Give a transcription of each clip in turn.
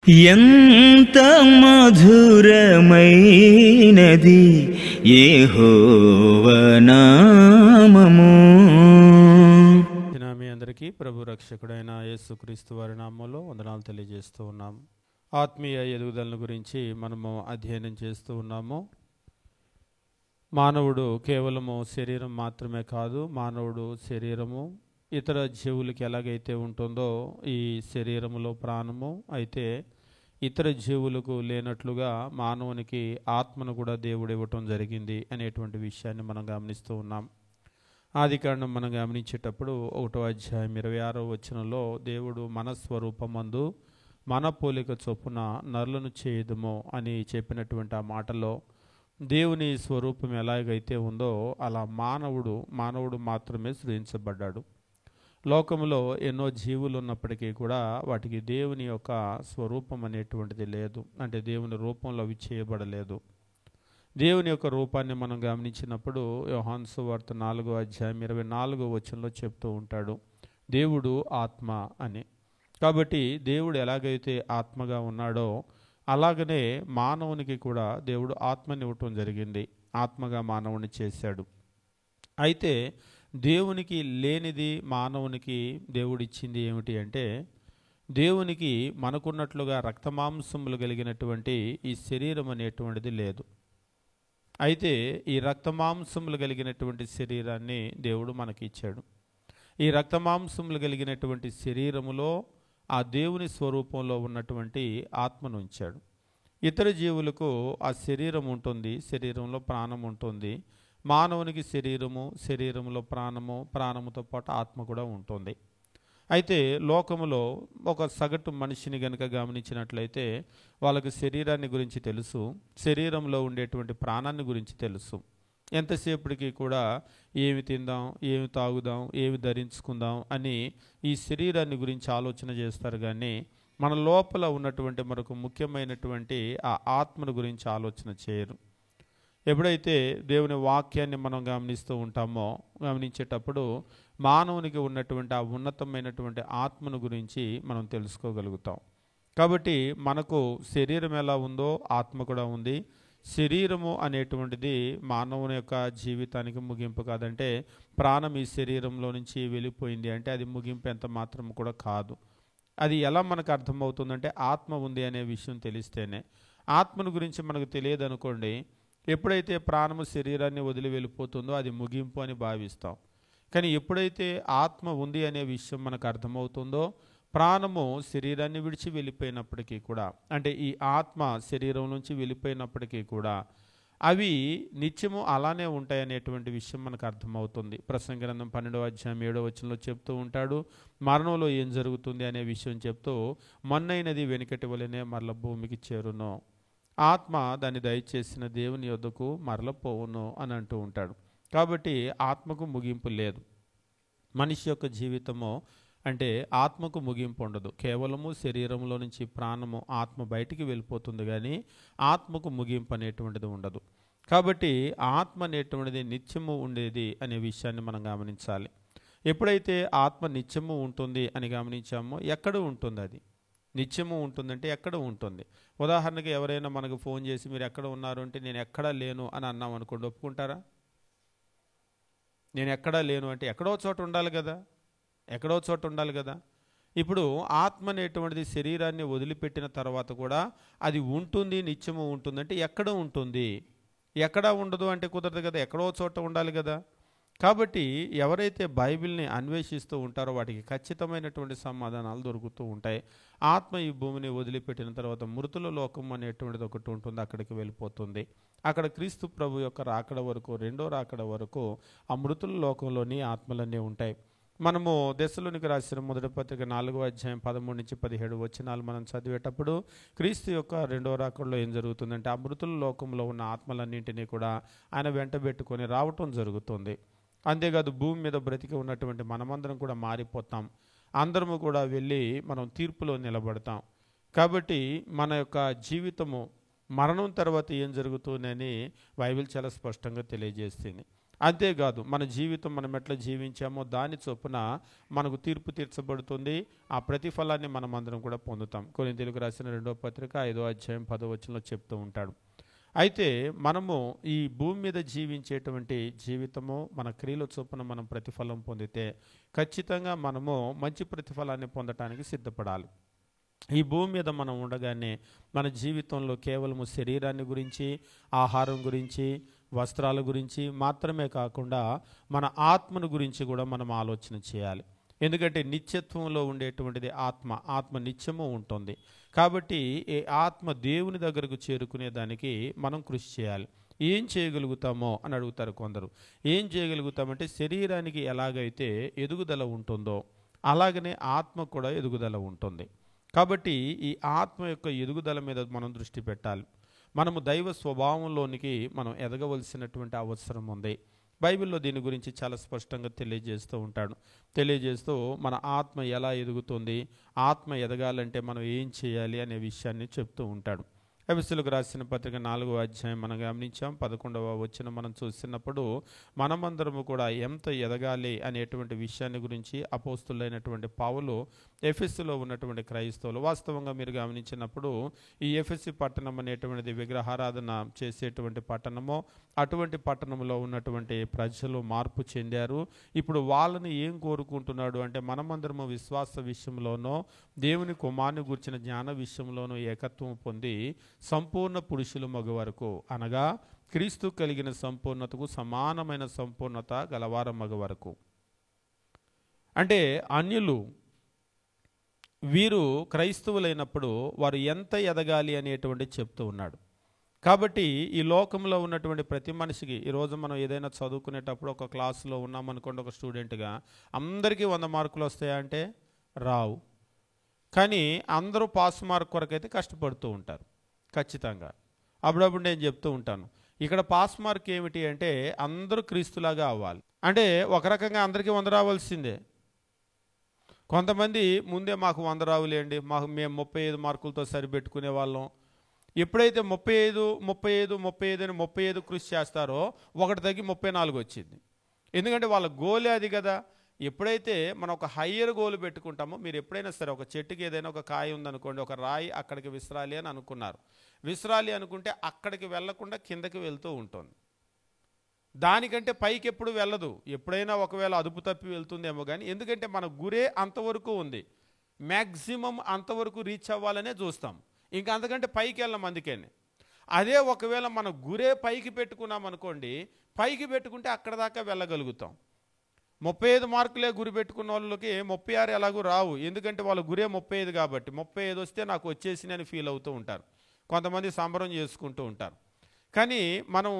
ఎంత మధురమైనది యెహోవా నామము. మీ అందరికీ ప్రభు రక్షకుడైన యేసుక్రీస్తు వారి నామంలో వందనాలు తెలియజేస్తూ ఉన్నాము. ఆత్మీయ ఎదుగుదలను గురించి మనము అధ్యయనం చేస్తూ ఉన్నాము. మానవుడు కేవలము శరీరం మాత్రమే కాదు, మానవుడు శరీరము ఇతర జీవులకి ఎలాగైతే ఉంటుందో ఈ శరీరములో ప్రాణము అయితే ఇతర జీవులకు లేనట్లుగా మానవునికి ఆత్మను కూడా దేవుడు ఇవ్వటం జరిగింది అనేటువంటి విషయాన్ని మనం గమనిస్తూ ఉన్నాం. ఆదికాండం మనం గమనించేటప్పుడు 1వ అధ్యాయం 26వ వచనంలో దేవుడు మన స్వరూపమందు మన పోలిక చొప్పున నరులను చేయుదుము అని చెప్పినటువంటి ఆ మాటలో దేవుని స్వరూపం ఎలాగైతే ఉందో అలా మానవుడు మాత్రమే సృజించబడ్డాడు. లోకంలో ఎన్నో జీవులు ఉన్నప్పటికీ కూడా వాటికి దేవుని యొక్క స్వరూపం అనేటువంటిది లేదు, అంటే దేవుని రూపంలో అవి చేయబడలేదు. దేవుని యొక్క రూపాన్ని మనం గమనించినప్పుడు యోహాను సువార్త 4వ అధ్యాయం 24వ వచనంలో చెప్తూ ఉంటాడు, దేవుడు ఆత్మ అని. కాబట్టి దేవుడు ఎలాగైతే ఆత్మగా ఉన్నాడో అలాగనే మానవునికి కూడా దేవుడు ఆత్మని ఇవ్వటం జరిగింది, ఆత్మగా మానవుని చేశాడు. అయితే దేవునికి లేనిది మానవునికి దేవుడిచ్చింది ఏమిటి అంటే, దేవునికి మనకున్నట్లుగా రక్తమాంసములు కలిగినటువంటి ఈ శరీరం అనేటువంటిది లేదు. అయితే ఈ రక్తమాంసములు కలిగినటువంటి శరీరాన్ని దేవుడు మనకి ఇచ్చాడు. ఈ రక్తమాంసములు కలిగినటువంటి శరీరములో ఆ దేవుని స్వరూపంలో ఉన్నటువంటి ఆత్మను ఉంచాడు. ఇతర జీవులకు ఆ శరీరం ఉంటుంది, శరీరంలో ప్రాణం ఉంటుంది. మానవునికి శరీరములో ప్రాణముతో పాటు ఆత్మ కూడా ఉంటుంది. అయితే లోకములో ఒక సగటు మనిషిని గనుక గమనించినట్లయితే వాళ్ళకి శరీరాన్ని గురించి తెలుసు, శరీరంలో ఉండేటువంటి ప్రాణాన్ని గురించి తెలుసు. ఎంతసేపటికి కూడా ఏమి తిందాం, ఏమి తాగుదాం, ఏమి ధరించుకుందాం అని ఈ శరీరాన్ని గురించి ఆలోచన చేస్తారు, కానీ మన లోపల ఉన్నటువంటి మరొక ముఖ్యమైనటువంటి ఆ ఆత్మను గురించి ఆలోచన చేయరు. ఎప్పుడైతే దేవుని వాక్యాన్ని మనం గమనించేటప్పుడు మానవునికి ఉన్నటువంటి ఆ ఉన్నతమైనటువంటి ఆత్మను గురించి మనం తెలుసుకోగలుగుతాం. కాబట్టి మనకు శరీరం ఎలా ఉందో ఆత్మ కూడా ఉంది. శరీరము అనేటువంటిది మానవుని యొక్క జీవితానికి ముగింపు కాదంటే, ప్రాణం ఈ శరీరంలో నుంచి వెళ్ళిపోయింది అంటే అది ముగింపు ఎంత మాత్రం కూడా కాదు. అది ఎలా మనకు అర్థమవుతుందంటే, ఆత్మ ఉంది అనే విషయం తెలిస్తేనే. ఆత్మను గురించి మనకు తెలియదు అనుకోండి, ఎప్పుడైతే ప్రాణము శరీరాన్ని వదిలి వెళ్ళిపోతుందో అది ముగింపు అని భావిస్తాం. కానీ ఎప్పుడైతే ఆత్మ ఉంది అనే విషయం మనకు అర్థమవుతుందో, ప్రాణము శరీరాన్ని విడిచి వెళ్ళిపోయినప్పటికీ కూడా, అంటే ఈ ఆత్మ శరీరం నుంచి వెళ్ళిపోయినప్పటికీ కూడా అవి నిత్యము అలానే ఉంటాయనేటువంటి విషయం మనకు అర్థమవుతుంది. ప్రసంగి గ్రంథం 12వ అధ్యాయం 7వ వచనంలో చెప్తూ ఉంటాడు, మరణంలో ఏం జరుగుతుంది అనే విషయం చెప్తూ, మొన్నైనది వెనుకటి వలనే మరల భూమికి చేరును, ఆత్మ దాన్ని దయచేసిన దేవుని యొద్దకు మరలపోవును అని అంటూ ఉంటాడు. కాబట్టి ఆత్మకు ముగింపు లేదు. మనిషి యొక్క జీవితము అంటే ఆత్మకు ముగింపు ఉండదు. కేవలము శరీరంలో నుంచి ప్రాణము ఆత్మ బయటికి వెళ్ళిపోతుంది, కానీ ఆత్మకు ముగింపు అనేటువంటిది ఉండదు. కాబట్టి ఆత్మ అనేటువంటిది నిత్యము ఉండేది అనే విషయాన్ని మనం గమనించాలి. ఎప్పుడైతే ఆత్మ నిత్యము ఉంటుంది అని గమనించామో, ఎక్కడ ఉంటుంది అది? నిత్యము ఉంటుందంటే ఎక్కడ ఉంటుంది? ఉదాహరణకి ఎవరైనా మనకు ఫోన్ చేసి మీరు ఎక్కడ ఉన్నారు అంటే నేను ఎక్కడా లేను అని అన్నాం అనుకోండి, ఒప్పుకుంటారా? నేను ఎక్కడా లేను అంటే ఎక్కడో చోట ఉండాలి కదా. ఇప్పుడు ఆత్మ అనేటువంటిది శరీరాన్ని వదిలిపెట్టిన తర్వాత కూడా అది ఉంటుంది, నిత్యము ఉంటుందంటే ఎక్కడ ఉంటుంది? ఎక్కడా ఉండదు అంటే కుదరదు కదా, ఎక్కడో చోట ఉండాలి కదా. కాబట్టి ఎవరైతే బైబిల్ని అన్వేషిస్తూ ఉంటారో వాటికి ఖచ్చితమైనటువంటి సమాధానాలు దొరుకుతూ ఉంటాయి. ఆత్మ ఈ భూమిని వదిలిపెట్టిన తర్వాత మృతుల లోకం అనేటువంటిది ఒకటి ఉంటుంది, అక్కడికి వెళ్ళిపోతుంది. అక్కడ క్రీస్తు ప్రభు యొక్క రాకడ వరకు, రెండో రాకడ వరకు ఆ మృతుల లోకంలోని ఆత్మలన్నీ ఉంటాయి. మనము దెస్సలోనికి రాసిన మొదటి పత్రిక 4వ అధ్యాయం 13 నుంచి 17 వచనాలు మనం చదివేటప్పుడు క్రీస్తు యొక్క రెండో రాకడలో ఏం జరుగుతుందంటే, ఆ మృతుల లోకంలో ఉన్న ఆత్మలన్నింటినీ కూడా ఆయన వెంటబెట్టుకొని రావటం జరుగుతుంది. అంతేకాదు భూమి మీద బ్రతికి ఉన్నటువంటి మనమందరం కూడా మారిపోతాం, అందరము కూడా వెళ్ళి మనం తీర్పులో నిలబడతాం. కాబట్టి మన యొక్క జీవితము మరణం తర్వాత ఏం జరుగుతుందని బైబిల్ చాలా స్పష్టంగా తెలియజేస్తుంది. అంతేకాదు మన జీవితం మనం ఎట్లా జీవించామో దాని చొప్పున మనకు తీర్పు తీర్చబడుతుంది. ఆ ప్రతిఫలాన్ని మనం అందరం కూడా పొందుతాం. కొరింథీయులకు రాసిన 2వ పత్రిక 5వ అధ్యాయం 10వ వచనంలో చెప్తూ ఉంటాడు. అయితే మనము ఈ భూమి మీద జీవించేటువంటి జీవితము మన క్రియల చొప్పున మనం ప్రతిఫలం పొందితే ఖచ్చితంగా మనము మంచి ప్రతిఫలాన్ని పొందటానికి సిద్ధపడాలి. ఈ భూమి మీద మనం ఉండగానే మన జీవితంలో కేవలము శరీరాన్ని గురించి, ఆహారం గురించి, వస్త్రాల గురించి మాత్రమే కాకుండా మన ఆత్మను గురించి కూడా మనం ఆలోచన చేయాలి. ఎందుకంటే నిత్యత్వంలో ఉండేటువంటిది ఆత్మ నిత్యము ఉంటుంది. కాబట్టి ఈ ఆత్మ దేవుని దగ్గరకు చేరుకునే దానికి మనం కృషి చేయాలి. ఏం చేయగలుగుతామో అని అడుగుతారు కొందరు. ఏం చేయగలుగుతామంటే శరీరానికి ఎలాగైతే ఎదుగుదల ఉంటుందో అలాగనే ఆత్మ కూడా ఎదుగుదల ఉంటుంది. కాబట్టి ఈ ఆత్మ యొక్క ఎదుగుదల మీద మనం దృష్టి పెట్టాలి. మనము దైవ స్వభావంలోనికి మనం ఎదగవలసినటువంటి అవసరం ఉంది. బైబిల్లో దీని గురించి చాలా స్పష్టంగా తెలియజేస్తూ మన ఆత్మ ఎలా ఎదుగుతుంది, ఆత్మ ఎదగాలంటే మనం ఏం చేయాలి అనే విషయాన్ని చెప్తూ ఉంటాడు. ఎఫెసీయులకు రాసిన పత్రిక 4వ అధ్యాయం మనం గమనించాం. 11వ వచనం మనం చూసినప్పుడు మనమందరము కూడా ఎంత ఎదగాలి అనేటువంటి విషయాన్ని గురించి అపోస్తులైనటువంటి పౌలు ఎఫెసులో ఉన్నటువంటి క్రైస్తవులు, వాస్తవంగా మీరు గమనించినప్పుడు ఈ ఎఫెసు పట్టణం అనేటువంటిది విగ్రహారాధన చేసేటువంటి పట్టణము. అటువంటి పట్టణంలో ఉన్నటువంటి ప్రజలు మార్పు చెందారు. ఇప్పుడు వాళ్ళని ఏం కోరుకుంటున్నాడు అంటే మనమందరము విశ్వాస విషయంలోనో దేవుని కుమారుని గురించిన జ్ఞాన విషయంలోనూ ఏకత్వం పొంది సంపూర్ణ పురుషులు మగ వరకు, అనగా క్రీస్తు కలిగిన సంపూర్ణతకు సమానమైన సంపూర్ణత గలవార మగ వరకు. అంటే అన్యులు వీరు క్రైస్తవులైనప్పుడు వారు ఎంత ఎదగాలి అనేటువంటి చెప్తూ ఉన్నాడు. కాబట్టి ఈ లోకంలో ఉన్నటువంటి ప్రతి మనిషికి ఈరోజు మనం ఏదైనా చదువుకునేటప్పుడు ఒక క్లాసులో ఉన్నామనుకోండి, ఒక స్టూడెంట్గా అందరికీ 100 మార్కులు వస్తాయంటే రావు. కానీ అందరూ పాస్ మార్క్ కొరకైతే కష్టపడుతూ ఉంటారు ఖచ్చితంగా. అప్పుడప్పుడు నేను చెప్తూ ఉంటాను, ఇక్కడ పాస్ మార్క్ ఏమిటి అంటే అందరూ క్రీస్తులాగా అవ్వాలి. అంటే ఒక రకంగా అందరికీ 100 రావాల్సిందే. కొంతమంది ముందే మాకు 100 రావులేండి, మేము 35 మార్కులతో సరిపెట్టుకునే వాళ్ళం. ఎప్పుడైతే 35 అని 35 కృషి చేస్తారో ఒకటి తగ్గి 34 వచ్చింది. ఎందుకంటే వాళ్ళ గోలే అది కదా. ఎప్పుడైతే మనం ఒక హయ్యర్ గోల్ పెట్టుకుంటామో, మీరు ఎప్పుడైనా సరే ఒక చెట్టుకి ఏదైనా ఒక కాయ ఉందనుకోండి, ఒక రాయి అక్కడికి విసరాలి అని అనుకున్నారు. విసరాలి అనుకుంటే అక్కడికి వెళ్లకుండా కిందకి వెళ్తూ ఉంటుంది. దానికంటే పైకి ఎప్పుడు వెళ్ళదు. ఎప్పుడైనా ఒకవేళ అదుపు తప్పి వెళ్తుందేమో కానీ, ఎందుకంటే మన గురే అంతవరకు ఉంది. మ్యాక్సిమం అంతవరకు రీచ్ అవ్వాలనే చూస్తాం, ఇంకా అంతకంటే పైకి వెళ్ళాం. అందుకని అదే ఒకవేళ మన గురే పైకి పెట్టుకున్నాం అనుకోండి, పైకి పెట్టుకుంటే అక్కడ దాకా వెళ్ళగలుగుతాం. 35 మార్కులే గురి పెట్టుకున్న వాళ్ళకి 36 ఎలాగూ రావు. ఎందుకంటే వాళ్ళ గురే 35 కాబట్టి 35 వస్తే నాకు వచ్చేసి అని ఫీల్ అవుతూ ఉంటారు. కొంతమంది సంబరం చేసుకుంటూ ఉంటారు. కానీ మనం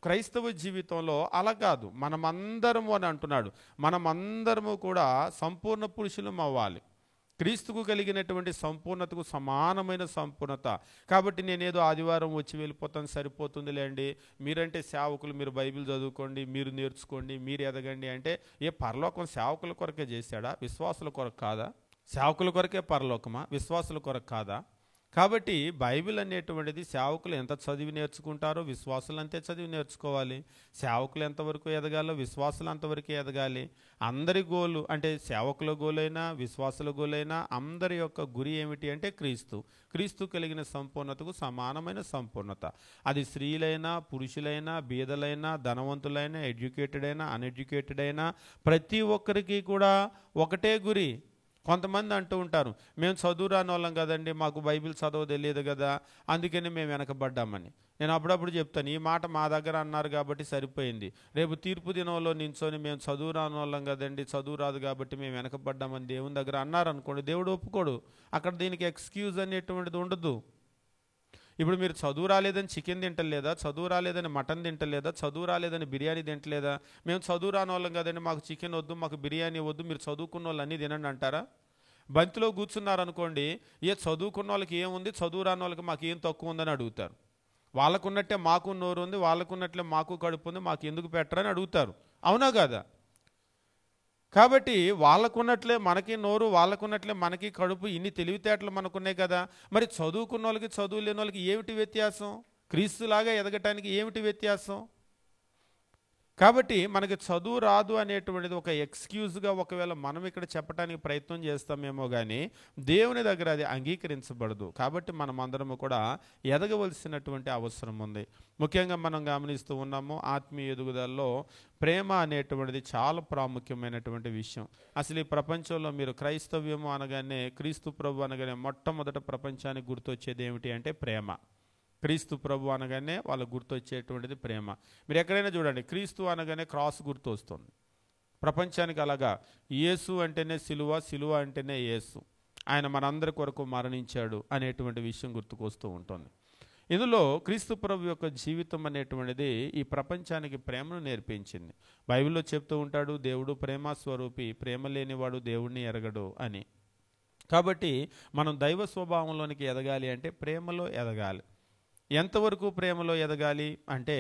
క్రైస్తవ జీవితంలో అలా కాదు. మనమందరము అని అంటున్నాడు, మనమందరము కూడా సంపూర్ణ పురుషులం అవ్వాలి. క్రీస్తుకు కలిగినటువంటి సంపూర్ణతకు సమానమైన సంపూర్ణత. కాబట్టి నేనేదో ఆదివారం వచ్చి వెళ్ళిపోతాను సరిపోతుంది లేండి, మీరంటే సేవకులు, మీరు బైబిల్ చదువుకోండి, మీరు నేర్చుకోండి, మీరు ఎదగండి అంటే పరలోకం సేవకుల కొరకే చేశాడా? విశ్వాసుల కొరకు కాదా? సేవకుల కొరకే పరలోకమా? విశ్వాసుల కొరకు కాదా? కాబట్టి బైబిల్ అనేటువంటిది సేవకులు ఎంత చదివి నేర్చుకుంటారో విశ్వాసులు అంతే చదివి నేర్చుకోవాలి. సేవకులు ఎంతవరకు ఎదగాలో విశ్వాసులు అంతవరకు ఎదగాలి. అందరి గోలు అంటే సేవకుల గోలైనా విశ్వాసుల గోలైనా అందరి యొక్క గురి ఏమిటి అంటే క్రీస్తు కలిగిన సంపూర్ణతకు సమానమైన సంపూర్ణత. అది స్త్రీలైనా పురుషులైనా బీదలైనా ధనవంతులైనా ఎడ్యుకేటెడ్ అయినా అన్ఎడ్యుకేటెడ్ అయినా ప్రతి ఒక్కరికి కూడా ఒకటే గురి. కొంతమంది అంటూ ఉంటారు, మేము చదువు రాని వాళ్ళం కదండి, మాకు బైబిల్ చదవ తెలియదు కదా, అందుకని మేము వెనకబడ్డామని. నేను అప్పుడప్పుడు చెప్తాను, ఈ మాట మా దగ్గర అన్నారు కాబట్టి సరిపోయింది. రేపు తీర్పు దినంలో నించొని మేము చదువు రాని వాళ్ళం కదండి, చదువు రాదు కాబట్టి మేము వెనకబడ్డామని దేవుని దగ్గర అన్నారనుకోండి, దేవుడు ఒప్పుకోడు. అక్కడ దీనికి ఎక్స్క్యూజ్ అనేటువంటిది ఉండదు. ఇప్పుడు మీరు చదువు రాలేదని చికెన్ తింటలేదా, చదువు రాలేదని మటన్ తింటలేదా, చదువు రాలేదని బిర్యానీ తింటలేదా? మేము చదువు రాని వాళ్ళం కదండి, మాకు చికెన్ వద్దు, మాకు బిర్యానీ వద్దు, మీరు చదువుకున్న వాళ్ళు అన్నీ తినండి అంటారా? బంతిలో కూర్చున్నారనుకోండి, చదువుకున్న వాళ్ళకి ఏముంది, చదువు రాని వాళ్ళకి మాకు ఏం తక్కువ ఉందని అడుగుతారు. వాళ్ళకున్నట్టే మాకు నోరు ఉంది, వాళ్ళకున్నట్లే మాకు కడుపు ఉంది, మాకు ఎందుకు పెట్టరని అడుగుతారు. అవునా కాదా? కాబట్టి వాళ్ళకున్నట్లే మనకి నోరు, వాళ్ళకున్నట్లే మనకి కడుపు, ఇన్ని తెలివితేటలు మనకున్నాయి కదా. మరి చదువుకున్న వాళ్ళకి చదువు లేని వాళ్ళకి ఏమిటి వ్యత్యాసం? క్రీస్తులాగా ఎదగటానికి ఏమిటి వ్యత్యాసం? కాబట్టి మనకి చదువు రాదు అనేటువంటిది ఒక ఎక్స్క్యూజ్గా ఒకవేళ మనం ఇక్కడ చెప్పడానికి ప్రయత్నం చేస్తామేమో కానీ దేవుని దగ్గర అది అంగీకరించబడదు. కాబట్టి మనం అందరము కూడా ఎదగవలసినటువంటి అవసరం ఉంది. ముఖ్యంగా మనం గమనిస్తూ ఉన్నాము ఆత్మీయ ఎదుగుదలలో ప్రేమ అనేటువంటిది చాలా ప్రాముఖ్యమైనటువంటి విషయం. అసలు ఈ ప్రపంచంలో మీరు క్రైస్తవ్యము అనగానే, క్రీస్తు ప్రభు అనగానే మొట్టమొదట ప్రపంచానికి గుర్తొచ్చేది ఏమిటి అంటే ప్రేమ. క్రీస్తు ప్రభు అనగానే వాళ్ళకు గుర్తొచ్చేటువంటిది ప్రేమ. మీరు ఎక్కడైనా చూడండి, క్రీస్తు అనగానే క్రాస్ గుర్తు వస్తుంది ప్రపంచానికి. అలాగా యేసు అంటేనే సిలువ, సిలువ అంటేనే యేసు, ఆయన మనందరి కొరకు మరణించాడు అనేటువంటి విషయం గుర్తుకొస్తూ ఉంటుంది. ఇందులో క్రీస్తు ప్రభు యొక్క జీవితం అనేటువంటిది ఈ ప్రపంచానికి ప్రేమను నేర్పించింది. బైబిల్లో చెప్తూ ఉంటాడు, దేవుడు ప్రేమ స్వరూపి, ప్రేమ లేనివాడు దేవుణ్ణి ఎరగడు అని. కాబట్టి మనం దైవ స్వభావంలోనికి ఎదగాలి అంటే ప్రేమలో ఎదగాలి. ఎంతవరకు ప్రేమలో ఎదగాలి అంటే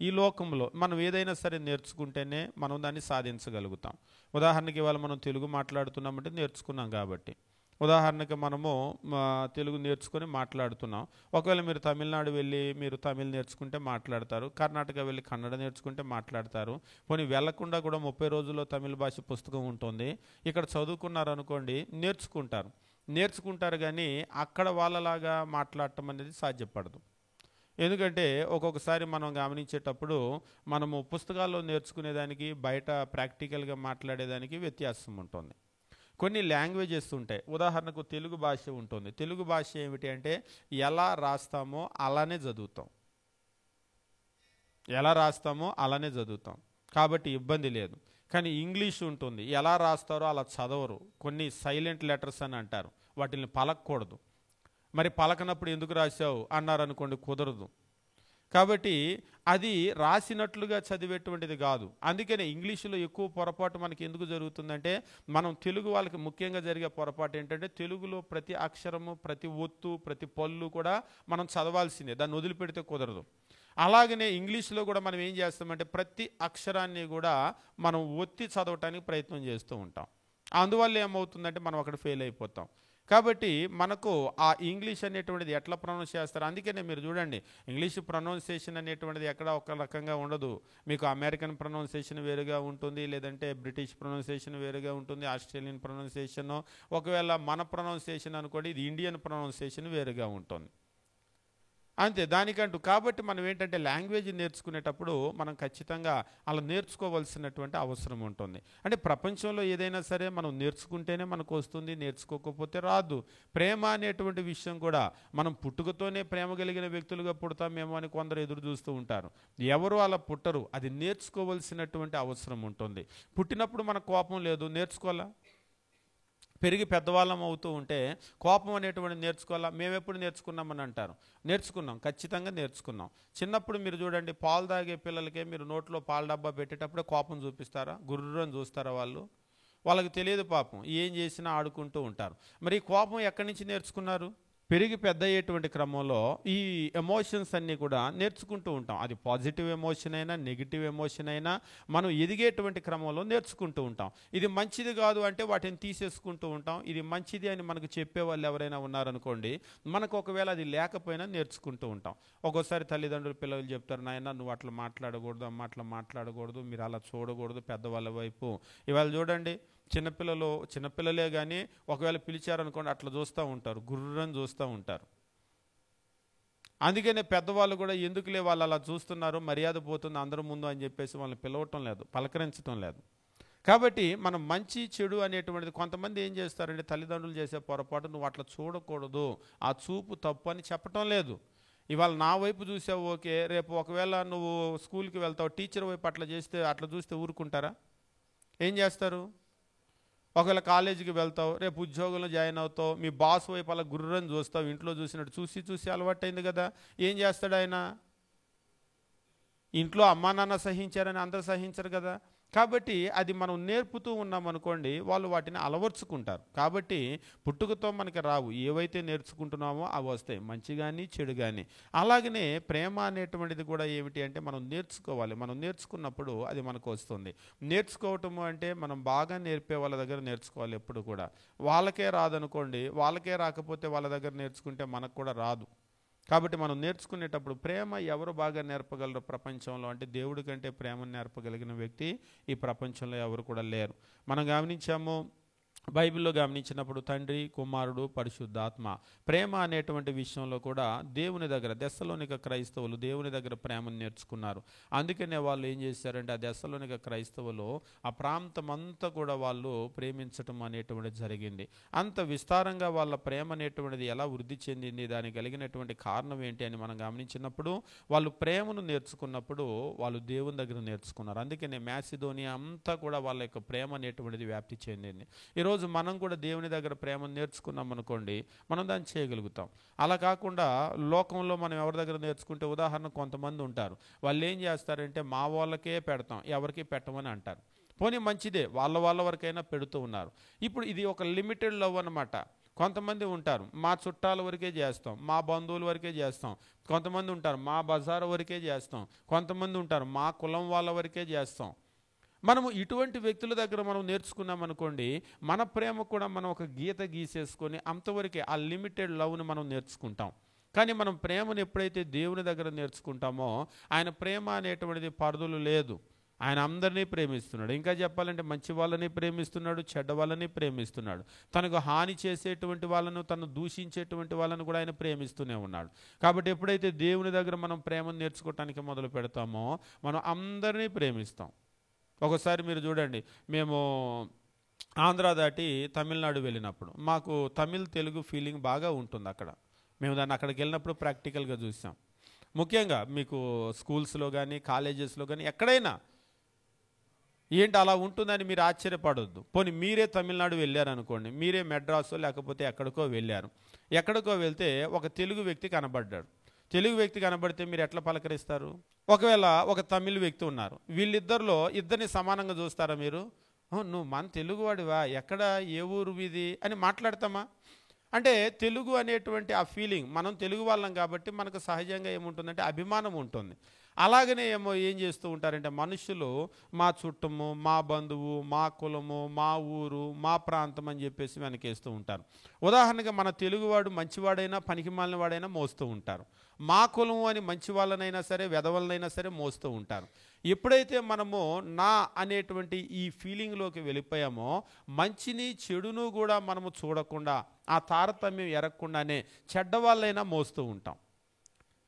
ఈ లోకంలో మనం ఏదైనా సరే నేర్చుకుంటేనే మనం దాన్ని సాధించగలుగుతాం. ఉదాహరణకి ఇవాళ మనం తెలుగు మాట్లాడుతున్నామంటే నేర్చుకున్నాం కాబట్టి. ఉదాహరణకి మనము తెలుగు నేర్చుకొని మాట్లాడుతున్నాం. ఒకవేళ మీరు తమిళనాడు వెళ్ళి మీరు తమిళ్ నేర్చుకుంటే మాట్లాడతారు, కర్ణాటక వెళ్ళి కన్నడ నేర్చుకుంటే మాట్లాడతారు. పోనీ వెళ్లకుండా కూడా 30 రోజుల్లో తమిళ భాష పుస్తకం ఉంటుంది, ఇక్కడ చదువుకున్నారనుకోండి నేర్చుకుంటారు కానీ అక్కడ వాళ్ళలాగా మాట్లాడటం అనేది సాధ్యపడదు. ఎందుకంటే ఒక్కొక్కసారి మనం గమనించేటప్పుడు మనము పుస్తకాల్లో నేర్చుకునేదానికి బయట ప్రాక్టికల్గా మాట్లాడేదానికి వ్యత్యాసం ఉంటుంది. కొన్ని లాంగ్వేజెస్ ఉంటాయి. ఉదాహరణకు తెలుగు భాష ఉంటుంది. తెలుగు భాష ఏమిటి అంటే ఎలా రాస్తామో అలానే చదువుతాం, కాబట్టి ఇబ్బంది లేదు. కానీ ఇంగ్లీష్ ఉంటుంది, ఎలా రాస్తారో అలా చదవరు. కొన్ని సైలెంట్ లెటర్స్ అని అంటారు, వాటిని పలకూడదు. మరి పలకనప్పుడు ఎందుకు రాశావు అన్నారనుకోండి, కుదరదు. కాబట్టి అది రాసినట్లుగా చదివేటువంటిది కాదు. అందుకనే ఇంగ్లీషులో ఎక్కువ పొరపాటు మనకి ఎందుకు జరుగుతుందంటే, మనం తెలుగు వాళ్ళకి ముఖ్యంగా జరిగే పొరపాటు ఏంటంటే, తెలుగులో ప్రతి అక్షరము, ప్రతి ఒత్తు, ప్రతి పళ్ళు కూడా మనం చదవాల్సిందే, దాన్ని వదిలిపెడితే కుదరదు. అలాగనే ఇంగ్లీష్లో కూడా మనం ఏం చేస్తామంటే ప్రతి అక్షరాన్ని కూడా మనం ఒత్తి చదవటానికి ప్రయత్నం చేస్తూ ఉంటాం. అందువల్ల ఏమవుతుందంటే మనం అక్కడ ఫెయిల్ అయిపోతాం. కాబట్టి మనకు ఆ ఇంగ్లీష్ అనేటువంటిది ఎట్లా ప్రొనౌన్స్ చేస్తారు. అందుకనే మీరు చూడండి, ఇంగ్లీష్ ప్రొనౌన్సియేషన్ అనేటువంటిది ఎక్కడ ఒక రకంగా ఉండదు. మీకు అమెరికన్ ప్రొనౌన్సియేషన్ వేరుగా ఉంటుంది, లేదంటే బ్రిటిష్ ప్రొనౌన్సియేషన్ వేరుగా ఉంటుంది, ఆస్ట్రేలియన్ ప్రొనౌన్సియేషన్, ఒకవేళ మన ప్రొనౌన్సియేషన్ అనుకోండి, ఇది ఇండియన్ ప్రొనౌన్సియేషన్ వేరుగా ఉంటుంది. అంతే దానికంటూ. కాబట్టి మనం ఏంటంటే లాంగ్వేజ్ నేర్చుకునేటప్పుడు మనం ఖచ్చితంగా అలా నేర్చుకోవాల్సినటువంటి అవసరం ఉంటుంది. అంటే ప్రపంచంలో ఏదైనా సరే మనం నేర్చుకుంటేనే మనకు వస్తుంది, నేర్చుకోకపోతే రాదు. ప్రేమ అనేటువంటి విషయం కూడా మనం పుట్టుకతోనే ప్రేమ కలిగిన వ్యక్తులుగా పుడతామేమో అని కొందరు ఎదురు చూస్తూ ఉంటారు. ఎవరు అలా పుట్టరు, అది నేర్చుకోవాల్సినటువంటి అవసరం ఉంటుంది. పుట్టినప్పుడు మనకు కోపం లేదు, నేర్చుకోవాలా? పెరిగి పెద్దవాళ్ళం అవుతూ ఉంటే కోపం అనేటువంటిది నేర్చుకోవాలా? మేము ఎప్పుడు నేర్చుకున్నామని అంటారు. నేర్చుకున్నాం, ఖచ్చితంగా నేర్చుకున్నాం. చిన్నప్పుడు మీరు చూడండి, పాలు తాగే పిల్లలకే మీరు నోట్లో పాల డబ్బా పెట్టేటప్పుడే కోపం చూపిస్తారా? గుర్రని చూస్తారా? వాళ్ళకి తెలియదు పాపం, ఏం చేసినా ఆడుకుంటూ ఉంటారు. మరి కోపం ఎక్కడి నుంచి నేర్చుకున్నారు? పెరిగి పెద్ద అయ్యేటువంటి క్రమంలో ఈ ఎమోషన్స్ అన్నీ కూడా నేర్చుకుంటూ ఉంటాం. అది పాజిటివ్ ఎమోషన్ అయినా నెగిటివ్ ఎమోషన్ అయినా మనం ఎదిగేటువంటి క్రమంలో నేర్చుకుంటూ ఉంటాం. ఇది మంచిది కాదు అంటే వాటిని తీసేసుకుంటూ ఉంటాం. ఇది మంచిది అని మనకు చెప్పేవాళ్ళు ఎవరైనా ఉన్నారనుకోండి, మనకు ఒకవేళ అది లేకపోయినా నేర్చుకుంటూ ఉంటాం. ఒక్కోసారి తల్లిదండ్రులు పిల్లలు చెప్తారు, నాయన నువ్వు అట్లా మాట్లాడకూడదు, అమ్మ అట్లా మాట్లాడకూడదు, మీరు అలా చూడకూడదు పెద్దవాళ్ళ వైపు. ఇవాళ చూడండి, చిన్నపిల్లలే కానీ ఒకవేళ పిలిచారనుకోండి అట్లా చూస్తూ ఉంటారు, గుర్రని చూస్తూ ఉంటారు. అందుకనే పెద్దవాళ్ళు కూడా ఎందుకులే వాళ్ళు అలా చూస్తున్నారు, మర్యాద పోతుంది అందరి ముందు అని చెప్పేసి వాళ్ళని పిలవటం లేదు, పలకరించడం లేదు. కాబట్టి మనం మంచి చెడు అనేటువంటిది కొంతమంది ఏం చేస్తారంటే తల్లిదండ్రులు చేసే పొరపాటు, నువ్వు అట్లా చూడకూడదు, ఆ చూపు తప్పు అని చెప్పటం లేదు. ఇవాళ నా వైపు చూసావు ఓకే, రేపు ఒకవేళ నువ్వు స్కూల్కి వెళ్తావు, టీచర్ వైపు అట్లా చూస్తే ఊరుకుంటారా? ఏం చేస్తారు? ఒకవేళ కాలేజీకి వెళ్తావు, రేపు ఉద్యోగంలో జాయిన్ అవుతావు, మీ బాస్ వైపు అలా గుర్రని చూస్తావు, ఇంట్లో చూసినట్టు చూసి అలవాటైంది కదా. ఏం చేస్తాడు ఆయన? ఇంట్లో అమ్మా నాన్న సహించారని అందరూ సహించరు కదా. కాబట్టి అది మనం నేర్పుతూ ఉన్నామనుకోండి, వాళ్ళు వాటిని అలవర్చుకుంటారు. కాబట్టి పుట్టుకతో మనకి రావు, ఏవైతే నేర్చుకుంటున్నామో అవి వస్తాయి, మంచి కానీ చెడు కానీ. అలాగనే ప్రేమ అనేటువంటిది కూడా ఏమిటి అంటే మనం నేర్చుకోవాలి. మనం నేర్చుకున్నప్పుడు అది మనకు వస్తుంది. నేర్చుకోవటము అంటే మనం బాగా నేర్పే వాళ్ళ దగ్గర నేర్చుకోవాలి. ఎప్పుడు కూడా వాళ్ళకే రాదనుకోండి, వాళ్ళకే రాకపోతే వాళ్ళ దగ్గర నేర్చుకుంటే మనకు కూడా రాదు. కాబట్టి మనం నేర్చుకునేటప్పుడు ప్రేమ ఎవరు బాగా నేర్పగలరు ప్రపంచంలో అంటే దేవుడి కంటే ప్రేమను నేర్పగలిగిన వ్యక్తి ఈ ప్రపంచంలో ఎవరు కూడా లేరు. మనం గమనించాము, బైబిల్లో గమనించినప్పుడు తండ్రి, కుమారుడు, పరిశుద్ధాత్మ ప్రేమ అనేటువంటి విషయంలో కూడా దేవుని దగ్గర దెస్సలోనిక క్రైస్తవులు దేవుని దగ్గర ప్రేమను నేర్చుకున్నారు. అందుకనే వాళ్ళు ఏం చేశారంటే ఆ దెస్సలోనిక క్రైస్తవులు ఆ ప్రాంతం అంతా కూడా వాళ్ళు ప్రేమించటం అనేటువంటిది జరిగింది. అంత విస్తారంగా వాళ్ళ ప్రేమ అనేటువంటిది ఎలా వృద్ధి చెందింది, దానికి కలిగినటువంటి కారణం ఏంటి అని మనం గమనించినప్పుడు వాళ్ళు ప్రేమను నేర్చుకున్నప్పుడు వాళ్ళు దేవుని దగ్గర నేర్చుకున్నారు. అందుకనే మాసిదోనియా అంతా కూడా వాళ్ళ యొక్క ప్రేమ అనేటువంటిది వ్యాప్తి చెందింది. ఈరోజు మనం కూడా దేవుని దగ్గర ప్రేమను నేర్చుకున్నాం అనుకోండి, మనం దాన్ని చేయగలుగుతాం. అలా కాకుండా లోకంలో మనం ఎవరి దగ్గర నేర్చుకుంటే, ఉదాహరణ కొంతమంది ఉంటారు, వాళ్ళు ఏం చేస్తారంటే మా వాళ్ళకే పెడతాం, ఎవరికి పెట్టమని అంటారు. పోనీ మంచిదే, వాళ్ళ వరకైనా పెడుతూ ఉన్నారు. ఇప్పుడు ఇది ఒక లిమిటెడ్ లవ్ అన్నమాట. కొంతమంది ఉంటారు మా చుట్టాల వరకే చేస్తాం, మా బంధువుల వరకే చేస్తాం. కొంతమంది ఉంటారు మా బజారు వరకే చేస్తాం. కొంతమంది ఉంటారు మా కులం వాళ్ళ వరకే చేస్తాం. మనము ఇటువంటి వ్యక్తుల దగ్గర మనం నేర్చుకున్నాం అనుకోండి, మన ప్రేమ కూడా మనం ఒక గీత గీసేసుకొని అంతవరకే ఆ లిమిటెడ్ లవ్ని మనం నేర్చుకుంటాం. కానీ మనం ప్రేమను ఎప్పుడైతే దేవుని దగ్గర నేర్చుకుంటామో, ఆయన ప్రేమ అనేటువంటిది పరిధులు లేదు. ఆయన అందరినీ ప్రేమిస్తున్నాడు. ఇంకా చెప్పాలంటే మంచి వాళ్ళని ప్రేమిస్తున్నాడు, చెడ్డ వాళ్ళని ప్రేమిస్తున్నాడు. తనకు హాని చేసేటువంటి వాళ్ళను, తను దూషించేటువంటి వాళ్ళను కూడా ఆయన ప్రేమిస్తూనే ఉన్నాడు. కాబట్టి ఎప్పుడైతే దేవుని దగ్గర మనం ప్రేమను నేర్చుకోవటానికి మొదలు పెడతామో మనం అందరినీ ప్రేమిస్తాం. ఒకసారి మీరు చూడండి, మేము ఆంధ్ర దాటి తమిళనాడు వెళ్ళినప్పుడు మాకు తమిళ్ తెలుగు ఫీలింగ్ బాగా ఉంటుంది అక్కడ. మేము దాన్ని అక్కడికి వెళ్ళినప్పుడు ప్రాక్టికల్గా చూసాం. ముఖ్యంగా మీకు స్కూల్స్లో కానీ కాలేజెస్లో కానీ ఎక్కడైనా ఏంటి అలా ఉంటుందని మీరు ఆశ్చర్యపడొద్దు. పోనీ మీరే తమిళనాడు వెళ్ళారనుకోండి, మీరే మెడ్రాసో లేకపోతే ఎక్కడికో వెళ్ళారు. ఎక్కడికో వెళ్తే ఒక తెలుగు వ్యక్తి కనబడ్డాడు. తెలుగు వ్యక్తి కనబడితే మీరు ఎట్లా పలకరిస్తారు? ఒకవేళ ఒక తమిళ్ వ్యక్తి ఉన్నారు, వీళ్ళిద్దరిలో ఇద్దరిని సమానంగా చూస్తారా మీరు? నువ్వు మన తెలుగువాడివా, ఎక్కడ, ఏ ఊరు ఇది అని మాట్లాడతామా? అంటే తెలుగు అనేటువంటి ఆ ఫీలింగ్, మనం తెలుగు వాళ్ళం కాబట్టి మనకు సహజంగా ఏముంటుందంటే అభిమానం ఉంటుంది. అలాగనే ఏం చేస్తూ ఉంటారంటే మనుషులు మా చుట్టము, మా బంధువు, మా కులము, మా ఊరు, మా ప్రాంతం అని చెప్పేసి వెనకేస్తూ ఉంటారు. ఉదాహరణగా మన తెలుగువాడు మంచివాడైనా పనికిమాలిన వాడైనా మోస్తూ ఉంటారు. మా కులము అని మంచి వాళ్ళనైనా సరే వెధవలనైనా సరే మోస్తూ ఉంటారు. ఎప్పుడైతే మనము నా అనేటువంటి ఈ ఫీలింగ్లోకి వెళ్ళిపోయామో, మంచిని చెడును కూడా మనము చూడకుండా, ఆ తారతమ్యం ఎరగకుండానే చెడ్డవాళ్ళైనా మోస్తూ ఉంటాం.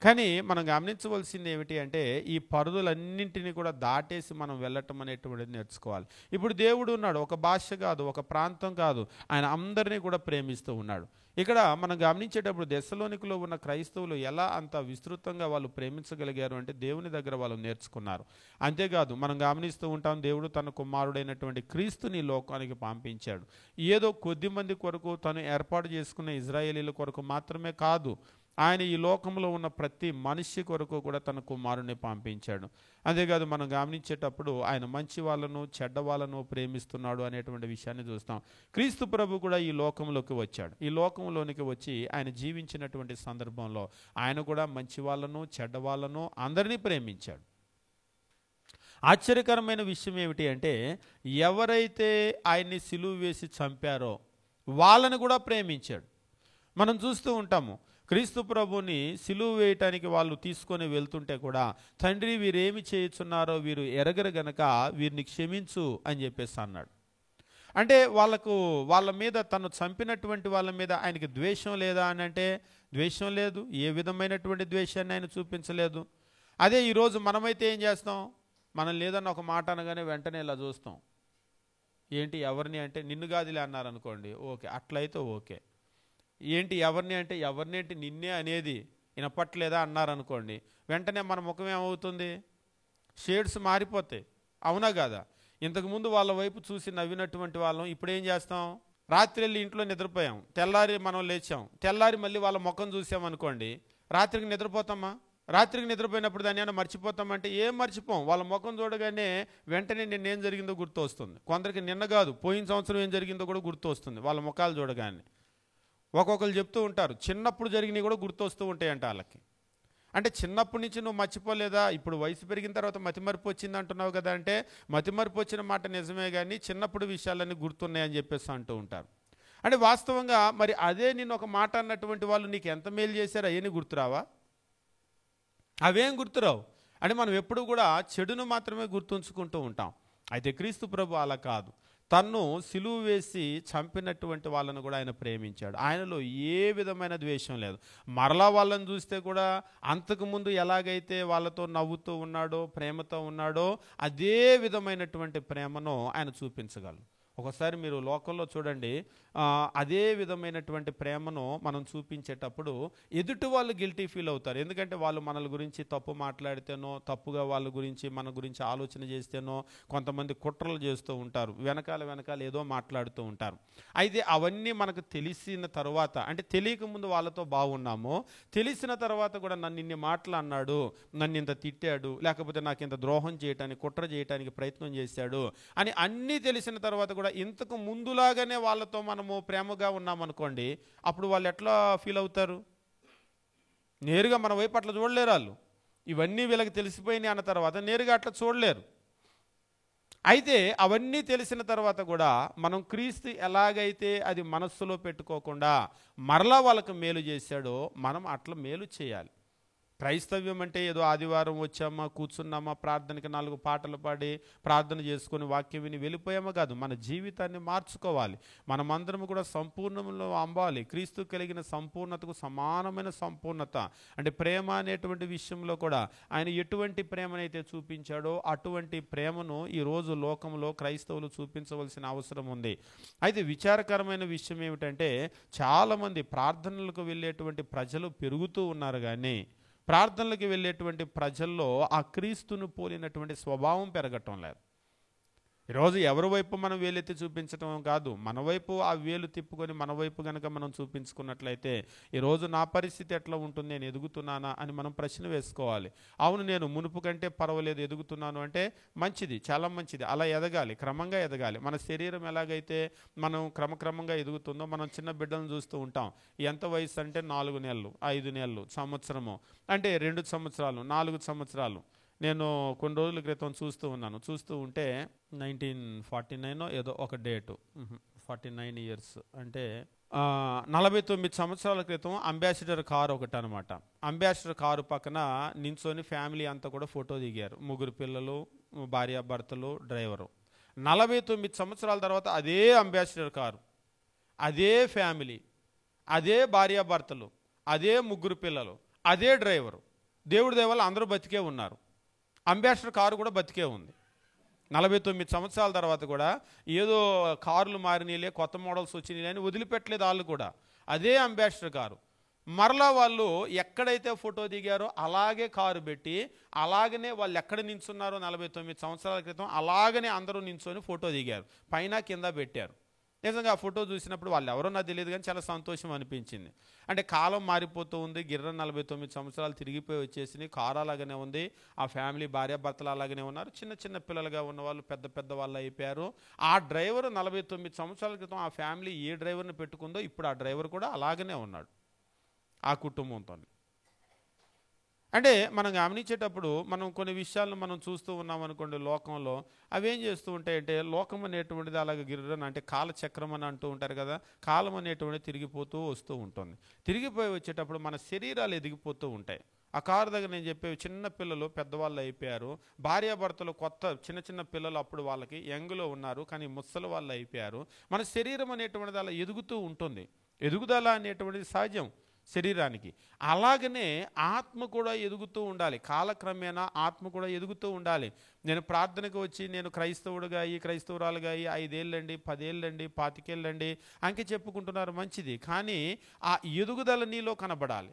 కానీ మనం గమనించవలసింది ఏమిటి అంటే ఈ పరిధులన్నింటినీ కూడా దాటేసి మనం వెళ్ళటం అనేటువంటిది నేర్చుకోవాలి. ఇప్పుడు దేవుడు ఉన్నాడు, ఒక భాష కాదు, ఒక ప్రాంతం కాదు, ఆయన అందరినీ కూడా ప్రేమిస్తూ ఉన్నాడు. ఇక్కడ మనం గమనించేటప్పుడు దెస్సలోనికలో ఉన్న క్రైస్తవులు ఎలా అంత విస్తృతంగా వాళ్ళు ప్రేమించగలిగారు అంటే దేవుని దగ్గర వాళ్ళు నేర్చుకున్నారు. అంతేకాదు మనం గమనిస్తూ ఉంటాం, దేవుడు తన కుమారుడైనటువంటి క్రీస్తుని లోకానికి పంపించాడు. ఏదో కొద్ది మంది కొరకు తను ఏర్పాటు చేసుకున్న ఇజ్రాయేలీల కొరకు మాత్రమే కాదు, ఆయన ఈ లోకంలో ఉన్న ప్రతి మనిషి కొరకు కూడా తన కుమారుని పంపించాడు. అంతేకాదు మనం గమనించేటప్పుడు ఆయన మంచి వాళ్ళను చెడ్డ వాళ్ళను ప్రేమిస్తున్నాడు అనేటువంటి విషయాన్ని చూస్తాం. క్రీస్తు ప్రభు కూడా ఈ లోకంలోకి వచ్చాడు. ఈ లోకంలోనికి వచ్చి ఆయన జీవించినటువంటి సందర్భంలో ఆయన కూడా మంచి వాళ్ళను చెడ్డ వాళ్ళను అందరినీ ప్రేమించాడు. ఆశ్చర్యకరమైన విషయం ఏమిటి అంటే ఎవరైతే ఆయన్ని సిలువ వేసి చంపారో వాళ్ళని కూడా ప్రేమించాడు. మనం చూస్తూ ఉంటాము, క్రీస్తు ప్రభుని సిలువ వేయటానికి వాళ్ళు తీసుకొని వెళ్తుంటే కూడా తండ్రి వీరేమి చేయుచున్నారో వీరు ఎరగరు గనక వీరిని క్షమించు అని చెప్పేసి అన్నాడు. అంటే వాళ్ళ మీద తను చంపినటువంటి వాళ్ళ మీద ఆయనకి ద్వేషం లేదా అని అంటే ద్వేషం లేదు, ఏ విధమైనటువంటి ద్వేషాన్ని ఆయన చూపించలేదు. అదే ఈరోజు మనమైతే ఏం చేస్తాం, మనం లేదన్న ఒక మాట అనగానే వెంటనే ఇలా చూస్తాం. ఏంటి ఎవరిని అంటే నిన్ను గాదిలే అన్నారనుకోండి, ఓకే అట్లయితే ఓకే. ఏంటి ఎవరిని అంటే నిన్నే అనేది వినపట్లేదా అన్నారనుకోండి, వెంటనే మన ముఖం ఏమవుతుంది, షేడ్స్ మారిపోతాయి. అవునా కాదా? ఇంతకుముందు వాళ్ళ వైపు చూసి నవ్వినటువంటి వాళ్ళం ఇప్పుడు ఏం చేస్తాం, రాత్రి వెళ్ళి ఇంట్లో నిద్రపోయాం, తెల్లారి మనం లేచాం, తెల్లారి మళ్ళీ వాళ్ళ ముఖం చూసామనుకోండి, రాత్రికి నిద్రపోతామా? రాత్రికి నిద్రపోయినప్పుడు దాన్ని ఏమైనా మర్చిపోతామంటే ఏం మర్చిపోం. వాళ్ళ ముఖం చూడగానే వెంటనే నిన్నేం జరిగిందో గుర్తు వస్తుంది. కొందరికి నిన్న కాదు పోయిన సంవత్సరం ఏం జరిగిందో కూడా గుర్తు వస్తుంది వాళ్ళ ముఖాలు చూడగానే. ఒక్కొక్కరు చెప్తూ ఉంటారు చిన్నప్పుడు జరిగినవి కూడా గుర్తొస్తూ ఉంటాయంట వాళ్ళకి. అంటే చిన్నప్పటి నుంచి నువ్వు మర్చిపోలేదా, ఇప్పుడు వయసు పెరిగిన తర్వాత మతిమరుపు వచ్చింది అంటున్నావు కదా అంటే మతిమరుపు వచ్చిన మాట నిజమే కానీ చిన్నప్పుడు విషయాలన్నీ గుర్తున్నాయని చెప్పేసి అంటూ ఉంటారు. అంటే వాస్తవంగా మరి అదే నిన్ను ఒక మాట అన్నటువంటి వాళ్ళు నీకు ఎంత మేలు చేశారో అవన్నీ గుర్తురావా? అవేం గుర్తురావు. అంటే మనం ఎప్పుడు కూడా చెడును మాత్రమే గుర్తుంచుకుంటూ ఉంటాం. అయితే క్రీస్తు ప్రభు అలా కాదు. తన్ను సిలువ వేసి చంపినటువంటి వాళ్ళను కూడా ఆయన ప్రేమించాడు. ఆయనలో ఏ విధమైన ద్వేషం లేదు. మరలా వాళ్ళని చూస్తే కూడా అంతకుముందు ఎలాగైతే వాళ్ళతో నవ్వుతూ ఉన్నాడో, ప్రేమతో ఉన్నాడో, అదే విధమైనటువంటి ప్రేమను ఆయన చూపించగలరు. ఒకసారి మీరు లోకంలో చూడండి, అదే విధమైనటువంటి ప్రేమను మనం చూపించేటప్పుడు ఎదుటి వాళ్ళు గిల్టీ ఫీల్ అవుతారు. ఎందుకంటే వాళ్ళు మనల గురించి తప్పు మాట్లాడితేనో, తప్పుగా వాళ్ళ గురించి మన గురించి ఆలోచన చేస్తేనో, కొంతమంది కుట్రలు చేస్తూ ఉంటారు, వెనకాల ఏదో మాట్లాడుతూ ఉంటారు. అయితే అవన్నీ మనకు తెలిసిన తర్వాత, అంటే తెలియకముందు వాళ్ళతో బాగున్నాము, తెలిసిన తర్వాత కూడా నన్ను ఇన్ని మాటలు అన్నాడు, నన్ను ఇంత తిట్టాడు, లేకపోతే నాకు ఇంత ద్రోహం చేయటానికి, కుట్ర చేయటానికి ప్రయత్నం చేశాడు అని అన్నీ తెలిసిన తర్వాత కూడా ఇంతకు ముందులాగానే వాళ్ళతో మనము ప్రేమగా ఉన్నామనుకోండి, అప్పుడు వాళ్ళు ఎట్లా ఫీల్ అవుతారు? నేరుగా మన వైపు అట్లా చూడలేరు. వాళ్ళు ఇవన్నీ వీళ్ళకి తెలిసిపోయినాయి అన్న తర్వాత నేరుగా అట్లా చూడలేరు. అయితే అవన్నీ తెలిసిన తర్వాత కూడా మనం క్రీస్తు ఎలాగైతే అది మనస్సులో పెట్టుకోకుండా మరలా వాళ్ళకు మేలు చేశాడో మనం అట్లా మేలు చేయాలి. క్రైస్తవ్యం అంటే ఏదో ఆదివారం వచ్చామా, కూర్చున్నామా, ప్రార్థనకి 4 పాటలు పాడి ప్రార్థన చేసుకొని వాక్యం విని వెళ్ళిపోయామా కాదు. మన జీవితాన్ని మార్చుకోవాలి. మనమందరం కూడా సంపూర్ణంలో అవ్వాలి. క్రీస్తు కలిగిన సంపూర్ణతకు సమానమైన సంపూర్ణత, అంటే ప్రేమ అనేటువంటి విషయంలో కూడా ఆయన ఎటువంటి ప్రేమనైతే చూపించాడో అటువంటి ప్రేమను ఈరోజు లోకంలో క్రైస్తవులు చూపించవలసిన అవసరం ఉంది. అయితే విచారకరమైన విషయం ఏమిటంటే, చాలామంది ప్రార్థనలకు వెళ్ళేటువంటి ప్రజలు పెరుగుతూ ఉన్నారు, కానీ ప్రార్థనలకు వెళ్ళేటువంటి ప్రజల్లో ఆ క్రీస్తును పోలినటువంటి స్వభావం పెరగటం లేదు. ఈరోజు ఎవరి వైపు మనం వేలెత్తి చూపించడం కాదు, మన వైపు ఆ వేలు తిప్పుకొని మన వైపు కనుక మనం చూపించుకున్నట్లయితే ఈరోజు నా పరిస్థితి ఎట్లా ఉంటుంది, నేను ఎదుగుతున్నానా అని మనం ప్రశ్న వేసుకోవాలి. అవును, నేను మునుపు కంటే పర్వాలేదు, ఎదుగుతున్నాను అంటే మంచిది, చాలా మంచిది. అలా ఎదగాలి, క్రమంగా ఎదగాలి. మన శరీరం ఎలాగైతే మనం క్రమక్రమంగా ఎదుగుతుందో, మనం చిన్న బిడ్డలను చూస్తూ ఉంటాం. ఎంత వయసు అంటే 4 నెలలు, 5 నెలలు, సంవత్సరము, అంటే 2 సంవత్సరాలు, 4 సంవత్సరాలు. నేను కొన్ని రోజుల క్రితం చూస్తూ ఉంటే 1949 ఏదో ఒక డేటు, 49 ఇయర్స్ అంటే 49 సంవత్సరాల క్రితం అంబాసిడర్ కారు ఒకటి అనమాట. అంబాసిడర్ కారు పక్కన నించొని ఫ్యామిలీ అంతా కూడా ఫోటో దిగారు. 3 పిల్లలు, భార్యాభర్తలు, డ్రైవరు. 49 సంవత్సరాల తర్వాత అదే అంబాసిడర్ కారు, అదే ఫ్యామిలీ, అదే భార్యాభర్తలు, అదే 3 పిల్లలు, అదే డ్రైవరు. దేవుడి దయ వల్ల అందరూ బతికే ఉన్నారు. అంబాసిడర్ కారు కూడా బతికే ఉంది. 49 సంవత్సరాల తర్వాత కూడా ఏదో కార్లు మారినీలే, కొత్త మోడల్స్ వచ్చినాయి అని వదిలిపెట్టలేదు వాళ్ళు కూడా. అదే అంబాసిడర్ కారు మరలా వాళ్ళు ఎక్కడైతే ఫోటో దిగారో అలాగే కారు పెట్టి, అలాగనే వాళ్ళు ఎక్కడ నించున్నారో 49 సంవత్సరాల క్రితం అలాగనే అందరూ నించొని ఫోటో దిగారు, పైన కింద పెట్టారు. నిజంగా ఆ ఫోటో చూసినప్పుడు వాళ్ళు ఎవరో నాకు తెలియదు, కానీ చాలా సంతోషం అనిపించింది. అంటే కాలం మారిపోతూ ఉంది, గిర్ర 49 సంవత్సరాలు తిరిగిపోయి వచ్చేసి కారు అలాగనే ఉంది, ఆ ఫ్యామిలీ భార్యాభర్తలు అలాగనే ఉన్నారు, చిన్న చిన్న పిల్లలుగా ఉన్న వాళ్ళు పెద్ద పెద్ద వాళ్ళు అయిపోయారు. ఆ డ్రైవర్ 49 సంవత్సరాల క్రితం ఆ ఫ్యామిలీ ఏ డ్రైవర్ని పెట్టుకుందో ఇప్పుడు ఆ డ్రైవర్ కూడా అలాగనే ఉన్నాడు ఆ కుటుంబంతో. అంటే మనం గమనించేటప్పుడు మనం కొన్ని విషయాలను మనం చూస్తూ ఉన్నాం అనుకోండి లోకంలో. అవి ఏం చేస్తూ ఉంటాయంటే, లోకం అనేటువంటిది అలాగే గిర్రని, అంటే కాలచక్రం అని అంటూ ఉంటారు కదా, కాలం అనేటువంటిది తిరిగిపోతూ వస్తూ ఉంటుంది. తిరిగిపోయి వచ్చేటప్పుడు మన శరీరాలు ఎదిగిపోతూ ఉంటాయి. ఆ కారు దగ్గర నేను చెప్పేవి, చిన్న పిల్లలు పెద్దవాళ్ళు అయిపోయారు, భార్యాభర్తలు కొత్త చిన్న చిన్న పిల్లలు అప్పుడు వాళ్ళకి యంగ్లో ఉన్నారు, కానీ ముసలి వాళ్ళు అయిపోయారు. మన శరీరం అనేటువంటిది అలా ఎదుగుతూ ఉంటుంది. ఎదుగుదల అనేటువంటిది సహజం శరీరానికి. అలాగనే ఆత్మ కూడా ఎదుగుతూ ఉండాలి. కాలక్రమేణా ఆత్మ కూడా ఎదుగుతూ ఉండాలి. నేను ప్రార్థనకు వచ్చి నేను క్రైస్తవుడుగా అయ్యి, క్రైస్తవురాలుగా అయ్యి 5 ఏళ్ళండి, 10 ఏళ్ళండి, 25 ఏళ్ళండి అంకే చెప్పుకుంటున్నారు, మంచిది. కానీ ఆ ఎదుగుదల నీలో కనబడాలి.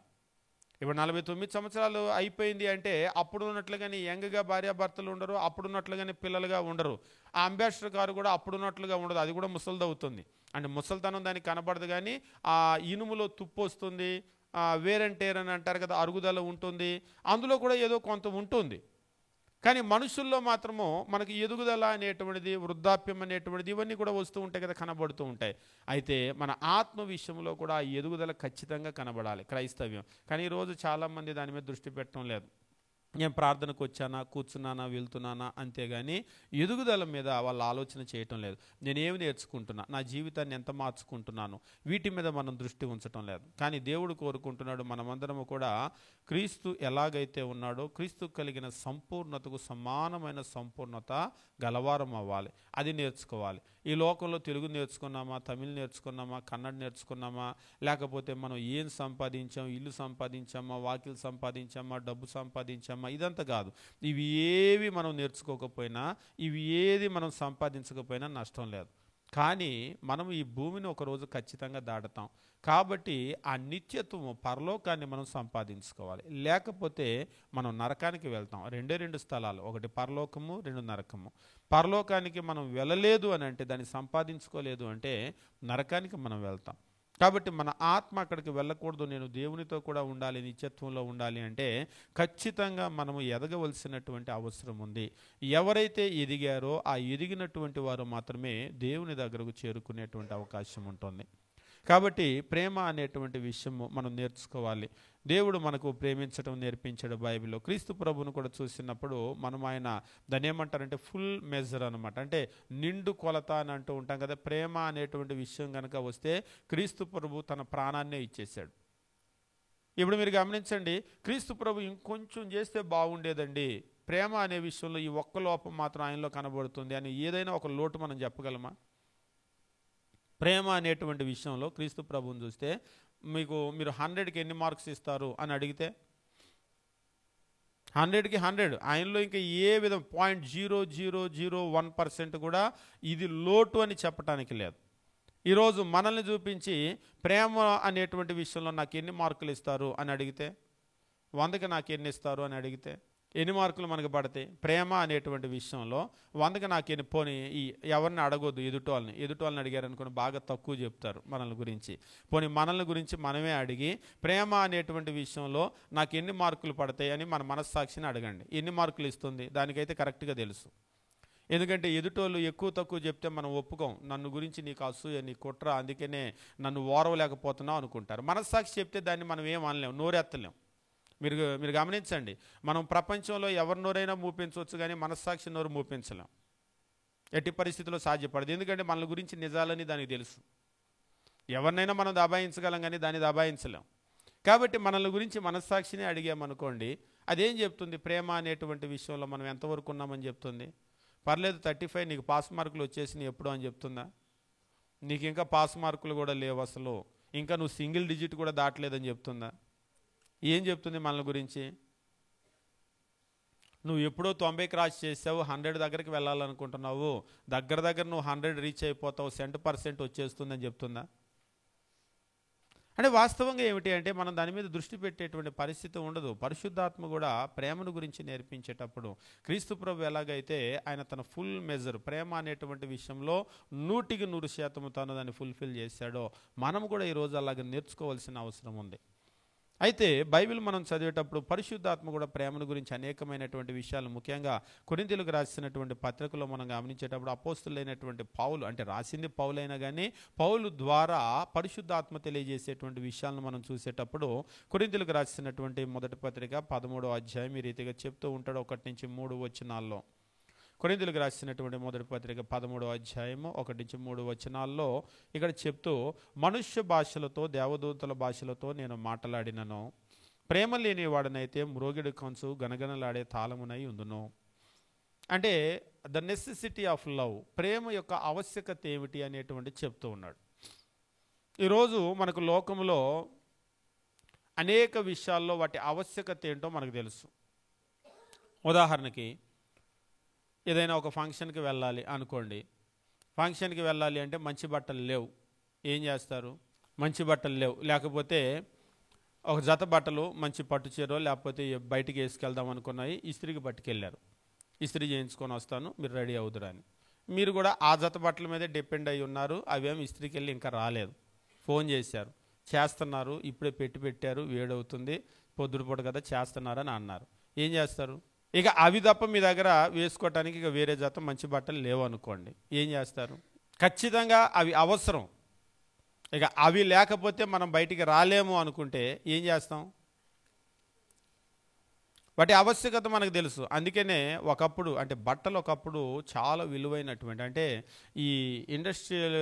ఇప్పుడు 49 సంవత్సరాలు అయిపోయింది అంటే అప్పుడు ఉన్నట్లుగానే యంగ్గా భార్యాభర్తలు ఉండరు, అప్పుడున్నట్లుగానే పిల్లలుగా ఉండరు. ఆ అంబాసిడర్ కారు కూడా అప్పుడున్నట్లుగా ఉండదు, అది కూడా ముసలిదవుతుంది. అంటే ముసలితనం దానికి కనబడదు, కానీ ఆ ఇనుములో తుప్పు వస్తుంది, వేరంటేర్ అని అంటారు కదా, అరుగుదల ఉంటుంది, అందులో కూడా ఏదో కొంత ఉంటుంది. కానీ మనుషుల్లో మాత్రము మనకి ఎదుగుదల అనేటువంటిది, వృద్ధాప్యం అనేటువంటిది ఇవన్నీ కూడా వస్తూ ఉంటాయి కదా, కనబడుతూ ఉంటాయి. అయితే మన ఆత్మ విషయంలో కూడా ఎదుగుదల ఖచ్చితంగా కనబడాలి క్రైస్తవ్యం. కానీ ఈరోజు చాలామంది దాని మీద దృష్టి పెట్టడం లేదు. నేను ప్రార్థనకు వచ్చానా, కూర్చున్నానా, వెళ్తున్నానా, అంతేగాని ఎదుగుదల మీద వాళ్ళు ఆలోచన చేయటం లేదు. నేనేమి నేర్చుకుంటున్నా, నా జీవితాన్ని ఎంత మార్చుకుంటున్నాను, వీటి మీద మనం దృష్టి ఉంచటం లేదు. కానీ దేవుడు కోరుకుంటున్నాడు మనమందరము కూడా క్రీస్తు ఎలాగైతే ఉన్నాడో క్రీస్తు కలిగిన సంపూర్ణతకు సమానమైన సంపూర్ణత గలవారం అవ్వాలి. అది నేర్చుకోవాలి. ఈ లోకంలో తెలుగు నేర్చుకున్నామా, తమిళ్ నేర్చుకున్నామా, కన్నడ నేర్చుకున్నామా, లేకపోతే మనం ఏం సంపాదించాం, ఇల్లు సంపాదించామా, వాకిలు సంపాదించామా, డబ్బు సంపాదించామా, ఇదంతా కాదు. ఇవి ఏవి మనం నేర్చుకోకపోయినా, ఇవి ఏది మనం సంపాదించకపోయినా నష్టం లేదు. కానీ మనం ఈ భూమిని ఒకరోజు ఖచ్చితంగా దాటుతాం. కాబట్టి ఆ నిత్యత్వము, పరలోకాన్ని మనం సంపాదించుకోవాలి. లేకపోతే మనం నరకానికి వెళ్తాం. రెండు స్థలాలు, ఒకటి పరలోకము, రెండు నరకము. పరలోకానికి మనం వెళ్ళలేదు అని అంటే, దాన్ని సంపాదించుకోలేదు అంటే నరకానికి మనం వెళ్తాం. కాబట్టి మన ఆత్మ అక్కడికి వెళ్ళకూడదు, నేను దేవునితో కూడా ఉండాలి, నిత్యత్వంలో ఉండాలి అంటే ఖచ్చితంగా మనము ఎదగవలసినటువంటి అవసరం ఉంది. ఎవరైతే ఎదిగారో ఆ ఎదిగినటువంటి వారు మాత్రమే దేవుని దగ్గరకు చేరుకునేటువంటి అవకాశం ఉంటుంది. కాబట్టి ప్రేమ అనేటువంటి విషయము మనం నేర్చుకోవాలి. దేవుడు మనకు ప్రేమించడం నేర్పించాడు బైబిల్లో. క్రీస్తు ప్రభువును కూడా చూసినప్పుడు మనం ఆయన దాన్ని ఏమంటారంటే ఫుల్ మెజర్ అనమాట, అంటే నిండు కొలత అని అంటూ ఉంటాం కదా. ప్రేమ అనేటువంటి విషయం కనుక వస్తే క్రీస్తు ప్రభు తన ప్రాణాన్నే ఇచ్చేశాడు. ఇప్పుడు మీరు గమనించండి, క్రీస్తు ప్రభు ఇంకొంచెం చేస్తే బాగుండేదండి, ప్రేమ అనే విషయంలో ఈ ఒక్క లోపం మాత్రం ఆయనలో కనబడుతుంది అని ఏదైనా ఒక లోటు మనం చెప్పగలమా? ప్రేమ అనేటువంటి విషయంలో క్రీస్తు ప్రభువుని చూస్తే మీరు 100కి ఎన్ని మార్క్స్ ఇస్తారు అని అడిగితే 100కి 100. ఆయనలో ఇంకా ఏ విధం 0.0001% కూడా ఇది లోటు అని చెప్పడానికి లేదు. ఈరోజు మనల్ని చూపించి ప్రేమ అనేటువంటి విషయంలో నాకు ఎన్ని మార్కులు ఇస్తారు అని అడిగితే, 100కి నాకు ఎన్ని ఇస్తారు అని అడిగితే ఎన్ని మార్కులు మనకు పడతాయి? ప్రేమ అనేటువంటి విషయంలో 100కి నాకు ఎన్ని, పోనీ ఎవరిని అడగొద్దు, ఎదుటోళ్ళని అడిగారనుకుని బాగా తక్కువ చెప్తారు మనల్ని గురించి. పోనీ మనల్ని గురించి మనమే అడిగి ప్రేమ అనేటువంటి విషయంలో నాకు ఎన్ని మార్కులు పడతాయి అని మన మనస్సాక్షిని అడగండి. ఎన్ని మార్కులు ఇస్తుంది? దానికైతే కరెక్ట్గా తెలుసు. ఎందుకంటే ఎదుటోళ్ళు ఎక్కువ తక్కువ చెప్తే మనం ఒప్పుకోం. నన్ను గురించి నీకు అసూయ, నీ కుట్ర, అందుకనే నన్ను ఓరవలేకపోతున్నావు అనుకుంటారు. మనస్సాక్షి చెప్తే దాన్ని మనం ఏం అనలేం, నోరెత్తలేం. మీరు గమనించండి, మనం ప్రపంచంలో ఎవరి నోరైనా మూపించవచ్చు, కానీ మనస్సాక్షి నోరు మూపించలేం. ఎట్టి పరిస్థితుల్లో సాధ్యపడదు. ఎందుకంటే మన గురించి నిజాలని దానికి తెలుసు. ఎవరినైనా మనం దబాయించగలం, కానీ దాన్ని దబాయించలేం. కాబట్టి మనల్ని గురించి మనస్సాక్షిని అడిగామనుకోండి, అదేం చెప్తుంది? ప్రేమ అనేటువంటి విషయంలో మనం ఎంతవరకు ఉన్నామని చెప్తుంది. పర్లేదు 35 నీకు పాస్ మార్కులు వచ్చేసినాయి ఎప్పుడో అని చెప్తుందా? నీకు ఇంకా పాస్ మార్కులు కూడా లేవు, అసలు ఇంకా నువ్వు సింగిల్ డిజిట్ కూడా దాటలేదని చెప్తుందా? ఏం చెప్తుంది మనల్ని గురించి? నువ్వు ఎప్పుడో 90 క్రాస్ చేసావు, 100 దగ్గరికి వెళ్ళాలనుకుంటున్నావు, దగ్గర నువ్వు 100 రీచ్ అయిపోతావు, 100% వచ్చేస్తుందని చెప్తుందా? అంటే వాస్తవంగా ఏమిటి అంటే మనం దాని మీద దృష్టి పెట్టేటువంటి పరిస్థితి ఉండదు. పరిశుద్ధాత్మ కూడా ప్రేమను గురించి నేర్పించేటప్పుడు క్రీస్తు ప్రభు ఎలాగైతే ఆయన తన ఫుల్ మెజర్ ప్రేమ అనేటువంటి విషయంలో 100% తను దాన్ని ఫుల్ఫిల్ చేశాడో, మనం కూడా ఈరోజు అలాగే నేర్చుకోవాల్సిన అవసరం ఉంది. అయితే బైబిల్ మనం చదివేటప్పుడు పరిశుద్ధాత్మ కూడా ప్రేమను గురించి అనేకమైనటువంటి విషయాలు, ముఖ్యంగా కొరింథీయులకు రాసినటువంటి పత్రికలో మనం గమనించేటప్పుడు అపోస్తులైనటువంటి పౌలు, అంటే రాసింది పౌలైనా కానీ పౌలు ద్వారా పరిశుద్ధాత్మ తెలియజేసేటువంటి విషయాలను మనం చూసేటప్పుడు కొరింథీయులకు రాసినటువంటి మొదటి పత్రిక 13వ అధ్యాయం ఈ రీతిగా చెప్తూ ఉంటాడు. 1-3 వచనాల్లో కొరింథీయులకు రాసినటువంటి మొదటి పత్రిక 13వ అధ్యాయము 1-3 వచనాల్లో ఇక్కడ చెప్తూ, మనుష్య భాషలతో దేవదూతల భాషలతో నేను మాట్లాడినను, ప్రేమ లేని వాడనైతే మ్రోగిడి కంచు గనగనలాడే తాళమునై ఉందును. అంటే ద నెసెసిటీ ఆఫ్ లవ్, ప్రేమ యొక్క ఆవశ్యకత ఏమిటి అనేటువంటి చెప్తూ ఉన్నాడు. ఈరోజు మనకు లోకంలో అనేక విషయాల్లో వాటి ఆవశ్యకత ఏంటో మనకు తెలుసు. ఉదాహరణకి ఏదైనా ఒక ఫంక్షన్కి వెళ్ళాలి అనుకోండి. ఫంక్షన్కి వెళ్ళాలి అంటే మంచి బట్టలు లేవు, ఏం చేస్తారు? మంచి బట్టలు లేవు, లేకపోతే ఒక జత బట్టలు మంచి పట్టు చీరో లేకపోతే బయటికి వేసుకెళ్దాం అనుకున్నాయి, ఇస్త్రీకి పట్టుకెళ్ళారు. ఇస్త్రీ చేయించుకొని వస్తాను, మీరు రెడీ అవుదురా అని. మీరు కూడా ఆ జత బట్టల మీదే డిపెండ్ అయి ఉన్నారు. అవేమి ఇస్త్రీకి వెళ్ళి ఇంకా రాలేదు. ఫోన్ చేశారు, చేస్తున్నారు, ఇప్పుడే పెట్టారు, వేడవుతుంది, పొద్దుపూట కదా చేస్తున్నారని అన్నారు. ఏం చేస్తారు? ఇక అవి తప్ప మీ దగ్గర వేసుకోవటానికి ఇక వేరే జత మంచి బట్టలు లేవు అనుకోండి, ఏం చేస్తారు? ఖచ్చితంగా అవి అవసరం. ఇక అవి లేకపోతే మనం బయటికి రాలేము అనుకుంటే ఏం చేస్తాం? వాటి ఆవశ్యకత మనకు తెలుసు. అందుకనే ఒకప్పుడు అంటే బట్టలు ఒకప్పుడు చాలా విలువైనటువంటి, అంటే ఈ ఇండస్ట్రియల్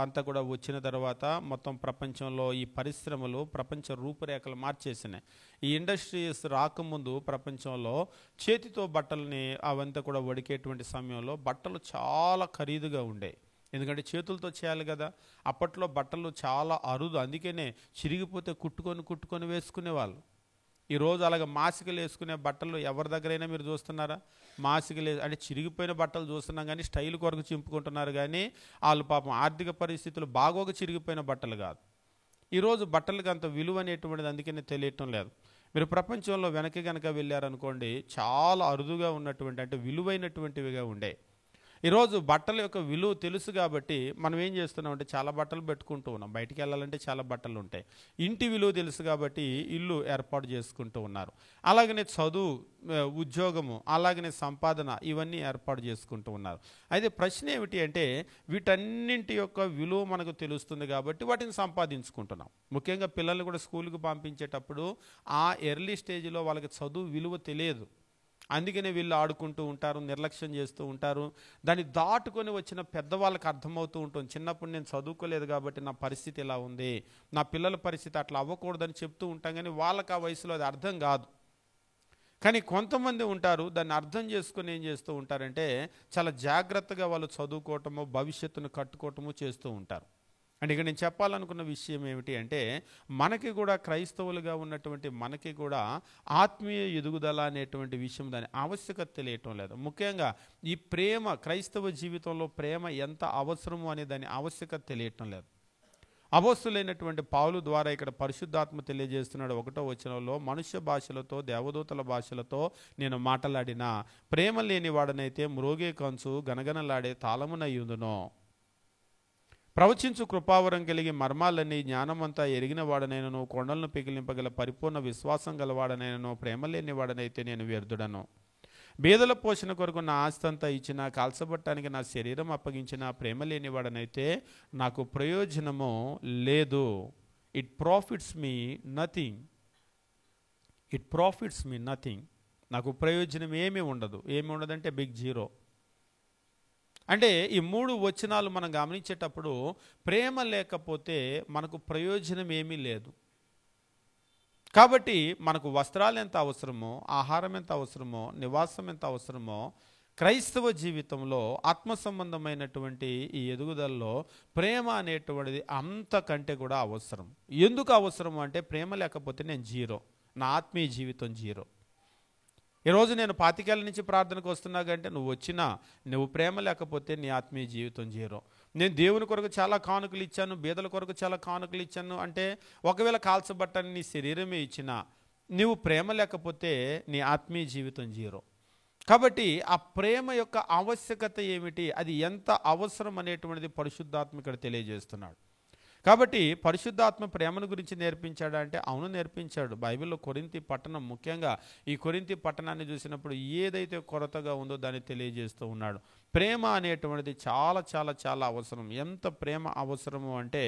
అంతా కూడా వచ్చిన తర్వాత మొత్తం ప్రపంచంలో ఈ పరిశ్రమలు ప్రపంచ రూపురేఖలు మార్చేసినాయి. ఈ ఇండస్ట్రీస్ రాకముందు ప్రపంచంలో చేతితో బట్టలని అవంతా కూడా వడికేటువంటి సమయంలో బట్టలు చాలా ఖరీదుగా ఉండేవి. ఎందుకంటే చేతులతో చేయాలి కదా. అప్పట్లో బట్టలు చాలా అరుదు, అందుకనే చిరిగిపోతే కుట్టుకొని వేసుకునేవాళ్ళు. ఈరోజు అలాగ మాసికలు వేసుకునే బట్టలు ఎవరి దగ్గరైనా మీరు చూస్తున్నారా? మాసికలు అంటే చిరిగిపోయిన బట్టలు చూస్తున్నాం కానీ స్టైల్ కొరకు చింపుకుంటున్నారు, కానీ వాళ్ళు పాపం ఆర్థిక పరిస్థితులు బాగోగా చిరిగిపోయిన బట్టలు కాదు. ఈరోజు బట్టలకు అంత విలువ అనేటువంటిది అందుకనే తెలియటం లేదు. మీరు ప్రపంచంలో వెనక్కి కనుక వెళ్ళారనుకోండి, చాలా అరుదుగా ఉన్నటువంటి అంటే విలువైనటువంటివిగా ఉండే. ఈరోజు బట్టల యొక్క విలువ తెలుసు కాబట్టి మనం ఏం చేస్తున్నాం అంటే చాలా బట్టలు పెట్టుకుంటూ ఉన్నాం. బయటికి వెళ్ళాలంటే చాలా బట్టలు ఉంటాయి. ఇంటి విలువ తెలుసు కాబట్టి ఇల్లు ఏర్పాటు చేసుకుంటూ ఉన్నారు. అలాగనే చదువు, ఉద్యోగము, అలాగనే సంపాదన, ఇవన్నీ ఏర్పాటు చేసుకుంటూ ఉన్నారు. అయితే ప్రశ్న ఏమిటి అంటే వీటన్నింటి యొక్క విలువ మనకు తెలుస్తుంది కాబట్టి వాటిని సంపాదించుకుంటున్నాం. ముఖ్యంగా పిల్లల్ని కూడా స్కూల్కి పంపించేటప్పుడు ఆ ఎర్లీ స్టేజ్లో వాళ్ళకి చదువు విలువ తెలియదు. అందుకనే వీళ్ళు ఆడుకుంటూ ఉంటారు, నిర్లక్ష్యం చేస్తూ ఉంటారు. దాన్ని దాటుకొని వచ్చిన పెద్దవాళ్ళకి అర్థమవుతూ ఉంటుంది, చిన్నప్పుడు నేను చదువుకోలేదు కాబట్టి నా పరిస్థితి ఇలా ఉంది, నా పిల్లల పరిస్థితి అట్లా అవ్వకూడదని చెప్తూ ఉంటాం. కానీ వాళ్ళకి ఆ వయసులో అది అర్థం కాదు. కానీ కొంతమంది ఉంటారు, దాన్ని అర్థం చేసుకొని ఏం చేస్తూ ఉంటారంటే చాలా జాగ్రత్తగా వాళ్ళు చదువుకోవటము, భవిష్యత్తును కట్టుకోవటము చేస్తూ ఉంటారు. అంటే ఇక్కడ నేను చెప్పాలనుకున్న విషయం ఏమిటి అంటే మనకి కూడా క్రైస్తవులుగా ఉన్నటువంటి మనకి కూడా ఆత్మీయ ఎదుగుదల అనేటువంటి విషయం దాని ఆవశ్యకత తెలియటం లేదు. ముఖ్యంగా ఈ ప్రేమ, క్రైస్తవ జీవితంలో ప్రేమ ఎంత అవసరము అనే దాని ఆవశ్యకత తెలియటం లేదు. అపోస్తులైనటువంటి పౌలు ద్వారా ఇక్కడ పరిశుద్ధాత్మ తెలియజేస్తున్నాడు 1వ వచనంలో, మనుష్య భాషలతో దేవదూతల భాషలతో నేను మాట్లాడినా ప్రేమ లేని వాడనైతే మ్రోగే కంచు గనగనలాడే తాళమునయ్యుందును. ప్రవచించు కృపావరం కలిగి మర్మాలన్నీ జ్ఞానమంతా ఎరిగిన వాడనైనను కొండలను పిగిలింపగల పరిపూర్ణ విశ్వాసం గలవాడనైనను ప్రేమ లేని వాడనైతే నేను వ్యర్థుడను. బీదల పోషణ కొరకు నా ఆస్తి అంతా ఇచ్చిన, కాల్చబట్టానికి నా శరీరం అప్పగించిన ప్రేమ లేని వాడనైతే నాకు ప్రయోజనము లేదు. It profits me nothing. It profits me nothing. నాకు ప్రయోజనం ఏమీ ఉండదు. ఏమి ఉండదంటే బిగ్ జీరో. అంటే ఈ 3 వచనాలు మనం గమనించేటప్పుడు ప్రేమ లేకపోతే మనకు ప్రయోజనం ఏమీ లేదు. కాబట్టి మనకు వస్త్రాలు ఎంత అవసరమో, ఆహారం ఎంత అవసరమో, నివాసం ఎంత అవసరమో, క్రైస్తవ జీవితంలో ఆత్మ సంబంధమైనటువంటి ఈ ఎదుగుదలలో ప్రేమ అనేటువంటిది అంతకంటే కూడా అవసరం. ఎందుకు అవసరం అంటే ప్రేమ లేకపోతే నేను జీరో, నా ఆత్మీయ జీవితం జీరో. ఈరోజు నేను 25 ఏళ్ళ నుంచి ప్రార్థనకు వస్తున్నా కంటే నువ్వు ప్రేమ లేకపోతే నీ ఆత్మీయ జీవితం జీరో. నేను దేవుని కొరకు చాలా కానుకలు ఇచ్చాను, బీదల కొరకు చాలా కానుకలు ఇచ్చాను అంటే ఒకవేళ కాల్చబట్టని నీ శరీరమే ఇచ్చినా నువ్వు ప్రేమ లేకపోతే నీ ఆత్మీయ జీవితం జీరో. కాబట్టి ఆ ప్రేమ యొక్క ఆవశ్యకత ఏమిటి, అది ఎంత అవసరం అనేటువంటిది పరిశుద్ధాత్మ ఇక్కడ తెలియజేస్తున్నాడు. కాబట్టి పరిశుద్ధాత్మ ప్రేమను గురించి నేర్పించాడా అంటే అవును నేర్పించాడు. బైబిల్లో కొరింథీ పట్టణం, ముఖ్యంగా ఈ కొరింథీ పట్టణాన్ని చూసినప్పుడు ఏదైతే కొరతగా ఉందో దాన్ని తెలియజేస్తూ ఉన్నాడు. ప్రేమ అనేటువంటిది చాలా చాలా చాలా అవసరం. ఎంత ప్రేమ అవసరము అంటే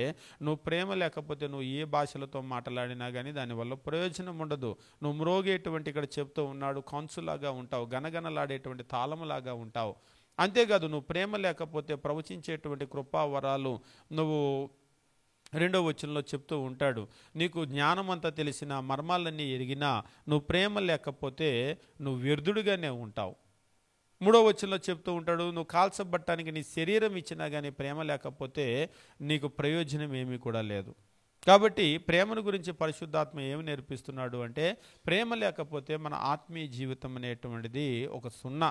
నువ్వు ప్రేమ లేకపోతే నువ్వు ఏ భాషలతో మాట్లాడినా కానీ దానివల్ల ప్రయోజనం ఉండదు. నువ్వు మ్రోగేటువంటి, ఇక్కడ చెప్తూ ఉన్నాడు, కంచులాగా ఉంటావు, గనగనలాడేటువంటి తాళములాగా ఉంటావు. అంతేకాదు నువ్వు ప్రేమ లేకపోతే ప్రవచించేటువంటి కృపా వరాలు నువ్వు 2వ వచనంలో చెప్తూ ఉంటాడు, నీకు జ్ఞానం అంతా తెలిసిన, మర్మాలన్నీ ఎరిగినా నువ్వు ప్రేమ లేకపోతే నువ్వు వ్యర్థుడిగానే ఉంటావు. 3వ వచనంలో చెప్తూ ఉంటాడు, నువ్వు కాల్చబట్టానికి నీ శరీరం ఇచ్చినా కానీ ప్రేమ లేకపోతే నీకు ప్రయోజనం ఏమీ కూడా లేదు. కాబట్టి ప్రేమను గురించి పరిశుద్ధాత్మ ఏమి నేర్పిస్తున్నాడు అంటే ప్రేమ లేకపోతే మన ఆత్మీయ జీవితం అనేటువంటిది ఒక సున్నా.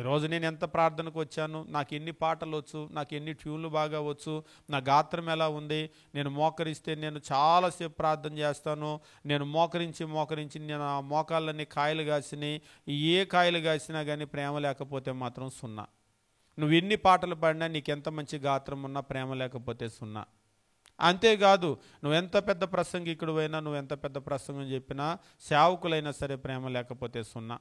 ఈరోజు నేను ఎంత ప్రార్థనకు వచ్చాను, నాకు ఎన్ని పాటలు వచ్చు, నాకు ఎన్ని ట్యూన్లు బాగా వచ్చు, నా గాత్రం ఎలా ఉంది, నేను మోకరిస్తే నేను చాలాసేపు ప్రార్థన చేస్తాను, నేను మోకరించి నేను ఆ మోకాళ్ళన్నీ కాయలు కాసినాయి. ఏ కాయలు కాసినా కానీ ప్రేమ లేకపోతే మాత్రం సున్నా. నువ్వు ఎన్ని పాటలు పాడినా, నీకెంత మంచి గాత్రం ఉన్నా ప్రేమ లేకపోతే సున్నా. అంతేకాదు నువ్వెంత పెద్ద ప్రసంగికుడు అయినా, నువ్వెంత పెద్ద ప్రసంగం చెప్పినా, సేవకులైనా సరే ప్రేమ లేకపోతే సున్నా.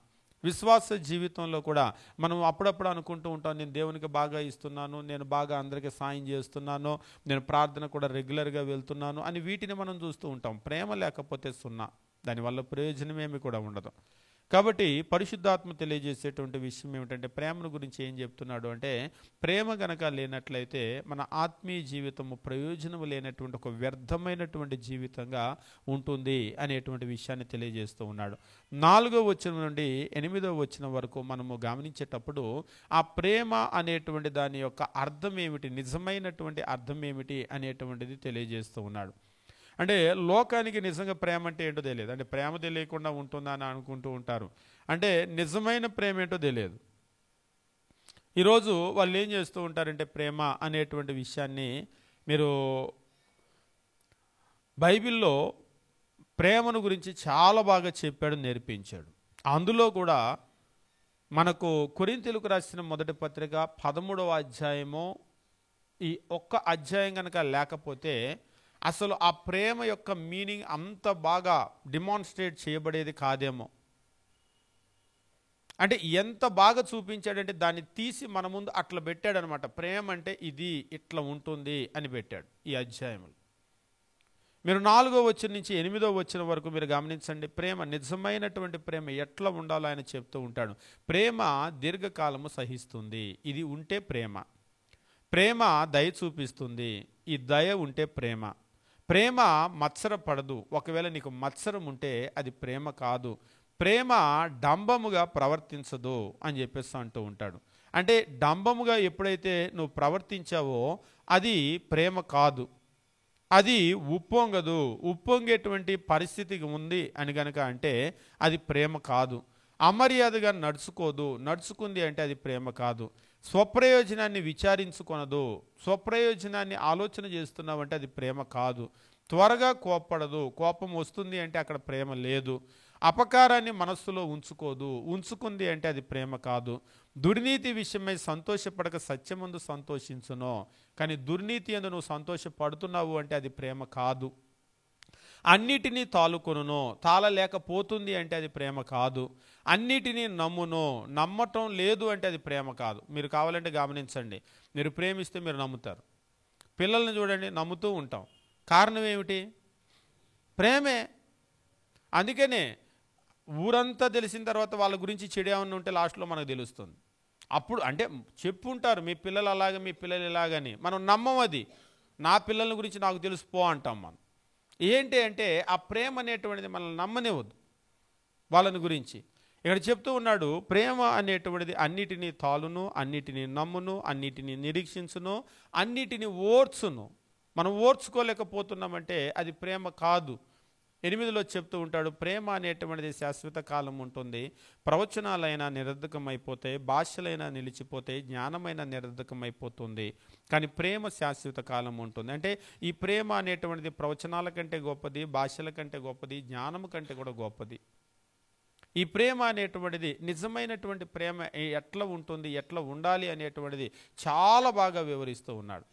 విశ్వాస జీవితంలో కూడా మనం అప్పుడప్పుడు అనుకుంటూ ఉంటాం, నేను దేవునికి బాగా ఇస్తున్నాను, నేను బాగా అందరికీ సాయం చేస్తున్నాను, నేను ప్రార్థన కూడా రెగ్యులర్గా వెళ్తున్నాను అని వీటిని మనం చూస్తూ ఉంటాం. ప్రేమ లేకపోతే సున్నా, దానివల్ల ప్రయోజనమేమి కూడా ఉండదు. కాబట్టి పరిశుద్ధాత్మ తెలియజేసేటువంటి విషయం ఏమిటంటే, ప్రేమను గురించి ఏం చెప్తున్నాడు అంటే, ప్రేమ గనక లేనట్లయితే మన ఆత్మీయ జీవితము ప్రయోజనం లేనటువంటి ఒక వ్యర్థమైనటువంటి జీవితంగా ఉంటుంది అనేటువంటి విషయాన్ని తెలియజేస్తూ ఉన్నాడు. 4వ వచనం నుండి 8వ వచనం వరకు మనము గమనించేటప్పుడు ఆ ప్రేమ అనేటువంటి దాని యొక్క అర్థం ఏమిటి, నిజమైనటువంటి అర్థం ఏమిటి అనేటువంటిది తెలియజేస్తూ ఉన్నాడు. అంటే లోకానికి నిజంగా ప్రేమ అంటే ఏంటో తెలియదు. అంటే ప్రేమ తెలియకుండా ఉంటుందా అని అనుకుంటూ ఉంటారు. అంటే నిజమైన ప్రేమ ఏంటో తెలియదు. ఈరోజు వాళ్ళు ఏం చేస్తూ ఉంటారంటే, ప్రేమ అనేటువంటి విషయాన్ని మీరు బైబిల్లో ప్రేమను గురించి చాలా బాగా చెప్పాడు, నేర్పించాడు. అందులో కూడా మనకు కొరింథీయులకు రాసిన మొదటి పత్రిక 13వ అధ్యాయము, ఈ ఒక్క అధ్యాయం కనుక లేకపోతే అసలు ఆ ప్రేమ యొక్క మీనింగ్ అంత బాగా డిమాన్స్ట్రేట్ చేయబడేది కాదేమో. అంటే ఎంత బాగా చూపించాడంటే దాన్ని తీసి మన ముందు అట్లా పెట్టాడనమాట. ప్రేమ అంటే ఇది ఇట్లా ఉంటుంది అని పెట్టాడు ఈ అధ్యాయంలో. మీరు 4వ వచనం నుంచి 8వ వచనం వరకు మీరు గమనించండి. ప్రేమ, నిజమైనటువంటి ప్రేమ ఎట్లా ఉండాలో ఆయన చెప్తూ ఉంటాడు. ప్రేమ దీర్ఘకాలము సహిస్తుంది, ఇది ఉంటే ప్రేమ. ప్రేమ దయ చూపిస్తుంది, ఈ దయ ఉంటే ప్రేమ. ప్రేమ మత్సరపడదు, ఒకవేళ నీకు మత్సరం ఉంటే అది ప్రేమ కాదు. ప్రేమ డంబముగా ప్రవర్తించదు అని చెప్పేసి అంటూ ఉంటాడు. అంటే డంబముగా ఎప్పుడైతే నువ్వు ప్రవర్తించావో అది ప్రేమ కాదు, అది ఉప్పొంగదు. ఉప్పొంగేటువంటి పరిస్థితికి ఉంది అని కనుక అంటే అది ప్రేమ కాదు. అమర్యాదగా నడుచుకోదు, నడుచుకుంది అంటే అది ప్రేమ కాదు. స్వప్రయోజనాన్ని విచారించుకొనదు, స్వప్రయోజనాన్ని ఆలోచన చేస్తున్నావంటే అది ప్రేమ కాదు. త్వరగా కోప్పడదు, కోపం వస్తుంది అంటే అక్కడ ప్రేమ లేదు. అపకారాన్ని మనస్సులో ఉంచుకోదు, ఉంచుకుంది అంటే అది ప్రేమ కాదు. దుర్నీతి విషయమై సంతోషపడక సత్యమందు సంతోషించును, కానీ దుర్నీతి యందు నువ్వు సంతోషపడుతున్నావు అంటే అది ప్రేమ కాదు. అన్నిటినీ తాలుకొనును, తాళలేకపోతుంది అంటే అది ప్రేమ కాదు. అన్నిటినీ నమ్మును, నమ్మటం లేదు అంటే అది ప్రేమ కాదు. మీరు కావాలంటే గమనించండి, మీరు ప్రేమిస్తే మీరు నమ్ముతారు. పిల్లల్ని చూడండి, నమ్ముతూ ఉంటాం. కారణం ఏమిటి? ప్రేమే. అందుకనే ఊరంతా తెలిసిన తర్వాత వాళ్ళ గురించి చెడు ఏమన్నా ఉంటే లాస్ట్లో మనకు తెలుస్తుంది. అప్పుడు అంటే చెప్పుంటారు, మీ పిల్లలు అలాగే, మీ పిల్లలు ఇలాగని. మనం నమ్మం అది. నా పిల్లల గురించి నాకు తెలుసు పో అంటాం మనం. ఏంటి అంటే ఆ ప్రేమ అనేటువంటిది మనల్ని నమ్మనివ్వదు వాళ్ళని గురించి. ఇక్కడ చెప్తూ ఉన్నాడు, ప్రేమ అనేటువంటిది అన్నిటినీ తాలును, అన్నిటినీ నమ్మును, అన్నిటినీ నిరీక్షించును, అన్నిటినీ ఓర్చును. మనం ఓర్చుకోలేకపోతున్నామంటే అది ప్రేమ కాదు. 8లో చెప్తూ ఉంటాడు, ప్రేమ అనేటువంటిది శాశ్వత కాలం ఉంటుంది. ప్రవచనాలైనా నిరర్ధకమైపోతాయి, భాషలైనా నిలిచిపోతాయి, జ్ఞానమైన నిరర్ధకమైపోతుంది, కానీ ప్రేమ శాశ్వత కాలం ఉంటుంది. అంటే ఈ ప్రేమ అనేటువంటిది ప్రవచనాల కంటే గొప్పది, భాషల కంటే గొప్పది, జ్ఞానం కంటే కూడా గొప్పది. ఈ ప్రేమ అనేటువంటిది, నిజమైనటువంటి ప్రేమ ఎట్లా ఉంటుంది, ఎట్లా ఉండాలి అనేటువంటిది చాలా బాగా వివరిస్తూ ఉన్నాడు.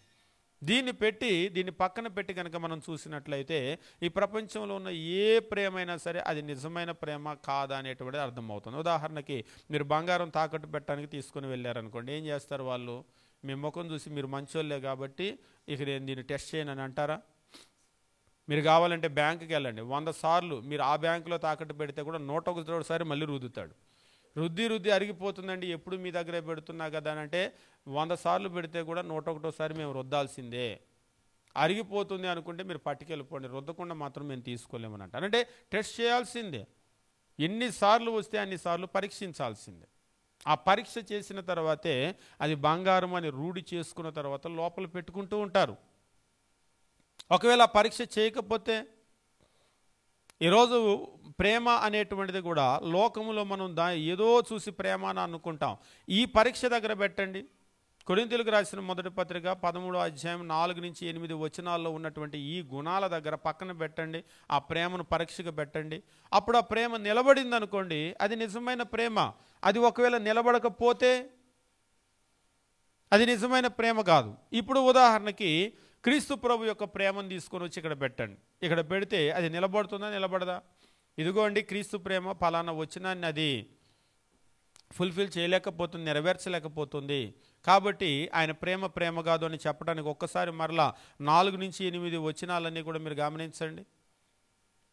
దీన్ని పక్కన పెట్టి కనుక మనం చూసినట్లయితే ఈ ప్రపంచంలో ఉన్న ఏ ప్రేమైనా సరే అది నిజమైన ప్రేమ కాదా అనేటువంటిది అర్థమవుతుంది. ఉదాహరణకి మీరు బంగారం తాకట్టు పెట్టడానికి తీసుకుని వెళ్ళారనుకోండి, ఏం చేస్తారు వాళ్ళు? మీ ముఖం చూసి మీరు మంచోళ్ళే కాబట్టి ఇక నేను దీన్ని టెస్ట్ చేయను అని అంటారా? మీరు కావాలంటే బ్యాంకుకి వెళ్ళండి, 100 సార్లు మీరు ఆ బ్యాంకులో తాకట్టు పెడితే కూడా 101సారి మళ్ళీ రుద్దుతాడు. రుద్ది అరిగిపోతుందండి, ఎప్పుడు మీ దగ్గరే పెడుతున్నా కదా అని అంటే 100 సార్లు పెడితే కూడా 101సారి మేము రుద్దాల్సిందే. అరిగిపోతుంది అనుకుంటే మీరు పట్టుకెళ్ళిపోండి, రుద్దకుండా మాత్రం మేము తీసుకోలేమని అంటారు. అంటే టెస్ట్ చేయాల్సిందే, ఎన్నిసార్లు వస్తే అన్నిసార్లు పరీక్షించాల్సిందే. ఆ పరీక్ష చేసిన తర్వాతే అది బంగారం అని రూఢి చేసుకున్న తర్వాత లోపల పెట్టుకుంటూ ఉంటారు. ఒకవేళ ఆ పరీక్ష చేయకపోతే, ఈరోజు ప్రేమ అనేటువంటిది కూడా లోకములో మనం ఏదో చూసి ప్రేమ అని అనుకుంటాం. ఈ పరీక్ష దగ్గర పెట్టండి. కొరింథీయులకు రాసిన మొదటి పత్రిక 13వ అధ్యాయం 4 నుంచి 8 వచనాల్లో ఉన్నటువంటి ఈ గుణాల దగ్గర పక్కన పెట్టండి, ఆ ప్రేమను పరీక్షకు పెట్టండి. అప్పుడు ఆ ప్రేమ నిలబడింది అనుకోండి, అది నిజమైన ప్రేమ. అది ఒకవేళ నిలబడకపోతే అది నిజమైన ప్రేమ కాదు. ఇప్పుడు ఉదాహరణకి క్రీస్తు ప్రభు యొక్క ప్రేమను తీసుకొని వచ్చి ఇక్కడ పెట్టండి. ఇక్కడ పెడితే అది నిలబడుతుందా, నిలబడదా? ఇదిగోండి క్రీస్తు ప్రేమ ఫలానా వచనాన్ని అది ఫుల్ఫిల్ చేయలేకపోతుంది, నెరవేర్చలేకపోతుంది. కాబట్టి ఆయన ప్రేమ ప్రేమ కాదు అని చెప్పడానికి ఒక్కసారి మరలా 4 నుంచి 8 వచనాలన్నీ కూడా మీరు గమనించండి.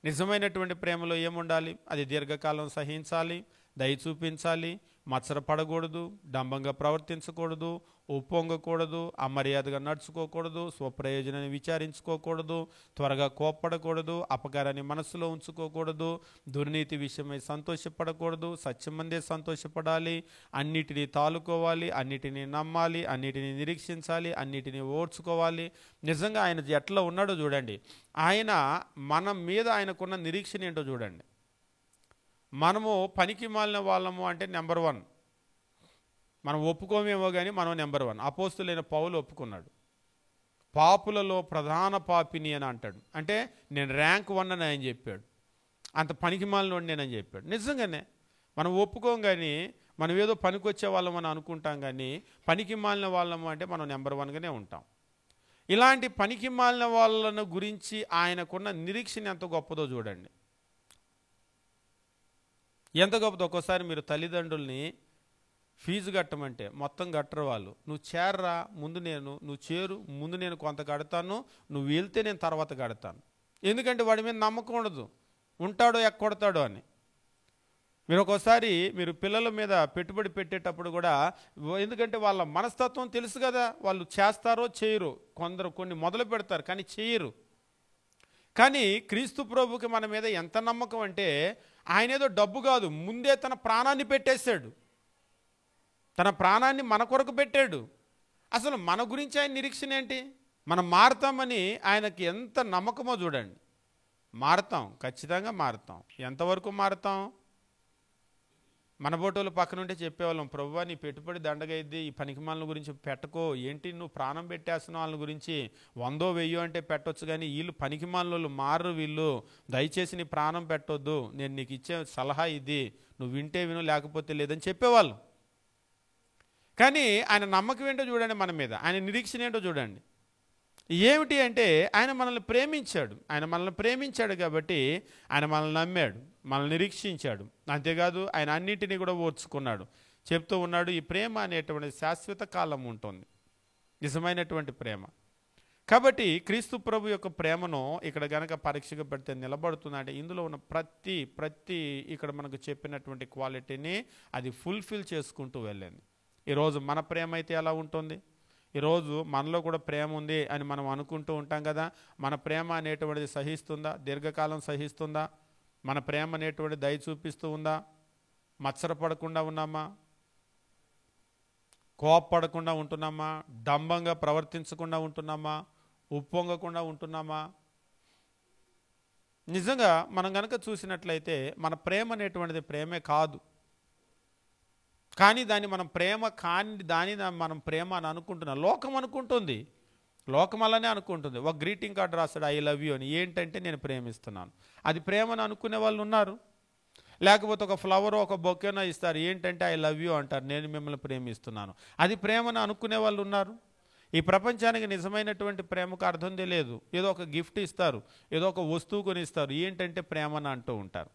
నిజమైనటువంటి ప్రేమలో ఏముండాలి? అది దీర్ఘకాలం సహించాలి, దయ చూపించాలి, మత్సరపడకూడదు, డంబంగా ప్రవర్తించకూడదు, ఉప్పొంగకూడదు, అమర్యాదగా నడుచుకోకూడదు, స్వప్రయోజనాన్ని విచారించుకోకూడదు, త్వరగా కోప్పడకూడదు, అపకారాన్ని మనసులో ఉంచుకోకూడదు, దుర్నీతి విషయమై సంతోషపడకూడదు, సత్యమందే సంతోషపడాలి, అన్నిటినీ తాలుకోవాలి, అన్నిటినీ నమ్మాలి, అన్నిటినీ నిరీక్షించాలి, అన్నిటినీ ఓర్చుకోవాలి. నిజంగా ఆయన ఎట్లా ఉన్నాడో చూడండి. ఆయన మన మీద ఆయనకున్న నిరీక్షణ ఏంటో చూడండి. మనము పనికి మాలిన వాళ్ళము అంటే నెంబర్ 1. మనం ఒప్పుకోమేమో కానీ మనం నెంబర్ 1. అపోస్తులైన పౌలు ఒప్పుకున్నాడు. పాపులలో ప్రధాన పాపిని అని అంటాడు. అంటే నేను ర్యాంక్ 1 అని ఆయన చెప్పాడు. అంత పనికి మాలినోడు నేనని చెప్పాడు. నిజంగానే మనం ఒప్పుకోం కానీ మనం ఏదో పనికి వచ్చే వాళ్ళం అని అనుకుంటాం కానీ పనికి మాలిన వాళ్ళము అంటే మనం నెంబర్ 1గానే ఉంటాం. ఇలాంటి పనికి మాలిన వాళ్ళను గురించి ఆయనకున్న నిరీక్షణ ఎంత గొప్పదో చూడండి. ఎంత గొప్పదో. ఒక్కోసారి మీరు తల్లిదండ్రుల్ని ఫీజు కట్టమంటే మొత్తం కట్టరు వాళ్ళు. నువ్వు చేరరా ముందు, నువ్వు చేరు ముందు, నేను కొంత కడతాను, నువ్వు వెళ్తే నేను తర్వాత కడతాను. ఎందుకంటే వాడి మీద నమ్మకం ఉండదు, ఉంటాడో ఎక్కొడతాడో అని. మీరు ఒక్కోసారి మీరు పిల్లల మీద పెట్టుబడి పెట్టేటప్పుడు కూడా, ఎందుకంటే వాళ్ళ మనస్తత్వం తెలుసు కదా, వాళ్ళు చేస్తారో చేయరు. కొన్ని మొదలు పెడతారు కానీ చేయరు. కానీ క్రీస్తు ప్రభుకి మన మీద ఎంత నమ్మకం అంటే ఆయన ఏదో డబ్బు కాదు, ముందే తన ప్రాణాన్ని పెట్టేశాడు. తన ప్రాణాన్ని మన కొరకు పెట్టాడు. అసలు మన గురించి ఆయన నిరీక్షణ ఏంటి? మనం మారుతామని ఆయనకి ఎంత నమ్మకమో చూడండి. మారుతాం, ఖచ్చితంగా మారుతాం. ఎంతవరకు మారుతాం? మన బోటోలు పక్కనుంటే చెప్పేవాళ్ళం, ప్రభువా నీ పెట్టుబడి దండగైద్ది, ఈ పనికిమాల గురించి పెట్టకో, ఏంటి నువ్వు ప్రాణం పెట్టేస్తున్నావు వాళ్ళ గురించి, 100 1000 అంటే పెట్టొచ్చు కానీ వీళ్ళు పనికిమాలలో మారు, వీళ్ళు దయచేసి నీ ప్రాణం పెట్టొద్దు, నేను నీకు ఇచ్చే సలహా ఇది, నువ్వు వింటే విను లేకపోతే లేదని చెప్పేవాళ్ళు. కానీ ఆయన నమ్మకం ఏంటో చూడండి, మన మీద ఆయన నిరీక్షణ ఏంటో చూడండి. ఏమిటి అంటే ఆయన మనల్ని ప్రేమించాడు. ఆయన మనల్ని ప్రేమించాడు కాబట్టి ఆయన మనల్ని నమ్మాడు, మనల్ని నిరీక్షించాడు. అంతేకాదు ఆయన అన్నింటినీ కూడా ఓర్చుకున్నాడు. చెప్తూ ఉన్నాడు, ఈ ప్రేమ అనేటువంటి శాశ్వత కాలం ఉంటుంది, నిజమైనటువంటి ప్రేమ. కాబట్టి క్రీస్తు ప్రభు యొక్క ప్రేమను ఇక్కడ గనక పరీక్షగా పెడితే నిలబడుతుందంటే ఇందులో ఉన్న ప్రతి ఇక్కడ మనకు చెప్పినటువంటి క్వాలిటీని అది ఫుల్ఫిల్ చేసుకుంటూ వెళ్ళింది. ఈరోజు మన ప్రేమ అయితే ఎలా ఉంటుంది? ఈరోజు మనలో కూడా ప్రేమ ఉంది అని మనం అనుకుంటూ ఉంటాం కదా. మన ప్రేమ అనేటువంటిది సహిస్తుందా? దీర్ఘకాలం సహిస్తుందా? మన ప్రేమ అనేటువంటి దయ చూపిస్తూ ఉందా? మత్సరపడకుండా ఉన్నామా? కోపపడకుండా ఉంటున్నామా? డంబంగా ప్రవర్తించకుండా ఉంటున్నామా? ఉప్పొంగకుండా ఉంటున్నామా? నిజంగా మనం కనుక చూసినట్లయితే మన ప్రేమ అనేటువంటిది ప్రేమే కాదు, కానీ దాన్ని మనం ప్రేమ కాని దాన్ని మనం ప్రేమ అని అనుకుంటున్నాం. లోకం అనుకుంటుంది, లోకం అలానే అనుకుంటుంది. ఒక గ్రీటింగ్ కార్డు రాస్తాడు, ఐ లవ్ యూ అని. ఏంటంటే నేను ప్రేమిస్తున్నాను. అది ప్రేమను అనుకునే వాళ్ళు ఉన్నారు. లేకపోతే ఒక ఫ్లవర్ ఒక బొకేనో ఇస్తారు, ఏంటంటే ఐ లవ్ యూ అంటారు, నేను మిమ్మల్ని ప్రేమిస్తున్నాను. అది ప్రేమను అనుకునే వాళ్ళు ఉన్నారు. ఈ ప్రపంచానికి నిజమైనటువంటి ప్రేమకు అర్థం తెలియదు. ఏదో ఒక గిఫ్ట్ ఇస్తారు, ఏదో ఒక వస్తువు కొని ఇస్తారు, ఏంటంటే ప్రేమను అంటూ ఉంటారు.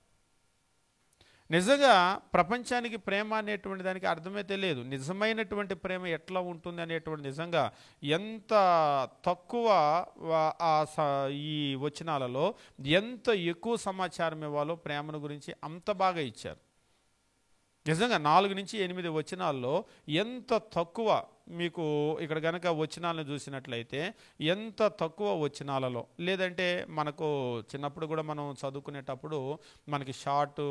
నిజంగా ప్రపంచానికి ప్రేమ అనేటువంటి దానికి అర్థమే తెలియదు. నిజమైనటువంటి ప్రేమ ఎట్లా ఉంటుంది అనేటువంటి నిజంగా ఎంత తక్కువ ఈ వచనాలలో ఎంత ఎక్కువ సమాచారం ఇవ్వాలో ప్రేమను గురించి అంత బాగా ఇచ్చారు. నిజంగా 4 నుంచి 8 వచనాల్లో ఎంత తక్కువ, మీకు ఇక్కడ కనుక వచనాలను చూసినట్లయితే ఎంత తక్కువ వచనాలలో, లేదంటే మనకు చిన్నప్పుడు కూడా మనం చదువుకునేటప్పుడు మనకి షార్ట్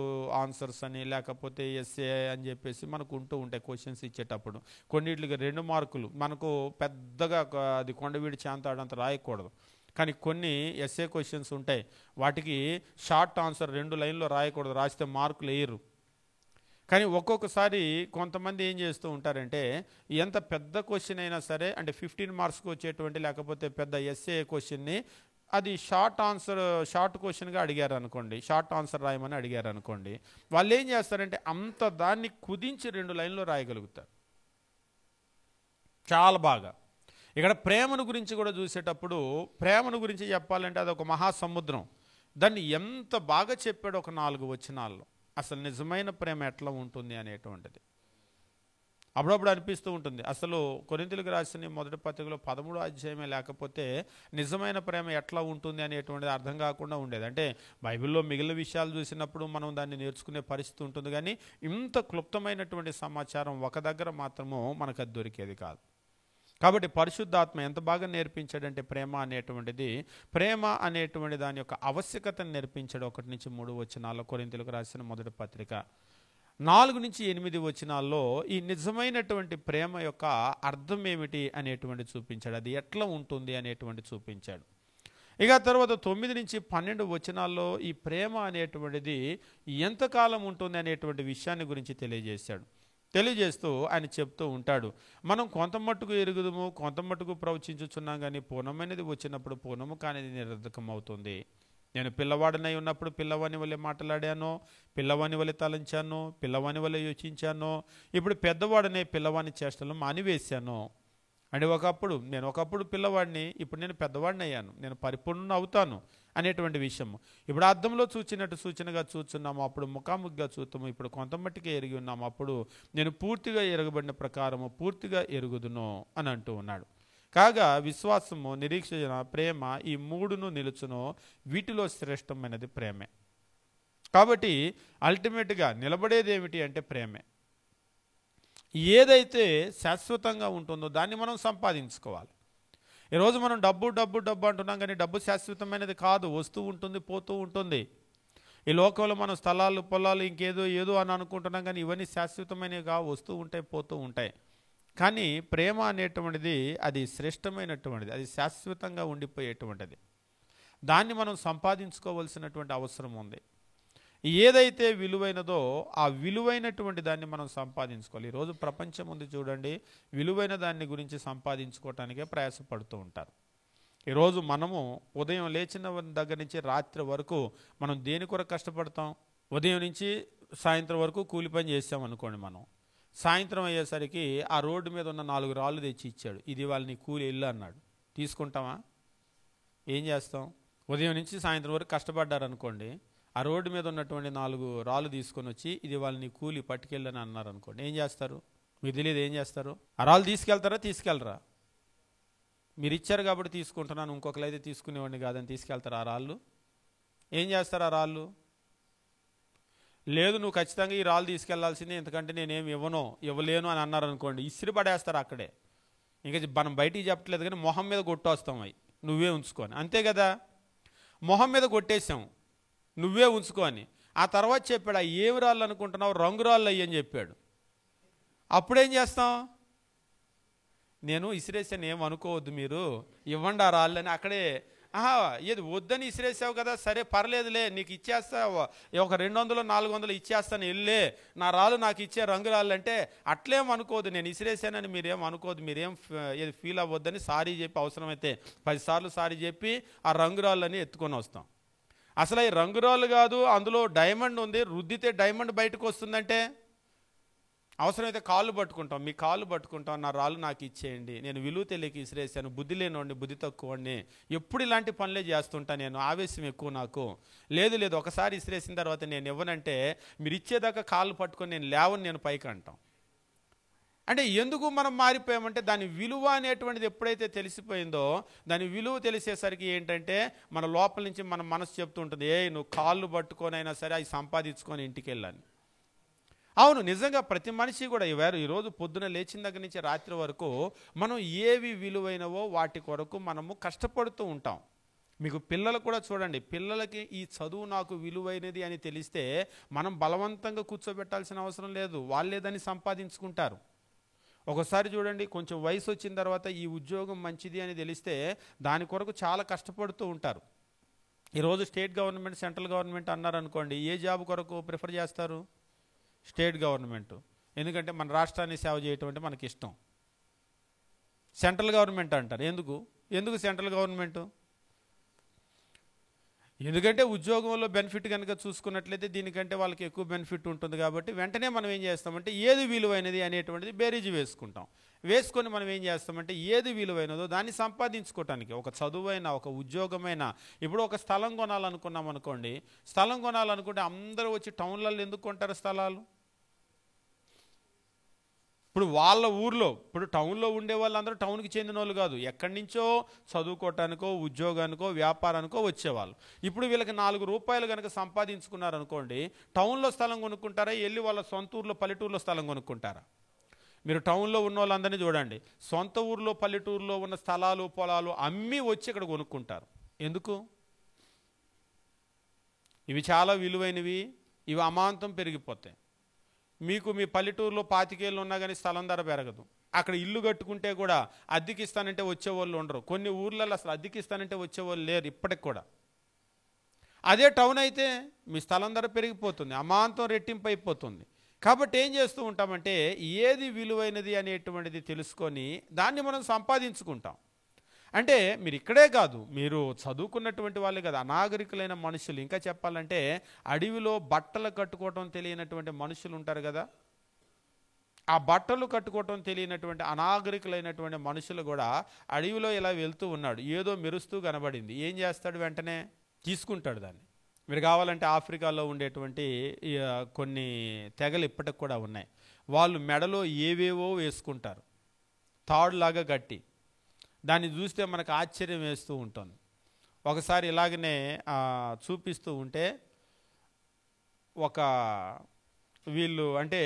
ఆన్సర్స్ అని లేకపోతే ఎస్ఏ అని చెప్పేసి మనకు ఉంటూ ఉంటాయి. క్వశ్చన్స్ ఇచ్చేటప్పుడు కొన్నిటికి 2 మార్కులు, మనకు పెద్దగా అది కొండవీడి చాంతాడంత రాయకూడదు. కానీ కొన్ని ఎస్ఏ క్వశ్చన్స్ ఉంటాయి, వాటికి షార్ట్ ఆన్సర్ 2 లైన్లో రాయకూడదు, రాస్తే మార్కులు వేయరు. కానీ ఒక్కొక్కసారి కొంతమంది ఏం చేస్తూ ఉంటారంటే ఎంత పెద్ద క్వశ్చన్ అయినా సరే, అంటే 15 మార్క్స్కి వచ్చేటువంటి లేకపోతే పెద్ద ఎస్ఏ క్వశ్చన్ని అది షార్ట్ క్వశ్చన్గా అడిగారు అనుకోండి, షార్ట్ ఆన్సర్ రాయమని అడిగారు అనుకోండి, వాళ్ళు ఏం చేస్తారంటే అంత దాన్ని కుదించి 2 లైన్లో రాయగలుగుతారు చాలా బాగా. ఇక్కడ ప్రేమను గురించి కూడా చూసేటప్పుడు, ప్రేమను గురించి చెప్పాలంటే అది ఒక మహాసముద్రం. దాన్ని ఎంత బాగా చెప్పాడు ఒక 4 వచనాల్లో. అసలు నిజమైన ప్రేమ ఎట్లా ఉంటుంది అనేటువంటిది. అప్పుడప్పుడు అనిపిస్తూ ఉంటుంది, అసలు కొరింథీయులకు రాసిన మొదటి పత్రికలో 13వ అధ్యాయమే లేకపోతే నిజమైన ప్రేమ ఎట్లా ఉంటుంది అనేటువంటిది అర్థం కాకుండా ఉండేది. అంటే బైబిల్లో మిగిలిన విషయాలు చూసినప్పుడు మనం దాన్ని నేర్చుకునే పరిస్థితి ఉంటుంది, కానీ ఇంత క్లుప్తమైనటువంటి సమాచారం ఒక దగ్గర మాత్రము మనకు అది దొరికేది కాదు. కాబట్టి పరిశుద్ధాత్మ ఎంత బాగా నేర్పించాడంటే ప్రేమ అనేటువంటి దాని యొక్క ఆవశ్యకతను నేర్పించాడు. 1-3 వచనాల్లో కొరింథీయులకు రాసిన మొదటి పత్రిక 4-8 వచనాల్లో ఈ నిజమైనటువంటి ప్రేమ యొక్క అర్థం ఏమిటి అనేటువంటి చూపించాడు, అది ఎట్లా ఉంటుంది అనేటువంటి చూపించాడు. ఇక తర్వాత 9-12 వచనాల్లో ఈ ప్రేమ అనేటువంటిది ఎంతకాలం ఉంటుంది అనేటువంటి విషయాన్ని గురించి తెలియజేస్తూ ఆయన చెప్తూ ఉంటాడు, మనం కొంత మట్టుకు ఎరుగుదము, కొంత మట్టుకు ప్రవచించుచున్నాం, కానీ పూర్ణమైనది వచ్చినప్పుడు పూర్ణము కానిది నిరర్ధకం అవుతుంది. నేను పిల్లవాడినై ఉన్నప్పుడు పిల్లవాని వలె మాట్లాడాను, పిల్లవాని వలె తలంచాను, పిల్లవాని వలె యోచించాను. ఇప్పుడు పెద్దవాడినే పిల్లవాని చేష్టలు మానివేశాను. అంటే ఒకప్పుడు పిల్లవాడిని, ఇప్పుడు నేను పెద్దవాడిని అయ్యాను, నేను పరిపూర్ణ అవుతాను అనేటువంటి విషయం. ఇప్పుడు అద్దంలో చూచినట్టు సూచనగా చూస్తున్నాము, అప్పుడు ముఖాముఖిగా చూస్తాము, ఇప్పుడు కొంత మట్టికే ఎరిగి ఉన్నాము, అప్పుడు నేను పూర్తిగా ఎరగబడిన ప్రకారము పూర్తిగా ఎరుగుదును అని అంటూ ఉన్నాడు. కాగా విశ్వాసము, నిరీక్షణ, ప్రేమ ఈ 3ను నిలుచును, వీటిలో శ్రేష్టమైనది ప్రేమే. కాబట్టి అల్టిమేట్గా నిలబడేది ఏమిటి అంటే ప్రేమే. ఏదైతే శాశ్వతంగా ఉంటుందో దాన్ని మనం సంపాదించుకోవాలి. ఈరోజు మనం డబ్బు అంటున్నాం, కానీ డబ్బు శాశ్వతమైనది కాదు, వస్తూ ఉంటుంది, పోతూ ఉంటుంది. ఈ లోకంలో మనం స్థలాలు, పొలాలు, ఏదో అని అనుకుంటున్నాం, కానీ ఇవన్నీ శాశ్వతమైనవి కావు, వస్తూ ఉంటాయి, పోతూ ఉంటాయి. కానీ ప్రేమ అనేటువంటిది అది శ్రేష్టమైనటువంటిది, అది శాశ్వతంగా ఉండిపోయేటువంటిది. దాన్ని మనం సంపాదించుకోవాల్సినటువంటి అవసరం ఉంది. ఏదైతే విలువైనదో ఆ విలువైనటువంటి దాన్ని మనం సంపాదించుకోవాలి. ఈరోజు ప్రపంచం ఉంది చూడండి, విలువైన దాన్ని గురించి సంపాదించుకోవటానికే ప్రయాసపడుతూ ఉంటారు. ఈరోజు మనము ఉదయం లేచిన దగ్గర నుంచి రాత్రి వరకు మనం దేని కొరకు కష్టపడతాం? ఉదయం నుంచి సాయంత్రం వరకు కూలి పని చేస్తాం అనుకోండి. మనం సాయంత్రం అయ్యేసరికి ఆ రోడ్డు మీద ఉన్న 4 రాళ్ళు తెచ్చి ఇచ్చాడు, ఇది వాళ్ళని కూలి ఇల్లు అన్నాడు, తీసుకుంటామా? ఏం చేస్తాం? ఉదయం నుంచి సాయంత్రం వరకు కష్టపడ్డారు అనుకోండి, ఆ రోడ్డు మీద ఉన్నటువంటి 4 రాళ్ళు తీసుకొని వచ్చి ఇది వాళ్ళని కూలి పట్టుకెళ్ళని అన్నారు అనుకోండి, ఏం చేస్తారు? మీకు తెలియదు ఏం చేస్తారు? ఆ రాళ్ళు తీసుకెళ్లరా? మీరు ఇచ్చారు కాబట్టి తీసుకుంటున్నాను, ఇంకొకరైతే తీసుకునేవాడిని కాదని తీసుకెళ్తారు ఆ రాళ్ళు? ఏం చేస్తారు ఆ రాళ్ళు? లేదు, నువ్వు ఖచ్చితంగా ఈ రాళ్ళు తీసుకెళ్లాల్సిందే, ఎందుకంటే నేనేమి ఇవ్వలేను అని అన్నారు అనుకోండి, ఇసిరి పడేస్తారు అక్కడే. ఇంకా మనం బయటికి చెప్పట్లేదు, కానీ మొహం మీద కొట్టొస్తాం, అవి నువ్వే ఉంచుకొని, అంతే కదా. మొహం మీద కొట్టేసాం, నువ్వే ఉంచుకొని. ఆ తర్వాత చెప్పాడు, ఏమి రాళ్ళు అనుకుంటున్నావు? రంగు రాళ్ళు అయ్యని చెప్పాడు. అప్పుడేం చేస్తాం? నేను ఇసిరేసాను, ఏం అనుకోవద్దు, మీరు ఇవ్వండి ఆ రాళ్ళని. అక్కడే ఏది వద్దని ఇసిరేసావు కదా, సరే పర్లేదులే, నీకు ఇచ్చేస్తా, ఒక 200 400 ఇచ్చేస్తాను, వెళ్ళే నా రాళ్ళు నాకు ఇచ్చే రంగు రాళ్ళు అంటే అట్లేం అనుకోదు. నేను ఇసిరేసానని మీరేం అనుకోదు, మీరేం ఏది ఫీల్ అవ్వద్దని సారీ చెప్పి, అవసరమైతే 10 సార్లు సారీ చెప్పి ఆ రంగు రాళ్ళని ఎత్తుకొని వస్తాం. అసలు ఈ రంగురాళ్ళు కాదు, అందులో డైమండ్ ఉంది, రుద్దితే డైమండ్ బయటకు వస్తుందంటే అవసరమైతే కాళ్ళు పట్టుకుంటాం, మీ కాళ్ళు పట్టుకుంటాం, నా రాళ్ళు నాకు ఇచ్చేయండి, నేను విలువ తెలియక ఇసిరేసాను, బుద్ధి లేనివాడిని, బుద్ధి తక్కువని, ఎప్పుడు ఇలాంటి పనులే చేస్తుంటా నేను, ఆవేశం ఎక్కువ నాకు. లేదు ఒకసారి ఇసిరేసిన తర్వాత నేను ఇవ్వనంటే మీరు ఇచ్చేదాకా కాళ్ళు పట్టుకొని నేను లేవని, నేను పైకి అంటాం. అంటే ఎందుకు మనం మారిపోయామంటే దాని విలువ అనేటువంటిది ఎప్పుడైతే తెలిసిపోయిందో, దాని విలువ తెలిసేసరికి ఏంటంటే మన లోపల నుంచి మన మనసు చెప్తూ ఉంటుంది, నువ్వు కాళ్ళు పట్టుకొని అయినా సరే అవి సంపాదించుకొని ఇంటికి వెళ్ళాను. అవును, నిజంగా ప్రతి మనిషి కూడా ఈరోజు పొద్దున లేచిన దగ్గర నుంచి రాత్రి వరకు మనం ఏవి విలువైనవో వాటి కొరకు మనము కష్టపడుతూ ఉంటాం. మీకు పిల్లలు కూడా చూడండి, పిల్లలకి ఈ చదువు నాకు విలువైనది అని తెలిస్తే మనం బలవంతంగా కూర్చోబెట్టాల్సిన అవసరం లేదు, వాళ్ళేదని సంపాదించుకుంటారు. ఒకసారి చూడండి, కొంచెం వయసు వచ్చిన తర్వాత ఈ ఉద్యోగం మంచిది అని తెలిస్తే దాని కొరకు చాలా కష్టపడుతూ ఉంటారు. ఈరోజు స్టేట్ గవర్నమెంట్, సెంట్రల్ గవర్నమెంట్ అన్నారనుకోండి, ఏ జాబ్ కొరకు ప్రిఫర్ చేస్తారు? State government. ఎందుకంటే మన రాష్ట్రాన్ని సేవ చేయటం అంటే మనకి ఇష్టం. సెంట్రల్ గవర్నమెంట్ అంటారు, ఎందుకు సెంట్రల్ గవర్నమెంట్? ఎందుకంటే ఉద్యోగంలో బెనిఫిట్ కనుక చూసుకున్నట్లయితే దీనికంటే వాళ్ళకి ఎక్కువ బెనిఫిట్ ఉంటుంది. కాబట్టి వెంటనే మనం ఏం చేస్తామంటే ఏది విలువైనది అనేటువంటిది బేరీజు వేసుకొని మనం ఏం చేస్తామంటే ఏది విలువైనదో దాన్ని సంపాదించుకోవటానికి, ఒక చదువైనా ఒక ఉద్యోగమైనా. ఇప్పుడు ఒక స్థలం కొనాలనుకున్నాం అనుకోండి, స్థలం కొనాలనుకుంటే అందరూ వచ్చి టౌన్లలో ఎందుకు కొంటారు స్థలాలు? ఇప్పుడు వాళ్ళ ఊర్లో, ఇప్పుడు టౌన్లో ఉండే వాళ్ళందరూ టౌన్కి చెందిన వాళ్ళు కాదు, ఎక్కడి నుంచో చదువుకోవటానికో ఉద్యోగానికో వ్యాపారానికో వచ్చేవాళ్ళు. ఇప్పుడు వీళ్ళకి 4 రూపాయలు కనుక సంపాదించుకున్నారనుకోండి, టౌన్లో స్థలం కొనుక్కుంటారా, వెళ్ళి వాళ్ళ సొంత ఊర్లో పల్లెటూరులో స్థలం కొనుక్కుంటారా? మీరు టౌన్లో ఉన్న వాళ్ళందరినీ చూడండి, సొంత ఊర్లో పల్లెటూరులో ఉన్న స్థలాలు పొలాలు అమ్మీ వచ్చి ఇక్కడ కొనుక్కుంటారు. ఎందుకు? ఇవి చాలా విలువైనవి, ఇవి అమాంతం పెరిగిపోతాయి. మీకు మీ పల్లెటూరులో 25 ఏళ్ళు ఉన్నా కానీ స్థలం ధర పెరగదు. అక్కడ ఇల్లు కట్టుకుంటే కూడా అద్దెకి ఇస్తానంటే వచ్చేవాళ్ళు ఉండరు. కొన్ని ఊర్లలో అసలు అద్దెకి ఇస్తానంటే వచ్చేవాళ్ళు లేరు ఇప్పటికి కూడా. అదే టౌన్ అయితే మీ స్థలం ధర పెరిగిపోతుంది, అమాంతం రెట్టింపు అయిపోతుంది. కాబట్టి ఏం చేస్తూ ఉంటామంటే ఏది విలువైనది అనేటువంటిది తెలుసుకొని దాన్ని మనం సంపాదించుకుంటాం. అంటే మీరు ఇక్కడే కాదు, మీరు చదువుకున్నటువంటి వాళ్ళు కదా, అనాగరికులైన మనుషులు, ఇంకా చెప్పాలంటే అడవిలో బట్టలు కట్టుకోవటం తెలియనటువంటి మనుషులు ఉంటారు కదా, ఆ బట్టలు కట్టుకోవటం తెలియనటువంటి అనాగరికులైనటువంటి మనుషులు కూడా అడవిలో ఇలా వెళ్తూ ఉన్నాడు, ఏదో మెరుస్తూ కనబడింది. ఏం చేస్తాడు? వెంటనే తీసుకుంటాడు దాన్ని. మీరు కావాలంటే ఆఫ్రికాలో ఉండేటువంటి కొన్ని తెగలు ఇప్పటికి కూడా ఉన్నాయి. వాళ్ళు మెడలో ఏవేవో వేసుకుంటారు, తాడులాగా కట్టి. దాన్ని చూస్తే మనకు ఆశ్చర్యం వేస్తూ ఉంటుంది. ఒకసారి ఇలాగనే చూపిస్తూ ఉంటే వీళ్ళు అంటే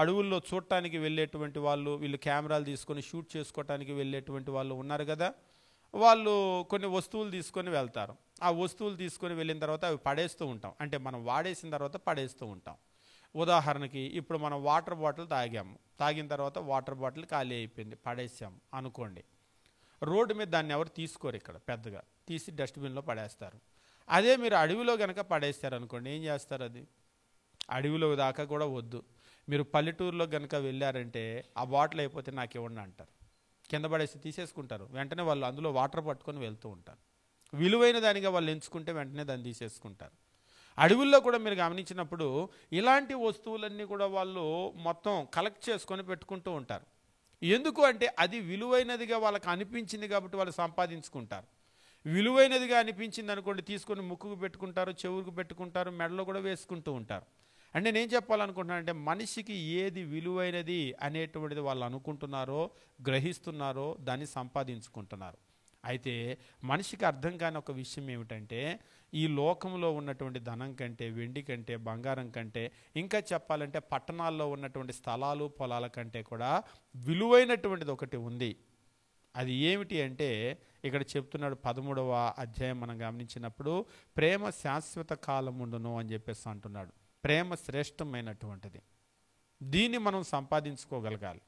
అడవుల్లో చూడటానికి వెళ్ళేటువంటి వాళ్ళు, వీళ్ళు కెమెరాలు తీసుకొని షూట్ చేసుకోవటానికి వెళ్ళేటువంటి వాళ్ళు ఉన్నారు కదా, వాళ్ళు కొన్ని వస్తువులు తీసుకొని వెళ్తారు. ఆ వస్తువులు తీసుకొని వెళ్ళిన తర్వాత అవి పడేస్తూ ఉంటాం, అంటే మనం వాడేసిన తర్వాత పడేస్తూ ఉంటాం. ఉదాహరణకి ఇప్పుడు మనం వాటర్ బాటిల్ తాగాము, తాగిన తర్వాత వాటర్ బాటిల్ ఖాళీ అయిపోయింది, పడేసాము అనుకోండి. రోడ్డు మీద దాన్ని ఎవరు తీసుకోరు, ఇక్కడ పెద్దగా తీసి డస్ట్బిన్లో పడేస్తారు. అదే మీరు అడవిలో కనుక పడేస్తారు అనుకోండి, ఏం చేస్తారు? అది అడవిలో దాకా కూడా వద్దు, మీరు పల్లెటూరులో కనుక వెళ్ళారంటే ఆ బాటిల్ అయిపోతే నాకు ఇవ్వండి అంటారు, కింద పడేసి తీసేసుకుంటారు. వెంటనే వాళ్ళు అందులో వాటర్ పట్టుకొని వెళ్తూ ఉంటారు. విలువైన దానిగా వాళ్ళు ఎంచుకుంటే వెంటనే దాన్ని తీసేసుకుంటారు. అడవుల్లో కూడా మీరు గమనించినప్పుడు ఇలాంటి వస్తువులన్నీ కూడా వాళ్ళు మొత్తం కలెక్ట్ చేసుకొని పెట్టుకుంటూ ఉంటారు. ఎందుకు అంటే అది విలువైనదిగా వాళ్ళకి అనిపించింది కాబట్టి వాళ్ళు సంపాదించుకుంటారు. విలువైనదిగా అనిపించింది అనుకోండి, తీసుకొని ముక్కుకు పెట్టుకుంటారు, చెవులకు పెట్టుకుంటారు, మెడలో కూడా వేసుకుంటూ ఉంటారు. అంటే నేను చెప్పాలనుకుంటున్నానంటే మనిషికి ఏది విలువైనది అనేటువంటిది వాళ్ళు అనుకుంటున్నారో, గ్రహిస్తున్నారో దాన్ని సంపాదించుకుంటున్నారు. అయితే మనిషికి అర్థం కాని ఒక విషయం ఏమిటంటే ఈ లోకంలో ఉన్నటువంటి ధనం కంటే, వెండి కంటే, బంగారం కంటే, ఇంకా చెప్పాలంటే పట్టణాల్లో ఉన్నటువంటి స్థలాలు పొలాల కంటే కూడా విలువైనటువంటిది ఒకటి ఉంది. అది ఏమిటి అంటే ఇక్కడ చెప్తున్నాడు 13వ అధ్యాయం మనం గమనించినప్పుడు, ప్రేమ శాశ్వత కాలం ఉండును అని చెప్పేసి అంటున్నాడు. ప్రేమ శ్రేష్టమైనటువంటిది, దీన్ని మనం సంపాదించుకోగలగాలి.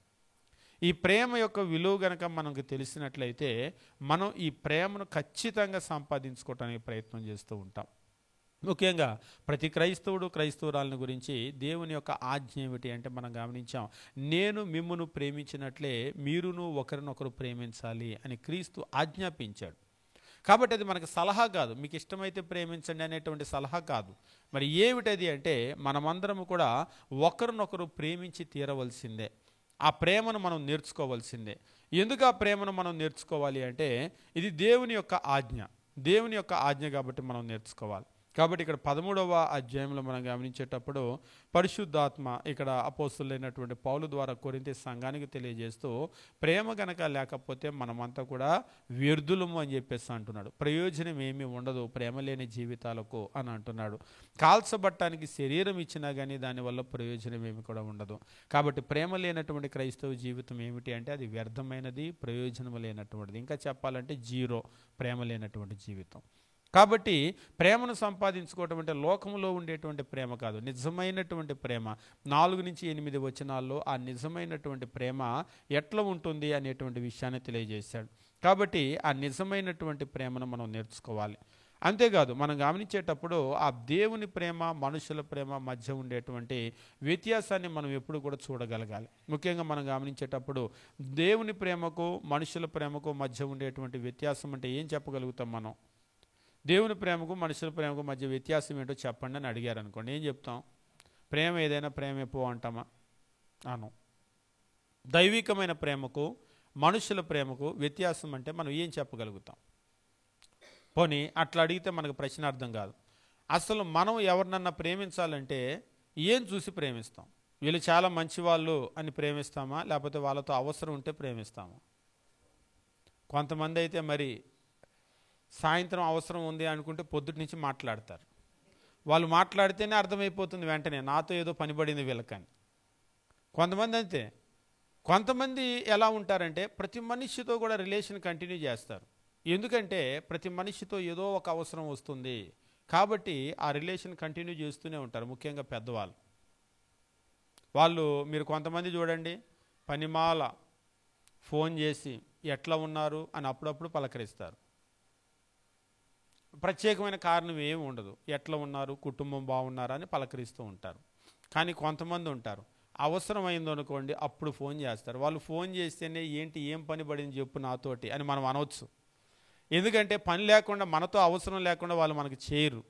ఈ ప్రేమ యొక్క విలువ గనక మనకు తెలిసినట్లయితే మనం ఈ ప్రేమను ఖచ్చితంగా సంపాదించుకోవడానికి ప్రయత్నం చేస్తూ ఉంటాం. ముఖ్యంగా ప్రతి క్రైస్తవుడు క్రైస్తవురాలను గురించి దేవుని యొక్క ఆజ్ఞ ఏమిటి అంటే మనం గమనించాం, నేను మిమ్మును ప్రేమించినట్లే మీరును ఒకరినొకరు ప్రేమించాలి అని క్రీస్తు ఆజ్ఞాపించాడు. కాబట్టి అది మనకు సలహా కాదు, మీకు ఇష్టమైతే ప్రేమించండి అనేటువంటి సలహా కాదు. మరి ఏమిటది అంటే మనమందరము కూడా ఒకరినొకరు ప్రేమించి తీరవలసిందే. ఆ ప్రేమను మనం నేర్చుకోవాల్సిందే. ఎందుకు ఆ ప్రేమను మనం నేర్చుకోవాలి అంటే ఇది దేవుని యొక్క ఆజ్ఞ, దేవుని యొక్క ఆజ్ఞ కాబట్టి మనం నేర్చుకోవాలి. కాబట్టి ఇక్కడ 13వ అధ్యాయంలో మనం గమనించేటప్పుడు పరిశుద్ధాత్మ ఇక్కడ అపోస్తులైనటువంటి పౌలు ద్వారా కొరింథీ సంఘానికి తెలియజేస్తూ ప్రేమ గనక లేకపోతే మనమంతా కూడా వ్యర్థులము అని చెప్పేసి అంటున్నాడు. ప్రయోజనం ఏమీ ఉండదు ప్రేమ లేని జీవితాలకు అని అంటున్నాడు. కాల్చబట్టానికి శరీరం ఇచ్చినా కానీ దానివల్ల ప్రయోజనం ఏమి కూడా ఉండదు. కాబట్టి ప్రేమ లేనటువంటి క్రైస్తవ జీవితం ఏమిటి అంటే అది వ్యర్థమైనది, ప్రయోజనం లేనటువంటిది. ఇంకా చెప్పాలంటే జీరో, ప్రేమ లేనటువంటి జీవితం. కాబట్టి ప్రేమను సంపాదించుకోవటం అంటే లోకంలో ఉండేటువంటి ప్రేమ కాదు, నిజమైనటువంటి ప్రేమ. 4 నుంచి 8 వచనాల్లో ఆ నిజమైనటువంటి ప్రేమ ఎట్లా ఉంటుంది అనేటువంటి విషయాన్ని తెలియజేశాడు. కాబట్టి ఆ నిజమైనటువంటి ప్రేమను మనం నేర్చుకోవాలి. అంతేకాదు మనం గమనించేటప్పుడు ఆ దేవుని ప్రేమ మనుషుల ప్రేమ మధ్య ఉండేటువంటి వ్యత్యాసాన్ని మనం ఎప్పుడు కూడా చూడగలగాలి. ముఖ్యంగా మనం గమనించేటప్పుడు దేవుని ప్రేమకు మనుషుల ప్రేమకు మధ్య ఉండేటువంటి వ్యత్యాసం అంటే ఏం చెప్పగలుగుతాం మనం? దేవుని ప్రేమకు మనుషుల ప్రేమకు మధ్య వ్యత్యాసం ఏంటో చెప్పండి అని అడిగారు అనుకోండి, ఏం చెప్తాం? ప్రేమ ఏదైనా ప్రేమ ఎక్కువ అంటామా? అను. దైవికమైన ప్రేమకు మనుషుల ప్రేమకు వ్యత్యాసం అంటే మనం ఏం చెప్పగలుగుతాం? పోనీ అట్లా అడిగితే మనకు ప్రశ్న అర్థం కాదు. అసలు మనం ఎవరినన్నా ప్రేమించాలంటే ఏం చూసి ప్రేమిస్తాం? వీళ్ళు చాలా మంచివాళ్ళు అని ప్రేమిస్తామా, లేకపోతే వాళ్ళతో అవసరం ఉంటే ప్రేమిస్తామా? కొంతమంది అయితే మరి సాయంత్రం అవసరం ఉంది అనుకుంటే పొద్దుటి నుంచి మాట్లాడతారు. వాళ్ళు మాట్లాడితేనే అర్థమైపోతుంది వెంటనే నాతో ఏదో పనిపడింది వీళ్ళకని. కొంతమంది అంతే. కొంతమంది ఎలా ఉంటారంటే ప్రతి మనిషితో కూడా రిలేషన్ కంటిన్యూ చేస్తారు. ఎందుకంటే ప్రతి మనిషితో ఏదో ఒక అవసరం వస్తుంది కాబట్టి ఆ రిలేషన్ కంటిన్యూ చేస్తూనే ఉంటారు. ముఖ్యంగా పెద్దవాళ్ళు మీరు కొంతమంది చూడండి, పనిమాల ఫోన్ చేసి ఎట్లా ఉన్నారు అని అప్పుడప్పుడు పలకరిస్తారు. ప్రత్యేకమైన కారణం ఏమి ఉండదు, ఎట్లా ఉన్నారు, కుటుంబం బాగున్నారా అని పలకరిస్తూ ఉంటారు. కానీ కొంతమంది ఉంటారు, అవసరమైంది అనుకోండి అప్పుడు ఫోన్ చేస్తారు. వాళ్ళు ఫోన్ చేస్తేనే ఏంటి ఏం పని పడింది చెప్పు నాతోటి అని మనం అనవచ్చు. ఎందుకంటే పని లేకుండా, మనతో అవసరం లేకుండా వాళ్ళు మనకి చేయరు.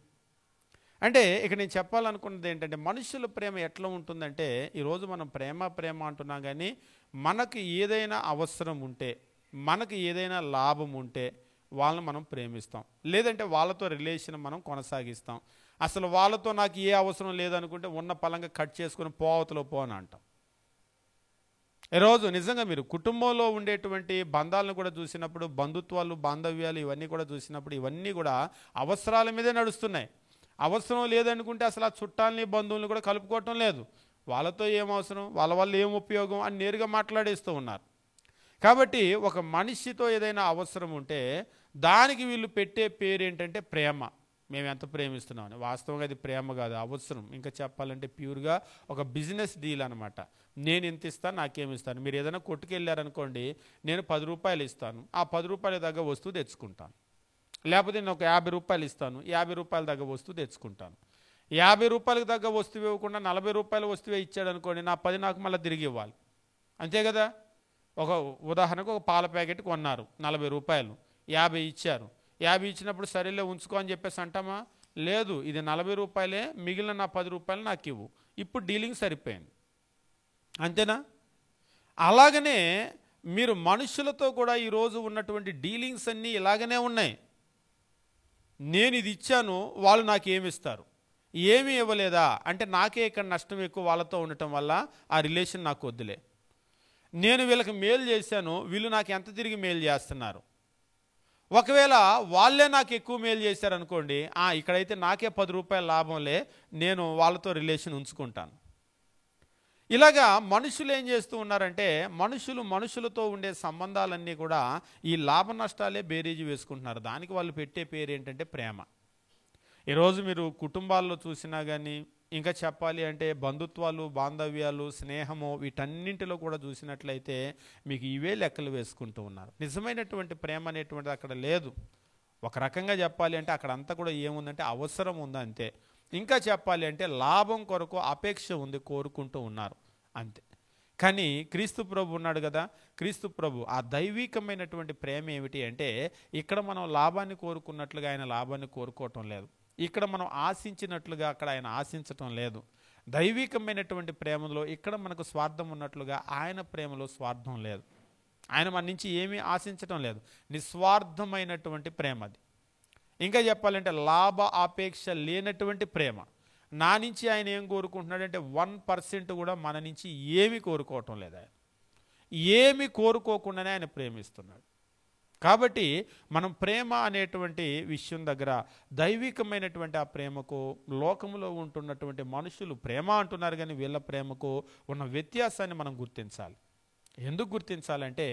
అంటే ఇక నేను చెప్పాలనుకున్నది ఏంటంటే మనుషుల ప్రేమ ఎట్లా ఉంటుందంటే, ఈరోజు మనం ప్రేమ అంటున్నాం కానీ మనకు ఏదైనా అవసరం ఉంటే, మనకు ఏదైనా లాభం ఉంటే వాళ్ళని మనం ప్రేమిస్తాం, లేదంటే వాళ్ళతో రిలేషన్ మనం కొనసాగిస్తాం. అసలు వాళ్ళతో నాకు ఏ అవసరం లేదనుకుంటే ఉన్న పలంగా కట్ చేసుకుని పోవతలో అని అంటాం. ఈరోజు నిజంగా మీరు కుటుంబంలో ఉండేటువంటి బంధాలను కూడా చూసినప్పుడు, బంధుత్వాలు, బాంధవ్యాలు ఇవన్నీ కూడా చూసినప్పుడు ఇవన్నీ కూడా అవసరాల మీదే నడుస్తున్నాయి. అవసరం లేదనుకుంటే అసలు ఆ చుట్టాలని, బంధువులను కూడా కలుపుకోవటం లేదు. వాళ్ళతో ఏం అవసరం, వాళ్ళ వల్ల ఏం ఉపయోగం అని నేరుగా మాట్లాడేస్తూ ఉన్నారు. కాబట్టి ఒక మనిషితో ఏదైనా అవసరం ఉంటే దానికి వీళ్ళు పెట్టే పేరు ఏంటంటే ప్రేమ. మేము ఎంత ప్రేమిస్తున్నామని. వాస్తవంగా అది ప్రేమ కాదు, అవసరం. ఇంకా చెప్పాలంటే ప్యూర్గా ఒక బిజినెస్ డీల్ అనమాట. నేను ఎంత ఇస్తాను, నాకేమిస్తాను. మీరు ఏదైనా కొట్టుకెళ్ళారనుకోండి, నేను 10 రూపాయలు ఇస్తాను, ఆ 10 రూపాయల దగ్గర వస్తువు తెచ్చుకుంటాను. లేకపోతే నేను ఒక 50 రూపాయలు ఇస్తాను, 50 రూపాయల దగ్గర వస్తువు తెచ్చుకుంటాను. 50 రూపాయలకు దగ్గర వస్తువు ఇవ్వకుండా 40 రూపాయల వస్తువే ఇచ్చాడు అనుకోండి, నా 10 నాకు మళ్ళీ తిరిగి ఇవ్వాలి. అంతే కదా. ఒక ఉదాహరణకు ఒక పాల ప్యాకెట్ కొన్నారు 40 రూపాయలు, 50 ఇచ్చారు. 50 ఇచ్చినప్పుడు సరేలే ఉంచుకో అని చెప్పేసి అంటామా? లేదు, ఇది 40 రూపాయలే, మిగిలిన నా 10 రూపాయలు నాకు ఇవ్వు. ఇప్పుడు డీలింగ్ సరిపోయింది. అంతేనా? అలాగనే మీరు మనుషులతో కూడా ఈరోజు ఉన్నటువంటి డీలింగ్స్ అన్నీ ఇలాగనే ఉన్నాయి. నేను ఇది ఇచ్చాను, వాళ్ళు నాకు ఏమి ఇస్తారు, ఏమీ ఇవ్వలేదా అంటే నాకే ఇక్కడ నష్టం ఎక్కువ వాళ్ళతో ఉండటం వల్ల ఆ రిలేషన్ నాకు వద్దులే. నేను వీళ్ళకి మేలు చేశాను, వీళ్ళు నాకు ఎంత తిరిగి మేలు చేస్తున్నారు. ఒకవేళ వాళ్ళే నాకు ఎక్కువ మేలు చేశారనుకోండి, ఇక్కడైతే నాకే 10 రూపాయల లాభంలే, నేను వాళ్ళతో రిలేషన్ ఉంచుకుంటాను. ఇలాగా మనుషులు ఏం చేస్తూ ఉన్నారంటే, మనుషులతో ఉండే సంబంధాలన్నీ కూడా ఈ లాభ నష్టాలే బేరీజు వేసుకుంటున్నారు. దానికి వాళ్ళు పెట్టే పేరు ఏంటంటే ప్రేమ. ఈరోజు మీరు కుటుంబాల్లో చూసినా కానీ, ఇంకా చెప్పాలి అంటే బంధుత్వాలు, బాంధవ్యాలు, స్నేహము, వీటన్నింటిలో కూడా చూసినట్లయితే మీకు ఇవే లెక్కలు వేసుకుంటూ ఉన్నారు. నిజమైనటువంటి ప్రేమ అనేటువంటిది అక్కడ లేదు. ఒక రకంగా చెప్పాలి అంటే అక్కడ అంతా కూడా ఏముందంటే అవసరం ఉంది అంతే. ఇంకా చెప్పాలి అంటే లాభం కొరకు అపేక్ష ఉంది, కోరుకుంటూ ఉన్నారు అంతే. కానీ క్రీస్తు ప్రభు ఉన్నాడు కదా, క్రీస్తు ప్రభు ఆ దైవికమైనటువంటి ప్రేమ ఏమిటి అంటే, ఇక్కడ మనం లాభాన్ని కోరుకున్నట్లుగా ఆయన లాభాన్ని కోరుకోవటం లేదు. ఇక్కడ మనం ఆశించినట్లుగా అక్కడ ఆయన ఆశించటం లేదు. దైవికమైనటువంటి ప్రేమలో ఇక్కడ మనకు స్వార్థం ఉన్నట్లుగా ఆయన ప్రేమలో స్వార్థం లేదు. ఆయన మన నుంచి ఏమీ ఆశించటం లేదు. నిస్వార్థమైనటువంటి ప్రేమ అది. ఇంకా చెప్పాలంటే లాభ ఆపేక్ష లేనటువంటి ప్రేమ. నా నుంచి ఆయన ఏం కోరుకుంటున్నాడంటే 1% కూడా మన నుంచి ఏమీ కోరుకోవటం లేదు. ఆయన ఏమీ కోరుకోకుండానే ఆయన ప్రేమిస్తున్నాడు. కాబట్టి మనం ప్రేమ అనేటువంటి విషయం దగ్గర దైవికమైనటువంటి ఆ ప్రేమకు, లోకంలో ఉంటున్నటువంటి మనుషులు ప్రేమ అంటున్నారు కానీ వీళ్ళ ప్రేమకు ఉన్న వ్యత్యాసాన్ని మనం గుర్తించాలి. ఎందుకు గుర్తించాలంటే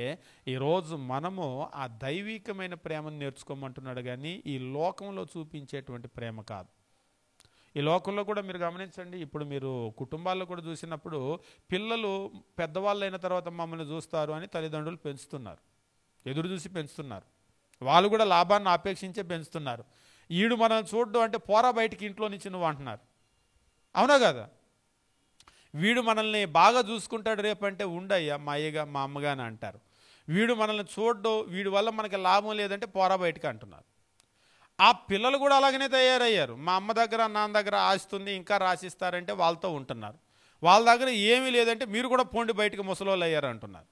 ఈరోజు మనము ఆ దైవికమైన ప్రేమను నేర్చుకోమంటున్నాడు కానీ ఈ లోకంలో చూపించేటువంటి ప్రేమ కాదు. ఈ లోకంలో కూడా మీరు గమనించండి, ఇప్పుడు మీరు కుటుంబాల్లో కూడా చూసినప్పుడు పిల్లలు పెద్దవాళ్ళు అయిన తర్వాత మమ్మల్ని చూస్తారు అని తల్లిదండ్రులు పెంచుతున్నారు, ఎదురు చూసి పెంచుతున్నారు. వాళ్ళు కూడా లాభాన్ని ఆపేక్షించే పెంచుతున్నారు. ఈడు మనల్ని చూడడం అంటే పోరా బయటికి ఇంట్లో నుంచి నువ్వు అంటున్నారు. అవునా కదా? వీడు మనల్ని బాగా చూసుకుంటాడు రేపంటే ఉండయ్యా మా అయ్యగా మా అమ్మగాని అంటారు. వీడు మనల్ని చూడడం, వీడి వల్ల మనకి లాభం లేదంటే పోరా బయటికి అంటున్నారు. ఆ పిల్లలు కూడా అలాగనే తయారయ్యారు. మా అమ్మ దగ్గర నాన్న దగ్గర ఆస్తుంది, ఇంకా రాసిస్తారంటే వాళ్ళతో ఉంటున్నారు. వాళ్ళ దగ్గర ఏమీ లేదంటే మీరు కూడా పోండి బయటికి ముసలోళ్ళు అయ్యారు అంటున్నారు.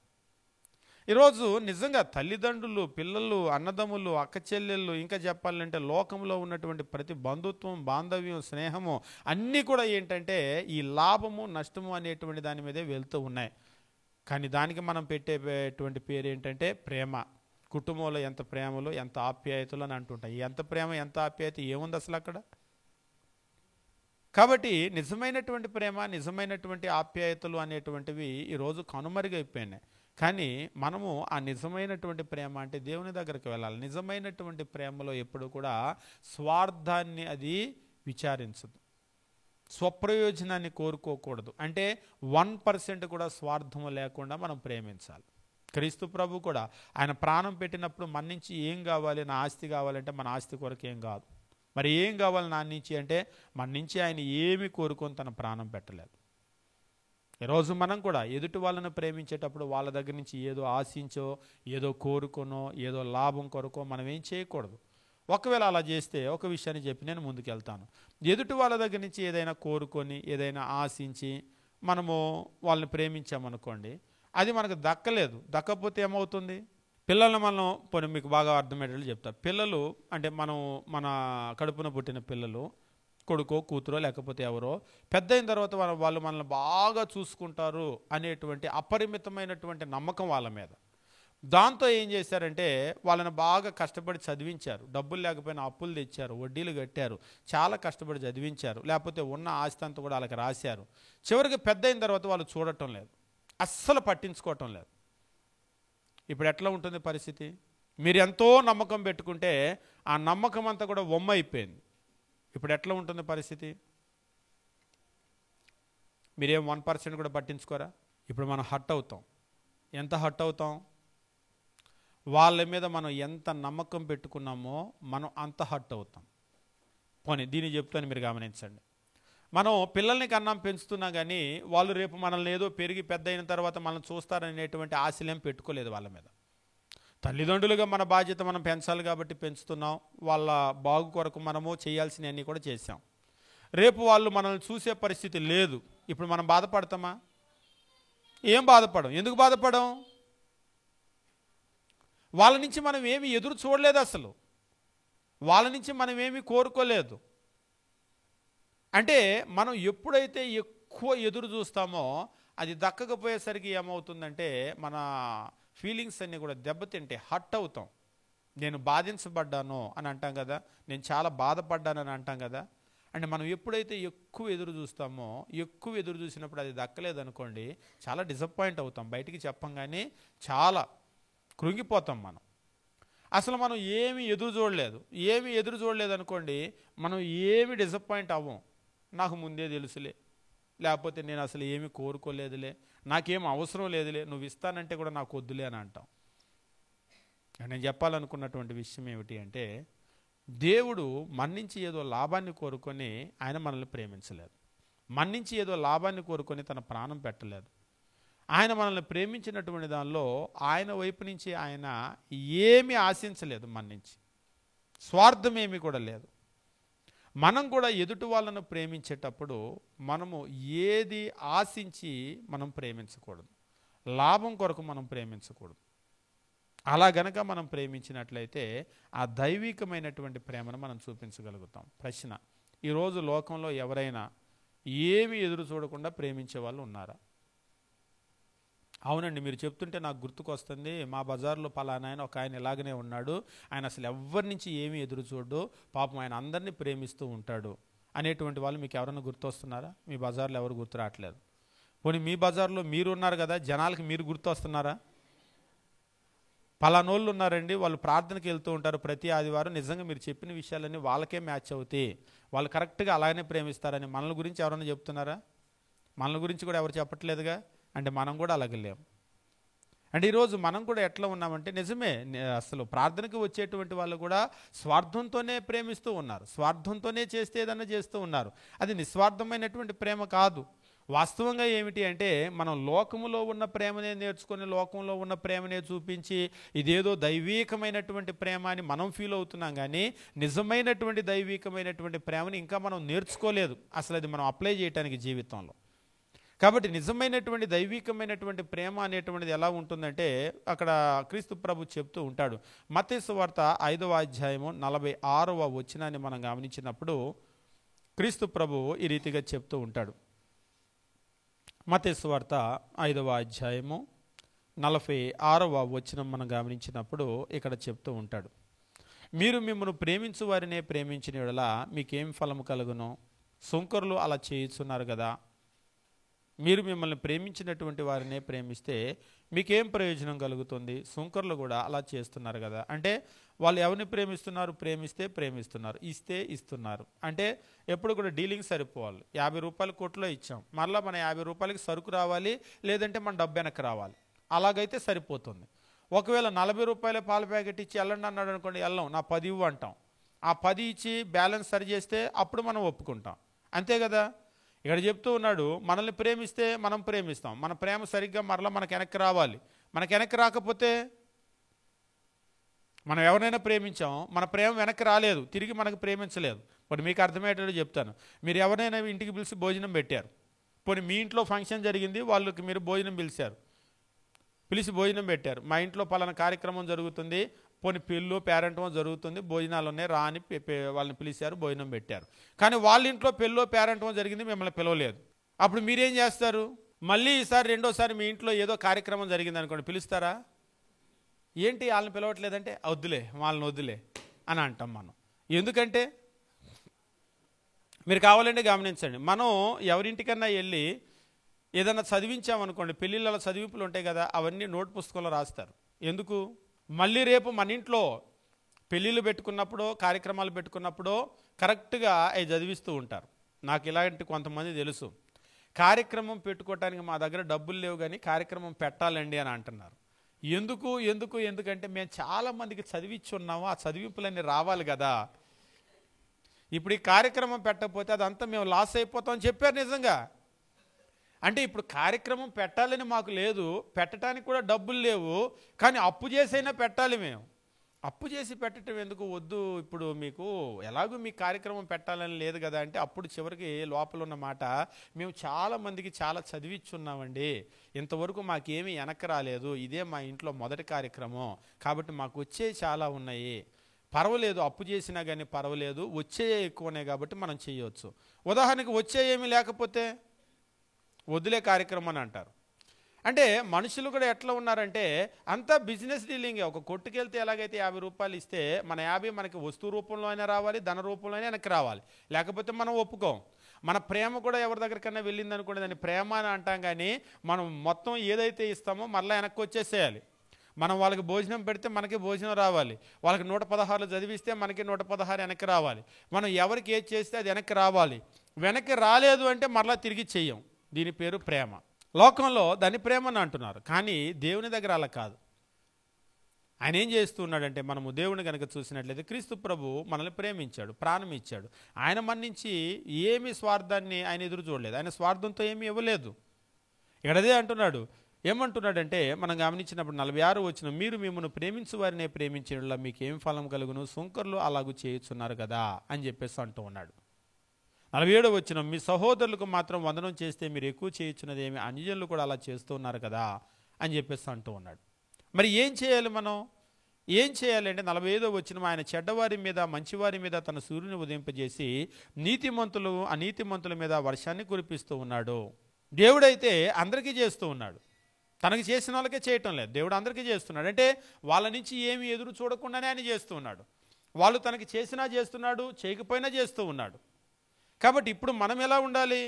ఈరోజు నిజంగా తల్లిదండ్రులు, పిల్లలు, అన్నదమ్ములు, అక్క చెల్లెళ్ళు, ఇంకా చెప్పాలంటే లోకంలో ఉన్నటువంటి ప్రతి బంధుత్వం, బాంధవ్యం, స్నేహము అన్నీ కూడా ఏంటంటే ఈ లాభము, నష్టము అనేటువంటి దాని మీదే వెళ్తూ ఉన్నాయి. కానీ దానికి మనం పెట్టేటువంటి పేరు ఏంటంటే ప్రేమ. కుటుంబంలో ఎంత ప్రేమలు, ఎంత ఆప్యాయతలు అని అంటుంటాయి. ఎంత ప్రేమ, ఎంత ఆప్యాయత ఏముంది అసలు అక్కడ? కాబట్టి నిజమైనటువంటి ప్రేమ, నిజమైనటువంటి ఆప్యాయతలు అనేటువంటివి ఈరోజు కనుమరుగైపోయినాయి. కానీ మనము ఆ నిజమైనటువంటి ప్రేమ అంటే దేవుని దగ్గరికి వెళ్ళాలి. నిజమైనటువంటి ప్రేమలో ఎప్పుడు కూడా స్వార్థాన్ని అది విచారించదు, స్వప్రయోజనాన్ని కోరుకోకూడదు. అంటే 1% కూడా స్వార్థము లేకుండా మనం ప్రేమించాలి. క్రీస్తు ప్రభు కూడా ఆయన ప్రాణం పెట్టినప్పుడు మన నుంచి ఏం కావాలి, నా ఆస్తి కావాలంటే మన ఆస్తి కొరకు ఏం కాదు. మరి ఏం కావాలి నా నుంచి అంటే మన నుంచి ఆయన ఏమి కోరుకొని తన ప్రాణం పెట్టలేదు. ఈరోజు మనం కూడా ఎదుటి వాళ్ళను ప్రేమించేటప్పుడు వాళ్ళ దగ్గర నుంచి ఏదో ఆశించో, ఏదో కోరుకొనో, ఏదో లాభం కొరకో మనం ఏం చేయకూడదు. ఒకవేళ అలా చేస్తే ఒక విషయాన్ని చెప్పి నేను ముందుకెళ్తాను. ఎదుటి వాళ్ళ దగ్గర నుంచి ఏదైనా కోరుకొని, ఏదైనా ఆశించి మనము వాళ్ళని ప్రేమించామనుకోండి, అది మనకు దక్కలేదు. దక్కపోతే ఏమవుతుంది? పిల్లల్ని మనం పోనీ మీకు బాగా అర్థమయ్యేటట్లు చెప్తా. పిల్లలు అంటే మన కడుపున పుట్టిన పిల్లలు, కొడుకో కూతురో లేకపోతే ఎవరో, పెద్ద అయిన తర్వాత వాళ్ళు మనల్ని బాగా చూసుకుంటారు అనేటువంటి అపరిమితమైనటువంటి నమ్మకం వాళ్ళ మీద. దాంతో ఏం చేశారంటే వాళ్ళని బాగా కష్టపడి చదివించారు. డబ్బులు లేకపోయినా అప్పులు తెచ్చారు, వడ్డీలు కట్టారు, చాలా కష్టపడి చదివించారు. లేకపోతే ఉన్న ఆస్తి అంతా కూడా వాళ్ళకి రాశారు. చివరికి పెద్ద అయిన తర్వాత వాళ్ళు చూడటం లేదు, అస్సలు పట్టించుకోవటం లేదు. ఇప్పుడు ఎట్లా ఉంటుంది పరిస్థితి? మీరు ఎంతో నమ్మకం పెట్టుకుంటే ఆ నమ్మకం అంతా కూడా వమ్మ అయిపోయింది. ఇప్పుడు ఎట్లా ఉంటుంది పరిస్థితి? మీరేం 1% కూడా పట్టించుకోరా? ఇప్పుడు మనం హర్ట్ అవుతాం. ఎంత హర్ట్ అవుతాం? వాళ్ళ మీద మనం ఎంత నమ్మకం పెట్టుకున్నామో మనం అంత హర్ట్ అవుతాం. పోనీ దీన్ని చెప్తాను, మీరు గమనించండి. మనం పిల్లల్ని కన్నాం పెంచుతున్నా కానీ వాళ్ళు రేపు మనల్ని ఏదో పెరిగి పెద్ద అయిన తర్వాత మనం చూస్తారనేటువంటి ఆశలేం పెట్టుకోలేదు వాళ్ళ మీద. తల్లిదండ్రులుగా మన బాధ్యత మనం పెంచాలి కాబట్టి పెంచుతున్నాం. వాళ్ళ బాగు కొరకు మనము చేయాల్సినవన్నీ కూడా చేసాం. రేపు వాళ్ళు మనల్ని చూసే పరిస్థితి లేదు. ఇప్పుడు మనం బాధపడతామా? ఏం బాధపడం. ఎందుకు బాధపడం? వాళ్ళ నుంచి మనం ఏమి ఎదురు చూడలేదు, అసలు వాళ్ళ నుంచి మనం ఏమి కోరుకోలేదు. అంటే మనం ఎప్పుడైతే ఎక్కువ ఎదురు చూస్తామో అది దక్కకపోయేసరికి ఏమవుతుందంటే మన ఫీలింగ్స్ అన్నీ కూడా దెబ్బతింటే హర్ట్ అవుతాం. నేను బాధించబడ్డాను అని అంటాం కదా, నేను చాలా బాధపడ్డానని అంటాం కదా. అంటే మనం ఎప్పుడైతే ఎక్కువ ఎదురు చూస్తామో, ఎక్కువ ఎదురు చూసినప్పుడు అది దక్కలేదనుకోండి, చాలా డిసప్పాయింట్ అవుతాం. బయటికి చెప్పంగానే చాలా కృంగిపోతాం మనం. అసలు మనం ఏమి ఎదురు చూడలేదు అనుకోండి, మనం ఏమి డిసప్పాయింట్ అవ్వం. నాకు ముందే తెలుసులే, లేకపోతే నేను అసలు ఏమి కోరుకోలేదులే, నాకేం అవసరం లేదులే, నువ్వు ఇస్తానంటే కూడా నాకు వద్దులే అని అంటాం. నేను చెప్పాలనుకున్నటువంటి విషయం ఏమిటి అంటే, దేవుడు మన నుంచి ఏదో లాభాన్ని కోరుకొని ఆయన మనల్ని ప్రేమించలేదు. మన నుంచి ఏదో లాభాన్ని కోరుకొని తన ప్రాణం పెట్టలేదు. ఆయన మనల్ని ప్రేమించినటువంటి దానిలో ఆయన వైపు నుంచి ఆయన ఏమీ ఆశించలేదు. మన నుంచి స్వార్థం ఏమీ కూడా లేదు. మనం కూడా ఎదుటి వాళ్ళను ప్రేమించేటప్పుడు మనము ఏది ఆశించి మనం ప్రేమించకూడదు, లాభం కొరకు మనం ప్రేమించకూడదు. అలా గనక మనం ప్రేమించినట్లయితే ఆ దైవికమైనటువంటి ప్రేమను మనం చూపించగలుగుతాం. ప్రశ్న, ఈరోజు లోకంలో ఎవరైనా ఏమి ఎదురు చూడకుండా ప్రేమించే వాళ్ళు ఉన్నారా? అవునండి, మీరు చెప్తుంటే నాకు గుర్తుకొస్తుంది, మా బజార్లో పలానా ఆయన ఒక ఆయన ఇలాగనే ఉన్నాడు, ఆయన అసలు ఎవరి నుంచి ఏమీ ఎదురు చూడు, పాపం ఆయన అందరినీ ప్రేమిస్తూ ఉంటాడు అనేటువంటి వాళ్ళు మీకు ఎవరైనా గుర్తొస్తున్నారా? మీ బజార్లో ఎవరు గుర్తు రావట్లేదు. పోనీ మీ బజార్లో మీరు ఉన్నారు కదా, జనాలకి మీరు గుర్తొస్తున్నారా? పలానోళ్ళు ఉన్నారండి, వాళ్ళు ప్రార్థనకి వెళ్తూ ఉంటారు ప్రతి ఆదివారం, నిజంగా మీరు చెప్పిన విషయాలన్నీ వాళ్ళకే మ్యాచ్ అవుతాయి, వాళ్ళు కరెక్ట్గా అలాగనే ప్రేమిస్తారని మనల గురించి ఎవరైనా చెప్తున్నారా? మనల గురించి కూడా ఎవరు చెప్పట్లేదుగా. అంటే మనం కూడా అలాగే లేము. అంటే ఈరోజు మనం కూడా ఎట్లా ఉన్నామంటే, నిజమే, అసలు ప్రార్థనకి వచ్చేటువంటి వాళ్ళు కూడా స్వార్థంతోనే ప్రేమిస్తూ ఉన్నారు, స్వార్థంతోనే చేస్తే ఏదన్నా చేస్తూ ఉన్నారు. అది నిస్వార్థమైనటువంటి ప్రేమ కాదు. వాస్తవంగా ఏమిటి అంటే, మనం లోకములో ఉన్న ప్రేమనే నేర్చుకొని లోకంలో ఉన్న ప్రేమనే చూపించి ఇదేదో దైవీకమైనటువంటి ప్రేమ అని మనం ఫీల్ అవుతున్నాం. కానీ నిజమైనటువంటి దైవీకమైనటువంటి ప్రేమని ఇంకా మనం నేర్చుకోలేదు, అసలు అది మనం అప్లై చేయడానికి జీవితంలో. కాబట్టి నిజమైనటువంటి దైవికమైనటువంటి ప్రేమ అనేటువంటిది ఎలా ఉంటుందంటే అక్కడ క్రీస్తు ప్రభు చెప్తూ ఉంటాడు. మత్తయి సువార్త 5వ అధ్యాయము 46వ వచనాన్ని మనం గమనించినప్పుడు క్రీస్తు ప్రభు ఈ రీతిగా చెప్తూ ఉంటాడు. మత్తయి సువార్త 5వ అధ్యాయము 46వ వచనం మనం గమనించినప్పుడు ఇక్కడ చెప్తూ ఉంటాడు, మీరు మిమ్మల్ని ప్రేమించు వారినే ప్రేమించిన యెడల మీకేం ఫలము కలుగును? సుంకరులు అలా చేయుచున్నారు కదా. మీరు మిమ్మల్ని ప్రేమించినటువంటి వారినే ప్రేమిస్తే మీకేం ప్రయోజనం కలుగుతుంది? సుంకరులు కూడా అలా చేస్తున్నారు కదా. అంటే వాళ్ళు ఎవరిని ప్రేమిస్తున్నారు? ప్రేమిస్తే ప్రేమిస్తున్నారు, ఇస్తే ఇస్తున్నారు. అంటే ఎప్పుడు కూడా డీలింగ్ సరిపోవాలి. 50 రూపాయలు కొట్లో ఇచ్చాం, మరలా మన 50 రూపాయలకి సరుకు రావాలి, లేదంటే మన డబ్బు వెనక్కి రావాలి. అలాగైతే సరిపోతుంది. ఒకవేళ 40 రూపాయల పాల ప్యాకెట్ ఇచ్చి వెళ్ళండి అన్నాడు అనుకోండి, వెళ్ళం, నా 10 ఇవ్వు అంటాం. ఆ 10 ఇచ్చి బ్యాలెన్స్ సరి చేస్తే అప్పుడు మనం ఒప్పుకుంటాం. అంతే కదా. ఇక్కడ చెప్తూ ఉన్నాడు, మనల్ని ప్రేమిస్తే మనం ప్రేమిస్తాం, మన ప్రేమ సరిగ్గా మరలా మనకు వెనక్కి రావాలి. మనకు వెనక్కి రాకపోతే మనం ఎవరైనా ప్రేమించాం, మన ప్రేమ వెనక్కి రాలేదు, తిరిగి మనకు ప్రేమించలేదు. ఇప్పుడు మీకు అర్థమయ్యేటట్టు చెప్తాను. మీరు ఎవరైనా ఇంటికి పిలిచి భోజనం పెట్టారు, పోనీ మీ ఇంట్లో ఫంక్షన్ జరిగింది, వాళ్ళకి మీరు భోజనం పిలిచి భోజనం పెట్టారు. మా ఇంట్లో పలానా కార్యక్రమం జరుగుతుంది, పోనీ పెళ్ళో పేరెంటమో జరుగుతుంది, భోజనాలు ఉన్నాయి రా అని వాళ్ళని పిలిచారు, భోజనం పెట్టారు. కానీ వాళ్ళ ఇంట్లో పెళ్ళో పేరెంటమో జరిగింది, మిమ్మల్ని పిలవలేదు. అప్పుడు మీరేం చేస్తారు? మళ్ళీ ఈసారి రెండోసారి మీ ఇంట్లో ఏదో కార్యక్రమం జరిగింది అనుకోండి, పిలుస్తారా? ఏంటి వాళ్ళని పిలవట్లేదంటే వద్దులే, వాళ్ళని వద్దులే అని అంటాం మనం. ఎందుకంటే మీరు కావాలంటే గమనించండి, మనం ఎవరింటికన్నా వెళ్ళి ఏదన్నా చదివించామనుకోండి, పెళ్ళిళ్ళ చదివింపులు ఉంటాయి కదా, అవన్నీ నోట్ పుస్తకంలో రాస్తారు. ఎందుకు? మళ్ళీ రేపు మన ఇంట్లో పెళ్ళిళ్ళు పెట్టుకున్నప్పుడు, కార్యక్రమాలు పెట్టుకున్నప్పుడు కరెక్ట్గా అవి చదివిస్తూ ఉంటారు. నాకు ఇలాంటి కొంతమంది తెలుసు, కార్యక్రమం పెట్టుకోవటానికి మా దగ్గర డబ్బులు లేవు కానీ కార్యక్రమం పెట్టాలండి అని అంటున్నారు. ఎందుకంటే మేము చాలామందికి చదివించి ఉన్నాము, ఆ చదివింపులన్నీ రావాలి కదా. ఇప్పుడు ఈ కార్యక్రమం పెట్టకపోతే అదంతా మేము లాస్ అయిపోతామని చెప్పారు. నిజంగా అంటే ఇప్పుడు కార్యక్రమం పెట్టాలని మాకు లేదు, పెట్టడానికి కూడా డబ్బులు లేవు, కానీ అప్పు చేసైనా పెట్టాలి. మేము అప్పు చేసి పెట్టడం ఎందుకు? వద్దు, ఇప్పుడు మీకు ఎలాగూ మీ కార్యక్రమం పెట్టాలని లేదు కదా అంటే అప్పుడు చివరికి లోపల ఉన్న మాట, మేము చాలామందికి చాలా చదివించున్నామండి, ఇంతవరకు మాకేమీ వెనక్కి రాలేదు, ఇదే మా ఇంట్లో మొదటి కార్యక్రమం, కాబట్టి మాకు వచ్చే చాలా ఉన్నాయి, పర్వాలేదు, అప్పు చేసినా కానీ పర్వాలేదు, వచ్చే ఎక్కువనే కాబట్టి మనం చేయవచ్చు. ఉదాహరణకి వచ్చే ఏమీ లేకపోతే వదిలే కార్యక్రమం అని అంటారు. అంటే మనుషులు కూడా ఎట్లా ఉన్నారంటే అంతా బిజినెస్ డీలింగే. ఒక కొట్టుకెళ్తే ఎలాగైతే 50 రూపాయలు ఇస్తే మన 50 మనకి వస్తువు రూపంలో అయినా రావాలి, ధన రూపంలో అయినా వెనక్కి రావాలి, లేకపోతే మనం ఒప్పుకోం. మన ప్రేమ కూడా ఎవరి దగ్గరికన్నా వెళ్ళింది అనుకోండి, దాన్ని ప్రేమ అని అంటాం, కానీ మనం మొత్తం ఏదైతే ఇస్తామో మరలా వెనక్కి వచ్చేసేయాలి. మనం వాళ్ళకి భోజనం పెడితే మనకి భోజనం రావాలి, వాళ్ళకి 116 చదివిస్తే మనకి 116 వెనక్కి రావాలి, మనం ఎవరికి ఏది చేస్తే అది వెనక్కి రావాలి. వెనక్కి రాలేదు అంటే మరలా తిరిగి చెయ్యం. దీని పేరు ప్రేమ. లోకంలో దాన్ని ప్రేమని అంటున్నారు, కానీ దేవుని దగ్గర అలా కాదు. ఆయన ఏం చేస్తున్నాడంటే, మనము దేవుని కనుక చూసినట్లయితే క్రీస్తు ప్రభు మనల్ని ప్రేమించాడు, ప్రాణం ఇచ్చాడు. ఆయన మన్నించి ఏమి స్వార్థాన్ని ఆయన ఎదురు చూడలేదు, ఆయన స్వార్థంతో ఏమీ ఇవ్వలేదు. ఇక్కడ అదే అంటున్నాడు. ఏమంటున్నాడంటే మనం గమనించినప్పుడు 46 వచనం, మీరు మిమ్మల్ని ప్రేమించు వారినే ప్రేమించడంలో మీకు ఏం ఫలం కలుగును? సుంకరులు అలాగూ చేయుచున్నారు కదా అని చెప్పేసి అంటూ ఉన్నాడు. 47 వచనం, మీ సహోదరులకు మాత్రం వందనం చేస్తే మీరు ఎక్కువ చేయించున్నది ఏమి? అన్యజనులు కూడా అలా చేస్తూ ఉన్నారు కదా అని చెప్పేసి అంటూ ఉన్నాడు. మరి ఏం చేయాలి? మనం ఏం చేయాలంటే 45 వచనం, ఆయన చెడ్డవారి మీద మంచివారి మీద తన సూర్యుని ఉదయింపజేసి నీతిమంతులు అనీతిమంతుల మీద వర్షాన్ని కురిపిస్తూ ఉన్నాడు. దేవుడైతే అందరికీ చేస్తూ ఉన్నాడు, తనకి చేసిన వాళ్ళకే చేయటం లేదు. దేవుడు అందరికీ చేస్తున్నాడు. అంటే వాళ్ళ నుంచి ఏమి ఎదురు చూడకుండానే ఆయన చేస్తూ ఉన్నాడు. వాళ్ళు తనకి చేసినా చేస్తున్నాడు, చేయకపోయినా చేస్తూ ఉన్నాడు. కాబట్టి ఇప్పుడు మనం ఎలా ఉండాలి?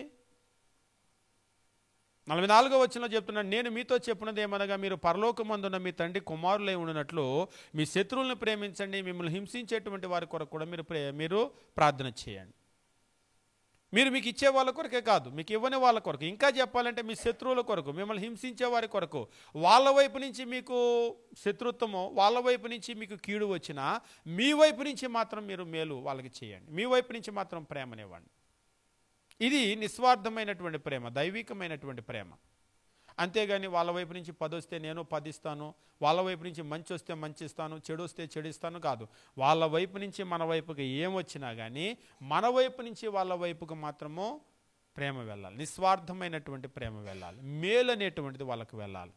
44వ వచనంలో చెప్తున్నాడు, నేను మీతో చెప్పినది ఏమనగా మీరు పరలోకమందున్న మీ తండ్రి కుమారులై ఉండినట్లు మీ శత్రువులను ప్రేమించండి, మిమ్మల్ని హింసించేటువంటి వారి కొరకు కూడా మీరు ప్రార్థన చేయండి. మీరు మీకు ఇచ్చే వాళ్ళ కొరకే కాదు, మీకు ఇవ్వని వాళ్ళ కొరకు, ఇంకా చెప్పాలంటే మీ శత్రువుల కొరకు, మిమ్మల్ని హింసించే వారి కొరకు, వాళ్ళ వైపు నుంచి మీకు శత్రుత్వమో, వాళ్ళ వైపు నుంచి మీకు కీడు వచ్చినా మీ వైపు నుంచి మాత్రం మీరు మేలు వాళ్ళకి చేయండి, మీ వైపు నుంచి మాత్రం ప్రేమనివ్వండి. ఇది నిస్వార్థమైనటువంటి ప్రేమ, దైవికమైనటువంటి ప్రేమ. అంతేగాని వాళ్ళ వైపు నుంచి 10 వస్తే నేను 10 ఇస్తాను, వాళ్ళ వైపు నుంచి మంచి వస్తే మంచి ఇస్తాను, చెడు వస్తే చెడు ఇస్తాను కాదు. వాళ్ళ వైపు నుంచి మన వైపుకి ఏమొచ్చినా కానీ మన వైపు నుంచి వాళ్ళ వైపుకి మాత్రము ప్రేమ వెళ్ళాలి, నిస్వార్థమైనటువంటి ప్రేమ వెళ్ళాలి, మేలు అనేటువంటిది వాళ్ళకు వెళ్ళాలి.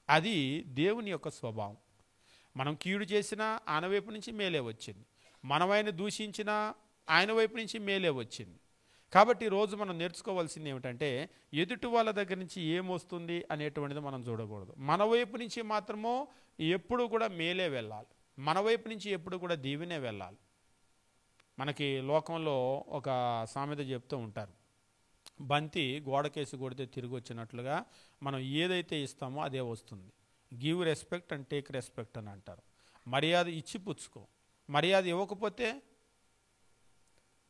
అది దేవుని యొక్క స్వభావం. మనం కీడు చేసినా ఆయన వైపు నుంచి మేలే వచ్చింది, మనం ఆయన దూషించినా ఆయన వైపు నుంచి మేలే వచ్చింది. కాబట్టి ఈరోజు మనం నేర్చుకోవాల్సింది ఏమిటంటే ఎదుటి వాళ్ళ దగ్గర నుంచి ఏమొస్తుంది అనేటువంటిది మనం చూడకూడదు. మన వైపు నుంచి మాత్రమో ఎప్పుడు కూడా మేలే వెళ్ళాలి, మన వైపు నుంచి ఎప్పుడు కూడా దీవెనే వెళ్ళాలి. మనకి లోకంలో ఒక సామెత చెప్తూ ఉంటారు, బంతి గోడకేసి కొడితే తిరిగి వచ్చినట్లుగా మనం ఏదైతే ఇస్తామో అదే వస్తుంది. Give respect and take respect అని అంటారు. మర్యాద ఇచ్చి పుచ్చుకో, మర్యాద ఇవ్వకపోతే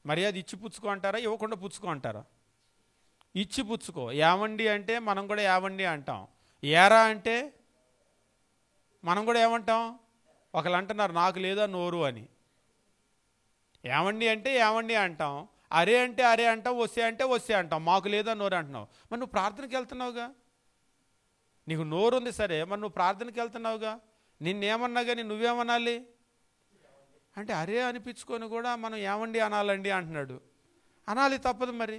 మర్యాద ఇచ్చి పుచ్చుకో అంటారా, ఇవ్వకుండా పుచ్చుకో అంటారా? ఇచ్చి పుచ్చుకో. యావండి అంటే మనం కూడా యావండి అంటాం, ఏరా అంటే మనం కూడా ఏమంటాం? ఒకళ్ళు అంటున్నారు నాకు లేదా నోరు అని. ఏవండి అంటే ఏవండి అంటాం, అరే అంటే అరే అంటాం, వస్తే అంటే వస్తే అంటాం, మాకు లేదా నోరు అంటున్నావు. మరి నువ్వు ప్రార్థనకి వెళ్తున్నావుగా, నీకు నోరు ఉంది సరే, మరి నువ్వు ప్రార్థనకి వెళ్తున్నావుగా, నిన్నేమన్నా కానీ నువ్వేమనాలి అంటే అరే అనిపించుకొని కూడా మనం ఏమండి అనాలండి అంటున్నాడు. అనాలి, తప్పదు. మరి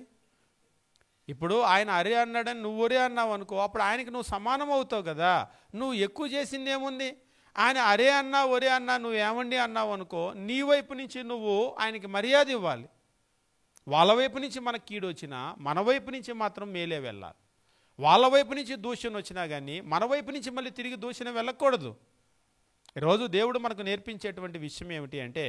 ఇప్పుడు ఆయన అరే అన్నాడని నువ్వు ఒరే అన్నావు అనుకో, అప్పుడు ఆయనకి నువ్వు సమానం అవుతావు కదా. నువ్వు ఎక్కువ చేసింది ఏముంది? ఆయన అరే అన్నా ఒరే అన్నా నువ్వు ఏమండి అన్నావు అనుకో, నీ వైపు నుంచి నువ్వు ఆయనకి మర్యాద ఇవ్వాలి. వాళ్ళ వైపు నుంచి మనకు కీడు వచ్చినా మన వైపు నుంచి మాత్రం మేలే వెళ్ళాలి. వాళ్ళ వైపు నుంచి దూషణ వచ్చినా కానీ మన వైపు నుంచి మళ్ళీ తిరిగి దూషణ వెళ్ళకూడదు. ఈరోజు దేవుడు మనకు నేర్పించేటువంటి విషయం ఏమిటి అంటే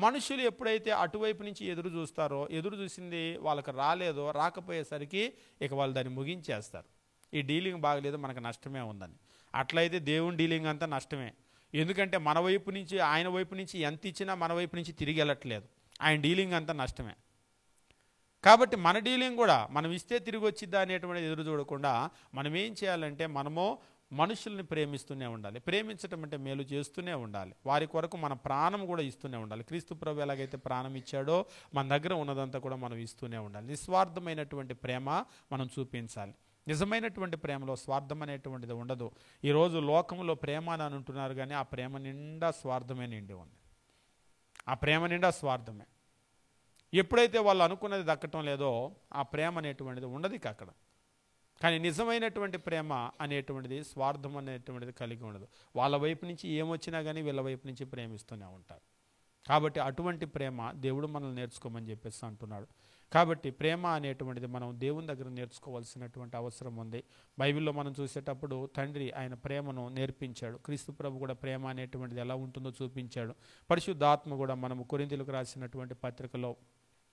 మనుషులు ఎప్పుడైతే అటువైపు నుంచి ఎదురు చూస్తారో, ఎదురు చూసింది వాళ్ళకి రాలేదో, రాకపోయేసరికి ఇక వాళ్ళు దాన్ని ముగించేస్తారు. ఈ డీలింగ్ బాగలేదు, మనకు నష్టమే ఉందని. అట్లయితే దేవుని డీలింగ్ అంతా నష్టమే. ఎందుకంటే మన వైపు నుంచి ఆయన వైపు నుంచి ఎంత ఇచ్చినా మన వైపు నుంచి తిరిగి వెళ్ళట్లేదు, ఆయన డీలింగ్ అంతా నష్టమే. కాబట్టి మన డీలింగ్ కూడా మనం ఇస్తే తిరిగి వచ్చిద్దా అనేటువంటిది ఎదురు చూడకుండా మనం ఏం చేయాలంటే మనము మనుషుల్ని ప్రేమిస్తూనే ఉండాలి. ప్రేమించటం అంటే మేలు చేస్తూనే ఉండాలి. వారి కొరకు మన ప్రాణం కూడా ఇస్తూనే ఉండాలి. క్రీస్తు ప్రభు ఎలాగైతే ప్రాణం ఇచ్చాడో మన దగ్గర ఉన్నదంతా కూడా మనం ఇస్తూనే ఉండాలి. నిస్వార్థమైనటువంటి ప్రేమ మనం చూపించాలి. నిజమైనటువంటి ప్రేమలో స్వార్థం అనేటువంటిది ఉండదు. ఈరోజు లోకంలో ప్రేమ అని అంటున్నారు కానీ ఆ ప్రేమ నిండా స్వార్థమే నిండి ఉంది. ఆ ప్రేమ నిండా స్వార్థమే. ఎప్పుడైతే వాళ్ళు అనుకున్నది దక్కటం లేదో ఆ ప్రేమ అనేటువంటిది ఉండదు అక్కడ. కానీ నిజమైనటువంటి ప్రేమ అనేటువంటిది స్వార్థం అనేటువంటిది కలిగి ఉండదు. వాళ్ళ వైపు నుంచి ఏమొచ్చినా కానీ వీళ్ళ వైపు నుంచి ప్రేమిస్తూనే ఉంటారు. కాబట్టి అటువంటి ప్రేమ దేవుడు మనల్ని నేర్చుకోమని చెప్పేసి అంటున్నాడు. కాబట్టి ప్రేమ అనేటువంటిది మనం దేవుని దగ్గర నేర్చుకోవాల్సినటువంటి అవసరం ఉంది. బైబిల్లో మనం చూసేటప్పుడు తండ్రి ఆయన ప్రేమను నేర్పించాడు. క్రీస్తు ప్రభు కూడా ప్రేమ అనేటువంటిది ఎలా ఉంటుందో చూపించాడు. పరిశుద్ధాత్మ కూడా మనము కొరింథీయులకు రాసినటువంటి పత్రికలో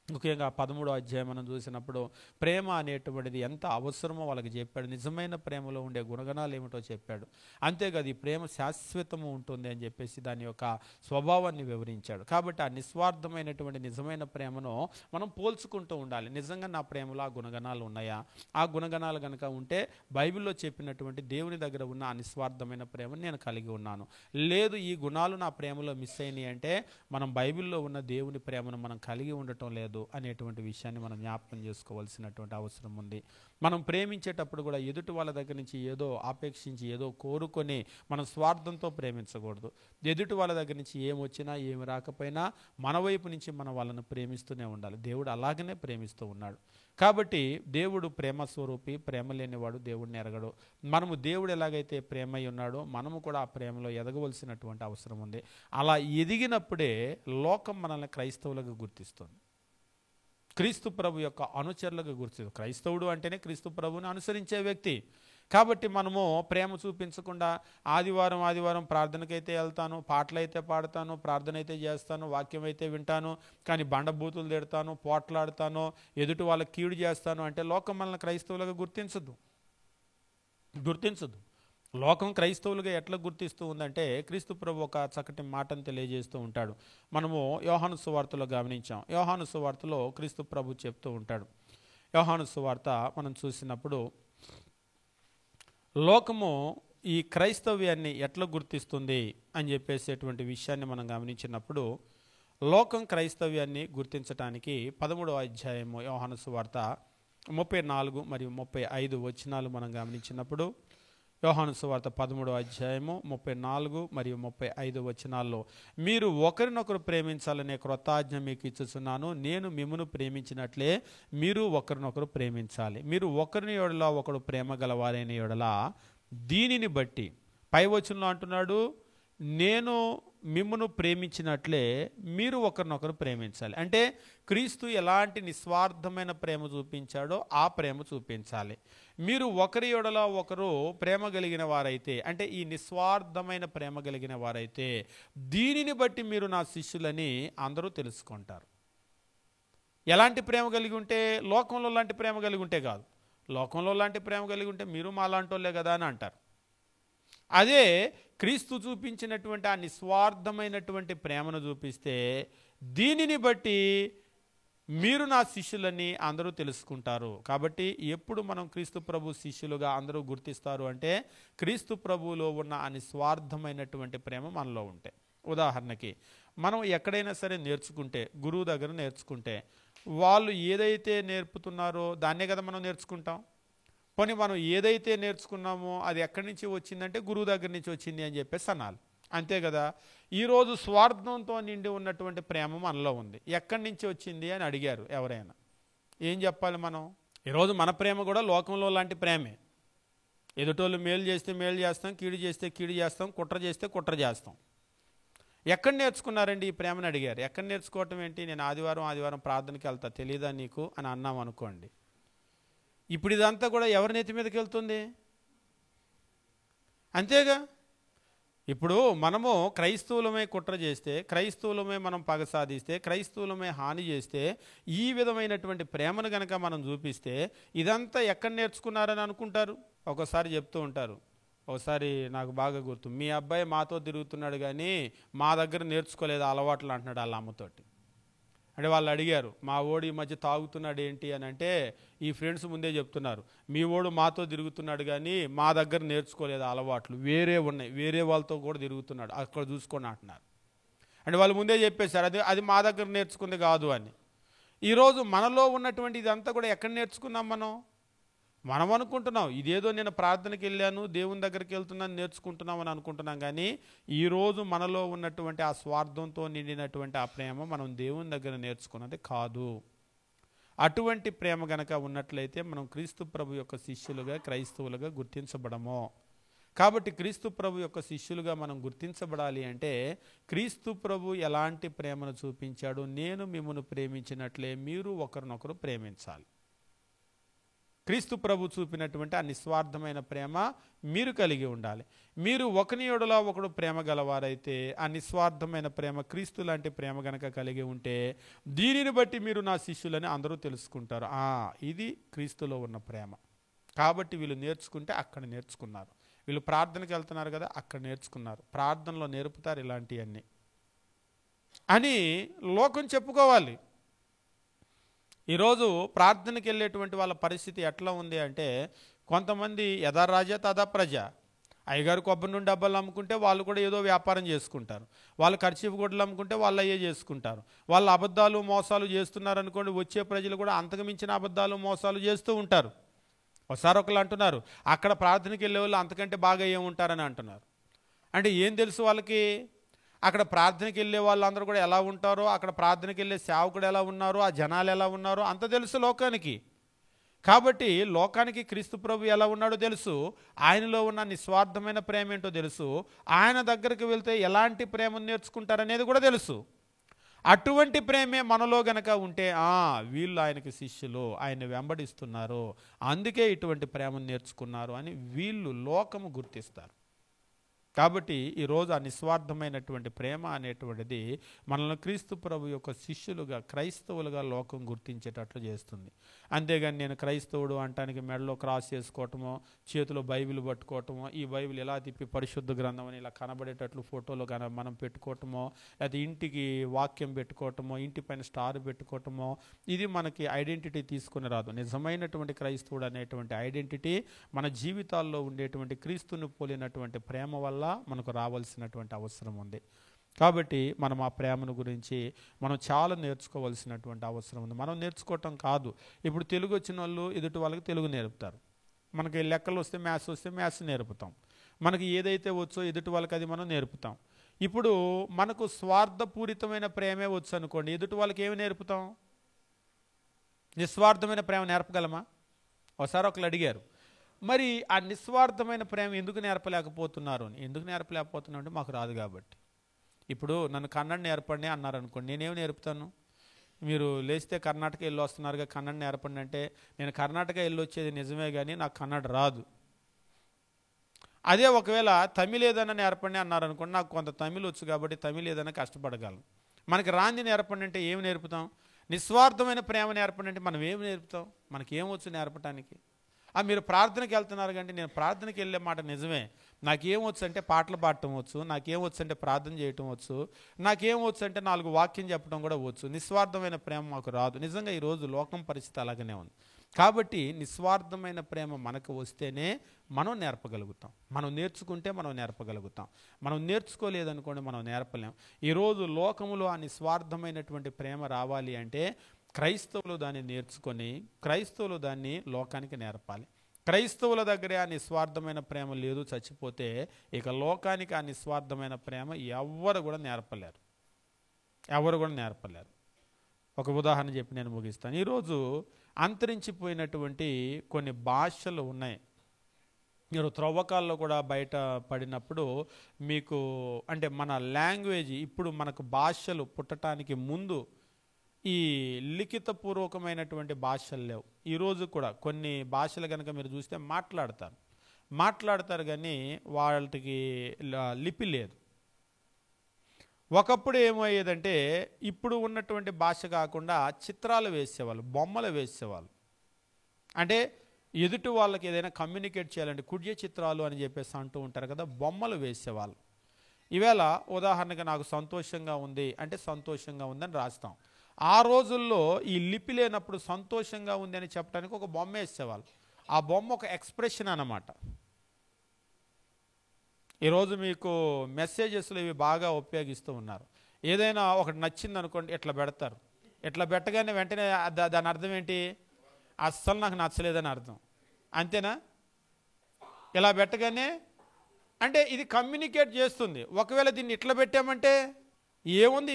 ముఖ్యంగా 13వ అధ్యాయం మనం చూసినప్పుడు ప్రేమ అనేటువంటిది ఎంత అవసరమో వాళ్ళకి చెప్పాడు. నిజమైన ప్రేమలో ఉండే గుణగణాలు ఏమిటో చెప్పాడు. అంతేకాదు ఈ ప్రేమ శాశ్వతము ఉంటుంది అని చెప్పేసి దాని యొక్క స్వభావాన్ని వివరించాడు. కాబట్టి ఆ నిస్వార్థమైనటువంటి నిజమైన ప్రేమను మనం పోల్చుకుంటూ ఉండాలి. నిజంగా నా ప్రేమలో ఆ గుణగణాలు ఉన్నాయా? ఆ గుణగణాలు కనుక ఉంటే బైబిల్లో చెప్పినటువంటి దేవుని దగ్గర ఉన్న ఆ నిస్వార్థమైన ప్రేమను నేను కలిగి ఉన్నాను. లేదు ఈ గుణాలు నా ప్రేమలో మిస్ అయినాయి అంటే మనం బైబిల్లో ఉన్న దేవుని ప్రేమను మనం కలిగి ఉండటం లేదు అనేటువంటి విషయాన్ని మనం జ్ఞాపకం చేసుకోవాల్సినటువంటి అవసరం ఉంది. మనం ప్రేమించేటప్పుడు కూడా ఎదుటి వాళ్ళ దగ్గర నుంచి ఏదో ఆపేక్షించి ఏదో కోరుకొని మనం స్వార్థంతో ప్రేమించకూడదు. ఎదుటి వాళ్ళ దగ్గర నుంచి ఏమొచ్చినా ఏమి రాకపోయినా మన వైపు నుంచి మనం వాళ్ళను ప్రేమిస్తూనే ఉండాలి. దేవుడు అలాగనే ప్రేమిస్తూ ఉన్నాడు. కాబట్టి దేవుడు ప్రేమ స్వరూపి, ప్రేమ లేనివాడు దేవుడిని ఎరగడు. మనము దేవుడు ఎలాగైతే ప్రేమై ఉన్నాడో మనము కూడా ఆ ప్రేమలో ఎదగవలసినటువంటి అవసరం ఉంది. అలా ఎదిగినప్పుడే లోకం మనల్ని క్రైస్తవులుగా గుర్తిస్తుంది, క్రీస్తు ప్రభు యొక్క అనుచరులుగా గుర్తిస్తుంది. క్రైస్తవుడు అంటేనే క్రీస్తు ప్రభుని అనుసరించే వ్యక్తి. కాబట్టి మనము ప్రేమ చూపించకుండా ఆదివారం ప్రార్థనకైతే వెళ్తాను, పాటలైతే పాడతాను, ప్రార్థన అయితే చేస్తాను, వాక్యం అయితే వింటాను, కానీ బండబూతులు తిడతాను, పోట్లాడతాను, ఎదుటి వాళ్ళకి కీడు చేస్తాను అంటే లోకం మనల్ని క్రైస్తవులుగా గుర్తించదు. లోకం క్రైస్తవులుగా ఎట్లా గుర్తిస్తూ ఉందంటే క్రీస్తు ప్రభు ఒక చక్కటి మాటను తెలియజేస్తూ ఉంటాడు. మనము యోహాను సువార్తలో గమనించాం. యోహాను సువార్తలో క్రీస్తు ప్రభు చెప్తూ ఉంటాడు. యోహాను సువార్త మనం చూసినప్పుడు లోకము ఈ క్రైస్తవ్యాన్ని ఎట్లా గుర్తిస్తుంది అని చెప్పేసేటువంటి విషయాన్ని మనం గమనించినప్పుడు లోకం క్రైస్తవ్యాన్ని గుర్తించడానికి 13వ అధ్యాయము యోహాను సువార్త 34 మరియు 35 వచనాలు మనం గమనించినప్పుడు యోహాను సువార్త 13వ అధ్యాయము 34 మరియు 35 వచనాల్లో, మీరు ఒకరినొకరు ప్రేమించాలనే క్రొత్త ఆజ్ఞ మీకు ఇచ్చుచున్నాను, నేను మిమ్మును ప్రేమించినట్లే మీరు ఒకరినొకరు ప్రేమించాలి. మీరు ఒకరిని యెడల ఒకడు ప్రేమ గలవారైన యెడల దీనిని బట్టి, పై వచనంలో అంటున్నాడు, నేను మిమ్మును ప్రేమించినట్లే మీరు ఒకరినొకరు ప్రేమించాలి. అంటే క్రీస్తు ఎలాంటి నిస్వార్థమైన ప్రేమ చూపించాడో ఆ ప్రేమ చూపించాలి. మీరు ఒకరి యెడల ఒకరు ప్రేమ కలిగిన వారైతే, అంటే ఈ నిస్వార్థమైన ప్రేమ కలిగిన వారైతే, దీనిని బట్టి మీరు నా శిష్యులని అందరూ తెలుసుకుంటారు. ఎలాంటి ప్రేమ కలిగి ఉంటే? లోకంలో లాంటి ప్రేమ కలిగి ఉంటే కాదు. లోకంలో లాంటి ప్రేమ కలిగి ఉంటే మీరు మా లాంటి వాళ్ళే కదా అని అంటారు. అదే క్రీస్తు చూపించినటువంటి ఆ నిస్వార్థమైనటువంటి ప్రేమను చూపిస్తే, దీనిని బట్టి మీరు నా శిష్యులని అందరూ తెలుసుకుంటారు. కాబట్టి ఎప్పుడు మనం క్రీస్తు ప్రభు శిష్యులుగా అందరూ గుర్తిస్తారు అంటే, క్రీస్తు ప్రభువులో ఉన్న ఆ నిస్వార్థమైనటువంటి ప్రేమ మనలో ఉంటే. ఉదాహరణకి మనం ఎక్కడైనా సరే నేర్చుకుంటే, గురువు దగ్గర నేర్చుకుంటే, వాళ్ళు ఏదైతే నేర్పుతున్నారో దాన్నే కదా మనం నేర్చుకుంటాం. పోనీ మనం ఏదైతే నేర్చుకున్నామో అది ఎక్కడి నుంచి వచ్చిందంటే గురువు దగ్గర నుంచి వచ్చింది అని చెప్పేసి అనాలి. అంతే కదా. ఈరోజు స్వార్థంతో నిండి ఉన్నటువంటి ప్రేమ మనలో ఉంది. ఎక్కడి నుంచి వచ్చింది అని అడిగారు ఎవరైనా, ఏం చెప్పాలి మనం? ఈరోజు మన ప్రేమ కూడా లోకంలో లాంటి ప్రేమే. ఎదుటోళ్ళు మేలు చేస్తే మేలు చేస్తాం, కీడు చేస్తే కీడు చేస్తాం, కుట్ర చేస్తే కుట్ర చేస్తాం. ఎక్కడ నేర్చుకున్నారండి ఈ ప్రేమను అడిగారు. ఎక్కడ నేర్చుకోవటం ఏంటి? నేను ఆదివారం ప్రార్థనకి వెళ్తా, తెలీదా నీకు అని అన్నాం అనుకోండి. ఇప్పుడు ఇదంతా కూడా ఎవరి నెత్తి మీదకి వెళ్తుంది? అంతేగా. ఇప్పుడు మనము క్రైస్తవులమే కుట్ర చేస్తే, క్రైస్తవులమే మనం పగ సాధిస్తే, క్రైస్తవులమే హాని చేస్తే, ఈ విధమైనటువంటి ప్రేమను గనక మనం చూపిస్తే ఇదంతా ఎక్కడ నేర్చుకున్నారని అనుకుంటారు. ఒకసారి చెప్తూ ఉంటారు, ఒకసారి నాకు బాగా గుర్తు, మీ అబ్బాయి మాతో తిరుగుతున్నాడు కానీ మా దగ్గర నేర్చుకోలేదు అలవాట్లు అంటున్నాడు వాళ్ళ అమ్మతోటి. అంటే వాళ్ళు అడిగారు, మా ఓడి ఈ మధ్య తాగుతున్నాడు ఏంటి అని అంటే, ఈ ఫ్రెండ్స్ ముందే చెప్తున్నారు, మీ ఓడు మాతో తిరుగుతున్నాడు కానీ మా దగ్గర నేర్చుకోలేదు అలవాట్లు, వేరే ఉన్నాయి, వేరే వాళ్ళతో కూడా తిరుగుతున్నాడు, అక్కడ చూసుకొని అంటున్నారు. అంటే వాళ్ళు ముందే చెప్పేశారు, అది మా దగ్గర నేర్చుకుంది కాదు అని. ఈరోజు మనలో ఉన్నటువంటి ఇదంతా కూడా ఎక్కడ నేర్చుకున్నాం మనం అనుకుంటున్నాం ఇదేదో నేను ప్రార్థనకి వెళ్ళాను, దేవుని దగ్గరికి వెళ్తున్నాను, నేర్చుకుంటున్నాం అని అనుకుంటున్నాం. కానీ ఈరోజు మనలో ఉన్నటువంటి ఆ స్వార్థంతో నిండినటువంటి ఆ ప్రేమ మనం దేవుని దగ్గర నేర్చుకున్నది కాదు. అటువంటి ప్రేమ గనక ఉన్నట్లయితే మనం క్రీస్తు ప్రభు యొక్క శిష్యులుగా, క్రైస్తవులుగా గుర్తించబడము. కాబట్టి క్రీస్తు ప్రభు యొక్క శిష్యులుగా మనం గుర్తించబడాలి అంటే, క్రీస్తు ప్రభు ఎలాంటి ప్రేమను చూపించాడు, నేను మిమ్మును ప్రేమించినట్లే మీరు ఒకరినొకరు ప్రేమించాలి. క్రీస్తు ప్రభు చూపినటువంటి ఆ నిస్వార్థమైన ప్రేమ మీరు కలిగి ఉండాలి. మీరు ఒకని యెడల ఒకడు ప్రేమ గలవారైతే, ఆ నిస్వార్థమైన ప్రేమ క్రీస్తు లాంటి ప్రేమ గనక కలిగి ఉంటే, దీనిని బట్టి మీరు నా శిష్యులని అందరూ తెలుసుకుంటారు. ఇది క్రీస్తులో ఉన్న ప్రేమ. కాబట్టి వీళ్ళు నేర్చుకుంటే అక్కడ నేర్చుకున్నారు. వీళ్ళు ప్రార్థనకి వెళ్తున్నారు కదా, అక్కడ నేర్చుకున్నారు. ప్రార్థనలో నేర్పుతారు ఇలాంటివన్నీ అని లోకం చెప్పుకోవాలి. ఈరోజు ప్రార్థనకి వెళ్ళేటువంటి వాళ్ళ పరిస్థితి ఎట్లా ఉంది అంటే, కొంతమంది యథా రాజా తథా ప్రజ. అయ్యగారు కొబ్బరి నుండి డబ్బాలు అమ్ముకుంటే వాళ్ళు కూడా ఏదో వ్యాపారం చేసుకుంటారు, వాళ్ళు కర్చీఫ్ గుడ్డలు అమ్ముకుంటే వాళ్ళు అయ్యే చేసుకుంటారు. వాళ్ళు అబద్ధాలు మోసాలు చేస్తున్నారు అనుకోండి, వచ్చే ప్రజలు కూడా అంతకు మించిన అబద్ధాలు మోసాలు చేస్తూ ఉంటారు. ఒకసారి ఒకళ్ళు అంటున్నారు, అక్కడ ప్రార్థనకి వెళ్ళే వాళ్ళు అంతకంటే బాగా ఏముంటారని అంటున్నారు. అంటే ఏం తెలుసు వాళ్ళకి? అక్కడ ప్రార్థనకి వెళ్ళే వాళ్ళందరూ కూడా ఎలా ఉంటారో, అక్కడ ప్రార్థనకి వెళ్ళే సేవకుడు ఎలా ఉన్నారో, ఆ జనాలు ఎలా ఉన్నారో అంత తెలుసు లోకానికి. కాబట్టి లోకానికి క్రీస్తు ప్రభు ఎలా ఉన్నాడో తెలుసు, ఆయనలో ఉన్న నిస్వార్థమైన ప్రేమ ఏంటో తెలుసు, ఆయన దగ్గరికి వెళ్తే ఎలాంటి ప్రేమను నేర్చుకుంటారనేది కూడా తెలుసు. అటువంటి ప్రేమే మనలో గనక ఉంటే, వీళ్ళు ఆయనకి శిష్యులు, ఆయన వెంబడిస్తున్నారు, అందుకే ఇటువంటి ప్రేమను నేర్చుకున్నారు అని వీళ్ళు లోకము గుర్తిస్తారు. కాబట్టి ఈరోజు ఆ నిస్వార్థమైనటువంటి ప్రేమ అనేటువంటిది మనల్ని క్రీస్తు ప్రభు యొక్క శిష్యులుగా, క్రైస్తవులుగా లోకం గుర్తించేటట్లు చేస్తుంది. అంతేగాని నేను క్రైస్తవుడు అంటానికి మెడలో క్రాస్ చేసుకోవటమో, చేతిలో బైబిల్ పట్టుకోవటమో, ఈ బైబిల్ ఎలా తిప్పి పరిశుద్ధ గ్రంథం అని ఇలా కనబడేటట్లు ఫోటోలో మనం పెట్టుకోవటమో, లేకపోతే ఇంటికి వాక్యం పెట్టుకోవటమో, ఇంటి పైన స్టార్ పెట్టుకోవటమో, ఇది మనకి ఐడెంటిటీ తీసుకుని రాదు. నిజమైనటువంటి క్రైస్తవుడు అనేటువంటి ఐడెంటిటీ మన జీవితాల్లో ఉండేటువంటి క్రీస్తుని పోలినటువంటి ప్రేమ వల్ల మనకు రావాల్సినటువంటి అవసరం ఉంది. కాబట్టి మనం ఆ ప్రేమను గురించి మనం చాలా నేర్చుకోవాల్సినటువంటి అవసరం ఉంది. మనం నేర్చుకోవటం కాదు, ఇప్పుడు తెలుగు వచ్చిన వాళ్ళు ఎదుటి వాళ్ళకి తెలుగు నేర్పుతారు, మనకి లెక్కలు వస్తే మ్యాథ్స్ నేర్పుతాం. మనకి ఏదైతే వచ్చో ఎదుటి వాళ్ళకి అది మనం నేర్పుతాం. ఇప్పుడు మనకు స్వార్థపూరితమైన ప్రేమే వచ్చు అనుకోండి, ఎదుటి వాళ్ళకి ఏమి నేర్పుతాం? నిస్వార్థమైన ప్రేమ నేర్పగలమా? ఒకసారి ఒకరు అడిగారు, మరి ఆ నిస్వార్థమైన ప్రేమ ఎందుకు నేర్పలేకపోతున్నారు అని. ఎందుకు నేర్పలేకపోతున్నా అంటే మాకు రాదు కాబట్టి. ఇప్పుడు నన్ను కన్నడ నేర్పండి అన్నారు అనుకోండి, నేనేమి నేర్పుతాను? మీరు లేస్తే కర్ణాటక వెళ్ళి వస్తున్నారుగా, కన్నడ నేర్పండి అంటే నేను కర్ణాటక వెళ్ళి వచ్చేది నిజమే కానీ నాకు కన్నడ రాదు. అదే ఒకవేళ తమిళ్ ఏదైనా నేర్పండి అన్నారు అనుకోండి, నాకు కొంత తమిళ్ వచ్చు కాబట్టి తమిళ్ ఏదైనా కష్టపడగలను. మనకి రాంది నేర్పండి అంటే ఏమి నేర్పుతాం? నిస్వార్థమైన ప్రేమ నేర్పండి అంటే మనం ఏమి నేర్పుతాం? మనకి ఏమొచ్చు నేర్పడానికి? మీరు ప్రార్థనకి వెళ్తున్నారు కంటే నేను ప్రార్థనకి వెళ్ళే మాట నిజమే, నాకేమొచ్చు అంటే పాటలు పాడటం వచ్చు, నాకేమొచ్చు అంటే ప్రార్థన చేయటం వచ్చు, నాకేమొచ్చు అంటే 4 వాక్యం చెప్పడం కూడా వచ్చు. నిస్వార్థమైన ప్రేమ మాకు రాదు. నిజంగా ఈరోజు లోకం పరిస్థితి అలాగనే ఉంది. కాబట్టి నిస్వార్థమైన ప్రేమ మనకు వస్తేనే మనం నేర్పగలుగుతాం. మనం నేర్చుకుంటే మనం నేర్పగలుగుతాం. మనం నేర్చుకోలేదనుకోండి మనం నేర్పలేం. ఈరోజు లోకములో ఆ నిస్వార్థమైనటువంటి ప్రేమ రావాలి అంటే క్రైస్తవులు దాన్ని నేర్చుకొని క్రైస్తవులు దాన్ని లోకానికి నేర్పాలి. క్రైస్తవుల దగ్గరే ఆ నిస్వార్థమైన ప్రేమ లేదు, చచ్చిపోతే ఇక లోకానికి ఆ నిస్వార్థమైన ప్రేమ ఎవరు కూడా నేర్పలేరు. ఒక ఉదాహరణ చెప్పి నేను ముగిస్తాను. ఈరోజు అంతరించిపోయినటువంటి కొన్ని భాషలు ఉన్నాయి. మీరు త్రవ్వకాల్లో కూడా బయట పడినప్పుడు మీకు అంటే మన లాంగ్వేజ్, ఇప్పుడు మనకు భాషలు పుట్టడానికి ముందు ఈ లిఖితపూర్వకమైనటువంటి భాషలు లేవు. ఈరోజు కూడా కొన్ని భాషలు కనుక మీరు చూస్తే మాట్లాడతారు కానీ వాళ్ళకి లిపి లేదు. ఒకప్పుడు ఏమయ్యేదంటే ఇప్పుడు ఉన్నటువంటి భాష కాకుండా చిత్రాలు వేసేవాళ్ళు, బొమ్మలు వేసేవాళ్ళు. అంటే ఎదుటి వాళ్ళకి ఏదైనా కమ్యూనికేట్ చేయాలంటే కుడ్య చిత్రాలు అని చెప్పేసి అంటూ ఉంటారు కదా, బొమ్మలు వేసేవాళ్ళు. ఈవేళ ఉదాహరణగా నాకు సంతోషంగా ఉంది అంటే సంతోషంగా ఉందని రాస్తాం. ఆ రోజుల్లో ఈ లిపి లేనప్పుడు సంతోషంగా ఉంది అని చెప్పడానికి ఒక బొమ్మ వేసేవాళ్ళు. ఆ బొమ్మ ఒక ఎక్స్ప్రెషన్ అన్నమాట. ఈరోజు మీకు మెసేజెస్లు ఇవి బాగా ఉపయోగిస్తూ ఉన్నారు. ఏదైనా ఒకటి నచ్చింది అనుకోండి, ఇట్లా పెడతారు. ఇట్లా పెట్టగానే వెంటనే దాని అర్థం ఏంటి? అస్సలు నాకు నచ్చలేదని అర్థం. అంతేనా? ఇలా పెట్టగానే అంటే ఇది కమ్యూనికేట్ చేస్తుంది. ఒకవేళ దీన్ని ఇట్లా పెట్టామంటే ఏముంది,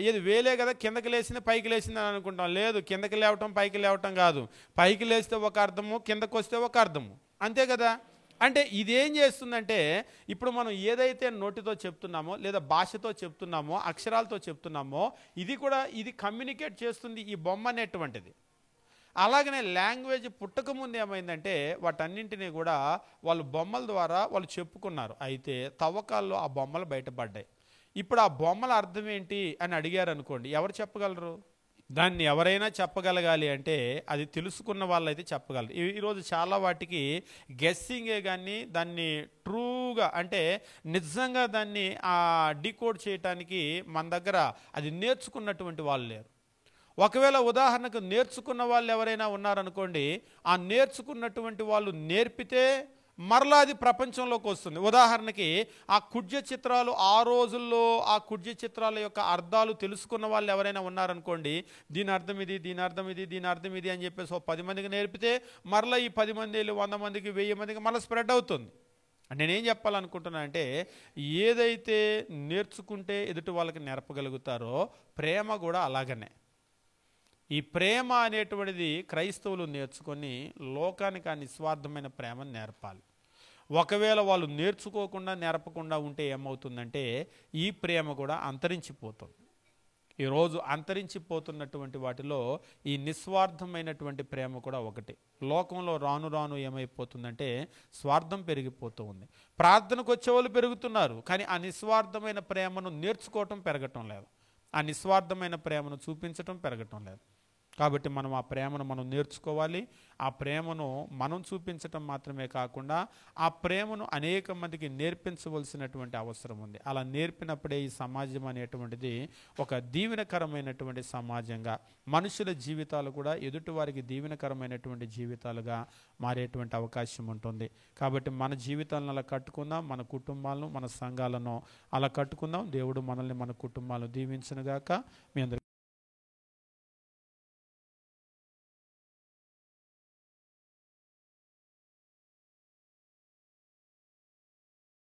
ఇది వేలే కదా, కిందకి లేచింది పైకి లేచింది అని అనుకుంటాం. లేదు, కిందకి లేవటం పైకి లేవటం కాదు. పైకి లేస్తే ఒక అర్థము, కిందకు వస్తే ఒక అర్థము, అంతే కదా. అంటే ఇదేం చేస్తుందంటే ఇప్పుడు మనం ఏదైతే నోటితో చెప్తున్నామో లేదా భాషతో చెప్తున్నామో అక్షరాలతో చెప్తున్నామో ఇది కమ్యూనికేట్ చేస్తుంది ఈ బొమ్మ అనేటువంటిది. అలాగనే లాంగ్వేజ్ పుట్టకముందు ఏమైందంటే వాటన్నింటినీ కూడా వాళ్ళు బొమ్మల ద్వారా వాళ్ళు చెప్పుకున్నారు. అయితే తవ్వకాల్లో ఆ బొమ్మలు బయటపడ్డాయి. ఇప్పుడు ఆ బొమ్మల అర్థం ఏంటి అని అడిగారు అనుకోండి, ఎవరు చెప్పగలరు? దాన్ని ఎవరైనా చెప్పగలగాలి అంటే అది తెలుసుకున్న వాళ్ళైతే చెప్పగలరు. ఈరోజు చాలా వాటికి గెస్సింగే కానీ దాన్ని ట్రూగా అంటే నిజంగా దాన్ని డీకోడ్ చేయటానికి మన దగ్గర అది నేర్చుకున్నటువంటి వాళ్ళు లేరు. ఒకవేళ ఉదాహరణకు నేర్చుకున్న వాళ్ళు ఎవరైనా ఉన్నారనుకోండి, ఆ నేర్చుకున్నటువంటి వాళ్ళు నేర్పితే మరలా అది ప్రపంచంలోకి వస్తుంది. ఉదాహరణకి ఆ కుడ్య చిత్రాలు, ఆ రోజుల్లో ఆ కుడ్య చిత్రాల యొక్క అర్థాలు తెలుసుకున్న వాళ్ళు ఎవరైనా ఉన్నారనుకోండి, దీని అర్థం ఇది, దీని అర్థం ఇది, దీని అర్థం ఇది అని చెప్పేసి 10 మందికి నేర్పితే మరలా ఈ 10 మంది 100 మందికి 1000 మందికి మళ్ళీ స్ప్రెడ్ అవుతుంది. నేనేం చెప్పాలనుకుంటున్నా అంటే ఏదైతే నేర్చుకుంటే ఎదుటి వాళ్ళకి నేర్పగలుగుతారో ప్రేమ కూడా అలాగనే. ఈ ప్రేమ అనేటువంటిది క్రైస్తవులు నేర్చుకొని లోకానికి ఆ నిస్వార్థమైన ప్రేమను నేర్పాలి. ఒకవేళ వాళ్ళు నేర్చుకోకుండా నేర్పకుండా ఉంటే ఏమవుతుందంటే ఈ ప్రేమ కూడా అంతరించిపోతుంది. ఈరోజు అంతరించిపోతున్నటువంటి వాటిలో ఈ నిస్వార్థమైనటువంటి ప్రేమ కూడా ఒకటి. లోకంలో రాను రాను ఏమైపోతుందంటే స్వార్థం పెరిగిపోతూ ఉంది. ప్రార్థనకు వచ్చేవాళ్ళు పెరుగుతున్నారు, కానీ ఆ నిస్వార్థమైన ప్రేమను నేర్చుకోవటం పెరగటం లేదు. ఆ నిస్వార్థమైన ప్రేమను చూపించటం పెరగటం లేదు. కాబట్టి మనం ఆ ప్రేమను మనం నేర్చుకోవాలి. ఆ ప్రేమను మనం చూపించటం మాత్రమే కాకుండా ఆ ప్రేమను అనేక మందికి నేర్పించవలసినటువంటి అవసరం ఉంది. అలా నేర్పినప్పుడే ఈ సమాజం అనేటువంటిది ఒక దీవెనకరమైనటువంటి సమాజంగా, మనుషుల జీవితాలు కూడా ఎదుటివారికి దీవెనకరమైనటువంటి జీవితాలుగా మారేటువంటి అవకాశం ఉంటుంది. కాబట్టి మన జీవితాలను అలా కట్టుకుందాం, మన కుటుంబాలను మన సంఘాలను అలా కట్టుకుందాం. దేవుడు మనల్ని మన కుటుంబాలను దీవించునుగాక. మీ అందరికీ